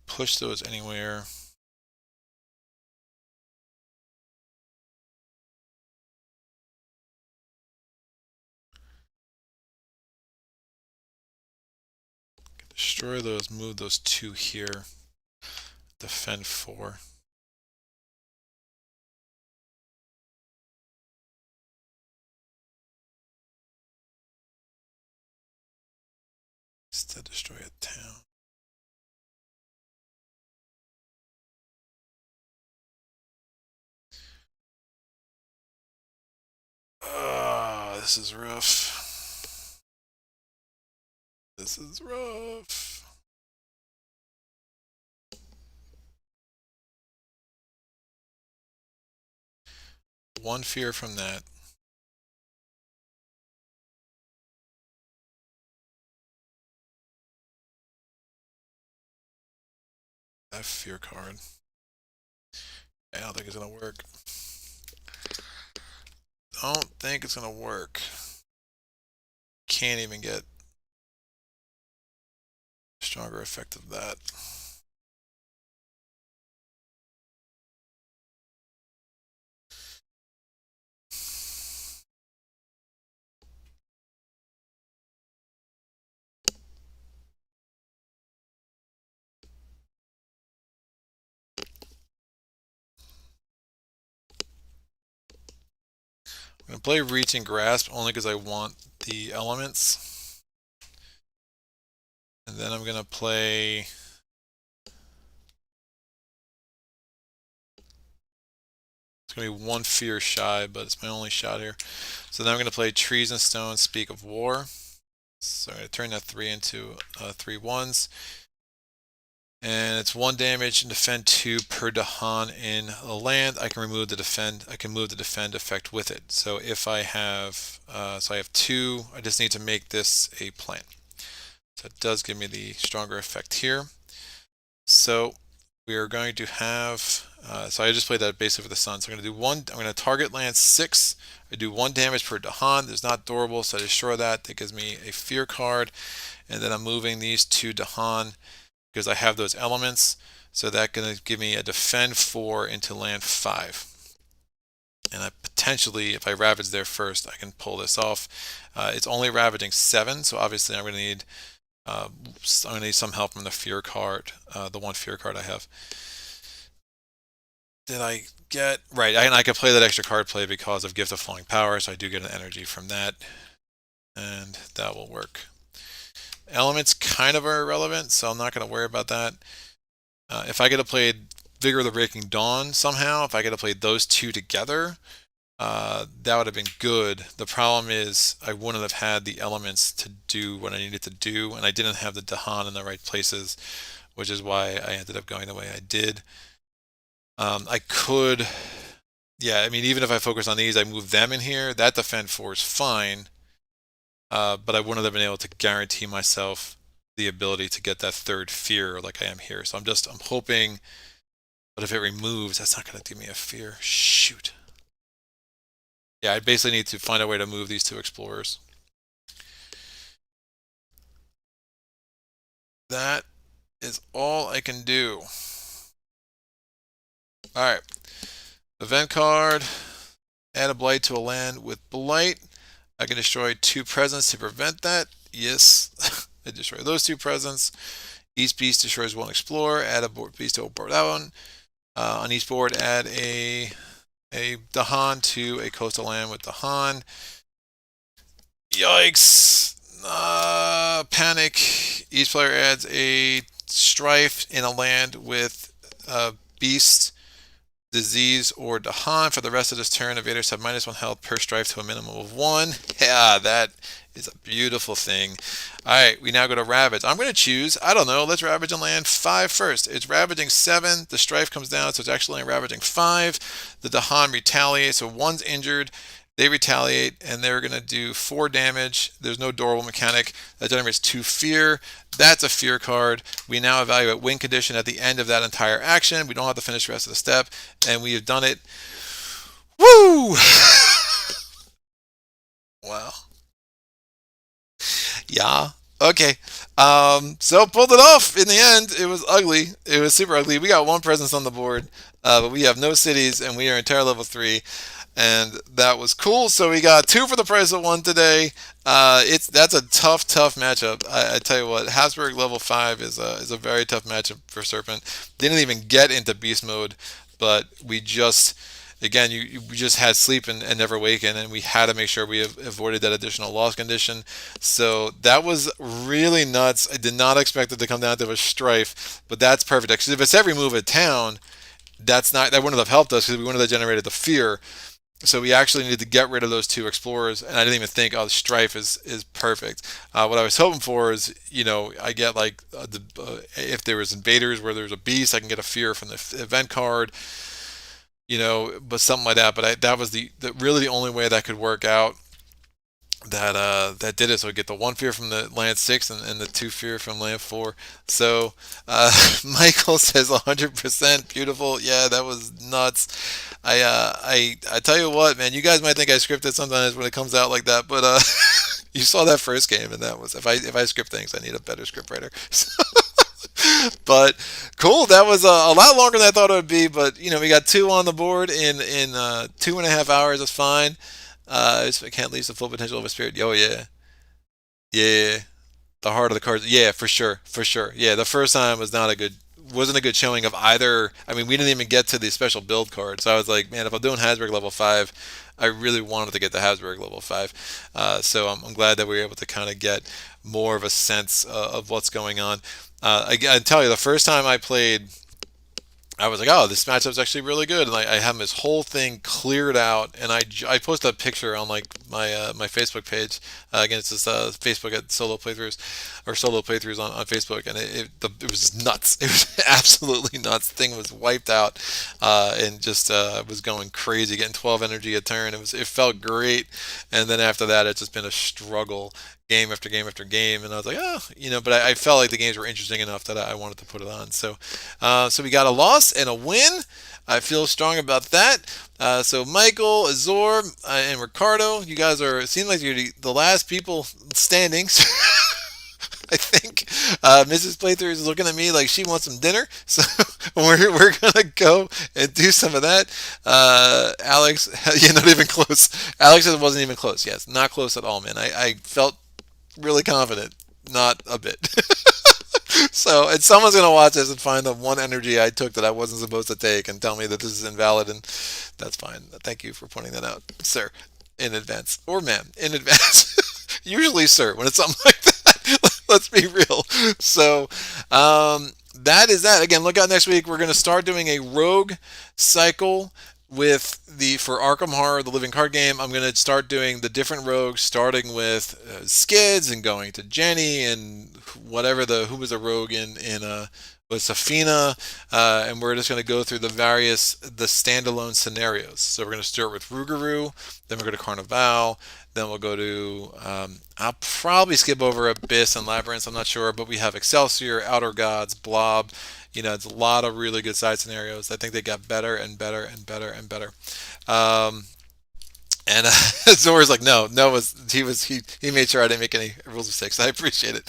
Push those anywhere. Destroy those, move those 2 here. Defend 4. Instead, destroy a town. Oh, this is rough. This is rough. One fear from that. That fear card. I don't think it's gonna work. Don't think it's gonna work. Can't even get stronger effect of that. I'm gonna play Reach and Grasp only because I want the elements. And then I'm gonna play it's gonna be one fear shy, but it's my only shot here. So then I'm gonna play Trees and Stones, Speak of War. So I'm gonna turn that 3 into 3 1s. And it's 1 damage and defend 2 per Dahan in a land. I can remove the defend. I can move the defend effect with it. So if I have, so I have 2. I just need to make this a plant. So it does give me the stronger effect here. So we are going to have. So I just played that basically for the sun. So I'm going to do 1. I'm going to target land 6. I do 1 damage per Dahan. There's not durable, so I destroy that. That gives me a fear card, and then I'm moving these 2 Dahan because I have those elements. So that's going to give me a defend 4 into land 5. And I potentially, if I ravage there first, I can pull this off. It's only ravaging 7, so obviously I'm going to need some help from the fear card, the 1 fear card I have. Did I get right? I can play that extra card play because of Gift of Flowing Power, so I do get an energy from that, and that will work. Elements kind of are irrelevant, so I'm not going to worry about that. If I could have played Vigor of the Breaking Dawn somehow, if I could have played those 2 together, that would have been good. The problem is I wouldn't have had the elements to do what I needed to do, and I didn't have the Dahan in the right places, which is why I ended up going the way I did. I could, yeah, I mean, even if I focus on these, I move them in here, that defend 4 is fine, but I wouldn't have been able to guarantee myself the ability to get that 3rd fear like I am here. So I'm hoping, but if it removes, that's not going to give me a fear. Shoot. Yeah, I basically need to find a way to move these 2 explorers. That is all I can do. Alright. Event card. Add a blight to a land with blight. I can destroy 2 presents to prevent that. Yes. I destroy those 2 presents. Each beast destroys 1 explorer. Add a beast to a board that one. On each board, add a Dahan to a coastal land with Dahan. Yikes! Panic. Each player adds a strife in a land with beast, disease, or Dahan. For the rest of this turn, invaders have -1 health per strife to a minimum of 1. Yeah, that is a beautiful thing. Alright, we now go to Ravage. I'm going to choose, I don't know, let's Ravage on land 5 first. It's ravaging 7. The strife comes down, so it's actually only ravaging 5. The Dahan retaliates, so 1's injured. They retaliate, and they're going to do 4 damage. There's no durable mechanic. That generates 2 fear. That's a fear card. We now evaluate win condition at the end of that entire action. We don't have to finish the rest of the step, and we have done it. Woo! Wow. Yeah. Okay. So pulled it off in the end. It was ugly. It was super ugly. We got 1 presence on the board, but we have no cities, and we are entire level 3. And that was cool. So we got 2 for the price of 1 today. That's a tough matchup. I tell you what, Habsburg level 5 is a very tough matchup for Serpent. Didn't even get into beast mode, but we just, again, we just had sleep and never waken, and we had to make sure we avoided that additional loss condition. So that was really nuts. I did not expect it to come down to a strife, but that's perfect. Actually, if it's every move at town, that wouldn't have helped us because we wouldn't have generated the fear. So we actually needed to get rid of those 2 explorers, and I didn't even think, oh, the strife is perfect. What I was hoping for is, I get like if there was invaders where there's a beast, I can get a fear from the event card, but something like that. But that was really the only way that could work out. that did it. So we get the one fear from the land 6 and the two fear from land 4. So Michael says 100% beautiful. Yeah, that was nuts. I tell you what, man, you guys might think I scripted sometimes when it comes out like that, but you saw that first game, and that was if I script things, I need a better script writer. But cool, that was a lot longer than I thought it would be. But we got two on the board in 2.5 hours. That's fine. I can't leave the full potential of a spirit. Oh yeah, yeah. The heart of the cards. Yeah, for sure, for sure. Yeah, the first time wasn't a good showing of either. I mean, we didn't even get to the special build card, so I was like, man, if I'm doing Habsburg level 5, I really wanted to get the Habsburg level 5. So I'm glad that we were able to kind of get more of a sense of what's going on. I tell you, the first time I played, I was like, oh, this matchup's actually really good, and I have this whole thing cleared out, and I posted a picture on like my Facebook page. Again, it's just Facebook at solo playthroughs or solo playthroughs on Facebook, and it was nuts. It was absolutely nuts. The thing was wiped out, and just was going crazy, getting 12 energy a turn. It felt great, and then after that, it's just been a struggle game after game after game, and I was like, oh, but I felt like the games were interesting enough that I wanted to put it on. So we got a loss and a win. I feel strong about that. So Michael, Azor, and Ricardo, you guys it seems like you're the last people standing. I think Mrs. Playthrough is looking at me like she wants some dinner, so we're gonna go and do some of that. Alex, yeah, not even close. Alex said it wasn't even close. Yes, not close at all, man. I felt really confident, not a bit. So, and someone's gonna watch this and find the one energy I took that I wasn't supposed to take, and tell me that this is invalid, and that's fine. Thank you for pointing that out, sir, in advance, or ma'am, in advance. Usually, sir, when it's something like that. Let's be real. So, that is that. Again, look out next week. We're gonna start doing a rogue cycle with for Arkham Horror, the living card game. I'm gonna start doing the different rogues, starting with Skids and going to Jenny and whatever who was a rogue in was Safina, and we're just going to go through the standalone scenarios. So we're going to start with Rougarou, then we're going to Carnival, then we'll go to I'll probably skip over Abyss and Labyrinth. I'm not sure, but we have Excelsior, Outer Gods, Blob. It's a lot of really good side scenarios. I think they got better and better and better and better. Um, and Zora's like, no, he made sure I didn't make any rules mistakes. I appreciate it.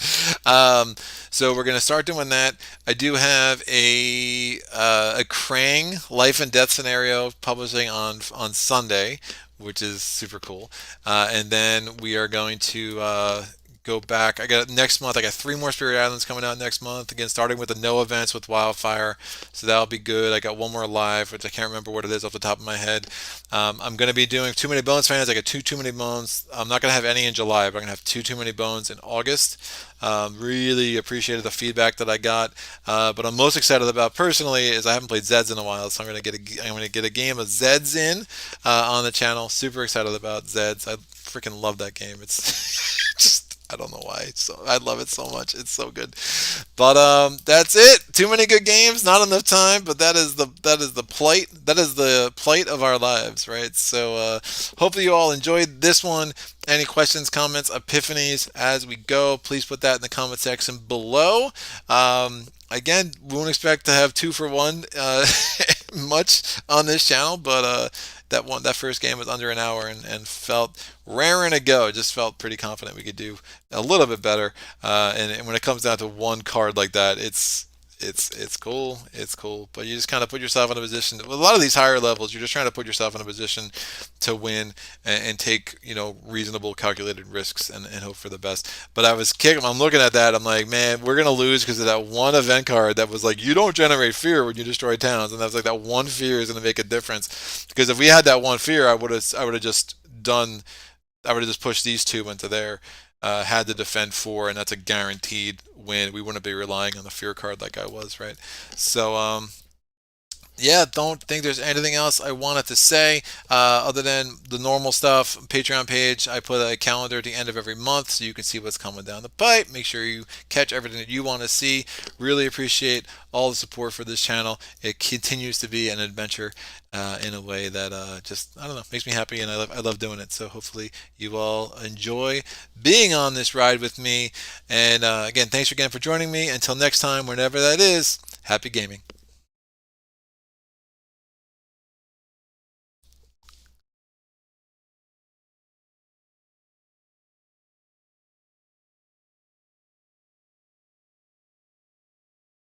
So we're gonna start doing that. I do have a Krang life and death scenario publishing on Sunday, which is super cool. And then we are going to go back. I got next month. I got 3 more Spirit Islands coming out next month. Again, starting with the no events with Wildfire, so that'll be good. I got one more live, which I can't remember what it is off the top of my head. I'm going to be doing Too Many Bones fans. I got two Too Many Bones. I'm not going to have any in July, but I'm going to have two Too Many Bones in August. Really appreciated the feedback that I got. But I'm most excited about personally is I haven't played Zeds in a while, so I'm going to get a game of Zeds in on the channel. Super excited about Zeds. I freaking love that game. It's just I don't know why. I love it so much. It's so good. But that's it. Too many good games, not enough time. But that is the plight. That is the plight of our lives, right? So hopefully you all enjoyed this one. Any questions, comments, epiphanies as we go, please put that in the comment section below. Again, we won't expect to have 2 for 1 much on this channel, but that first game was under an hour and felt raring to go. Just felt pretty confident we could do a little bit better. And when it comes down to one card like that, it's cool. It's cool. But you just kind of put yourself in a position. With a lot of these higher levels, you're just trying to put yourself in a position to win and take reasonable, calculated risks and hope for the best. But I'm looking at that. I'm like, man, we're gonna lose because of that one event card that was like, you don't generate fear when you destroy towns, and that was like that one fear is gonna make a difference. Because if we had that one fear, I would have just done. I would have just pushed these two into there. Had to defend 4, and that's a guaranteed win. We wouldn't be relying on the fear card like I was, right? So yeah, don't think there's anything else I wanted to say other than the normal stuff. Patreon page, I put a calendar at the end of every month so you can see what's coming down the pipe. Make sure you catch everything that you want to see. Really appreciate all the support for this channel. It continues to be an adventure in a way that just, I don't know, makes me happy, and I love doing it. So hopefully you all enjoy being on this ride with me. And again, thanks again for joining me. Until next time, whenever that is, happy gaming.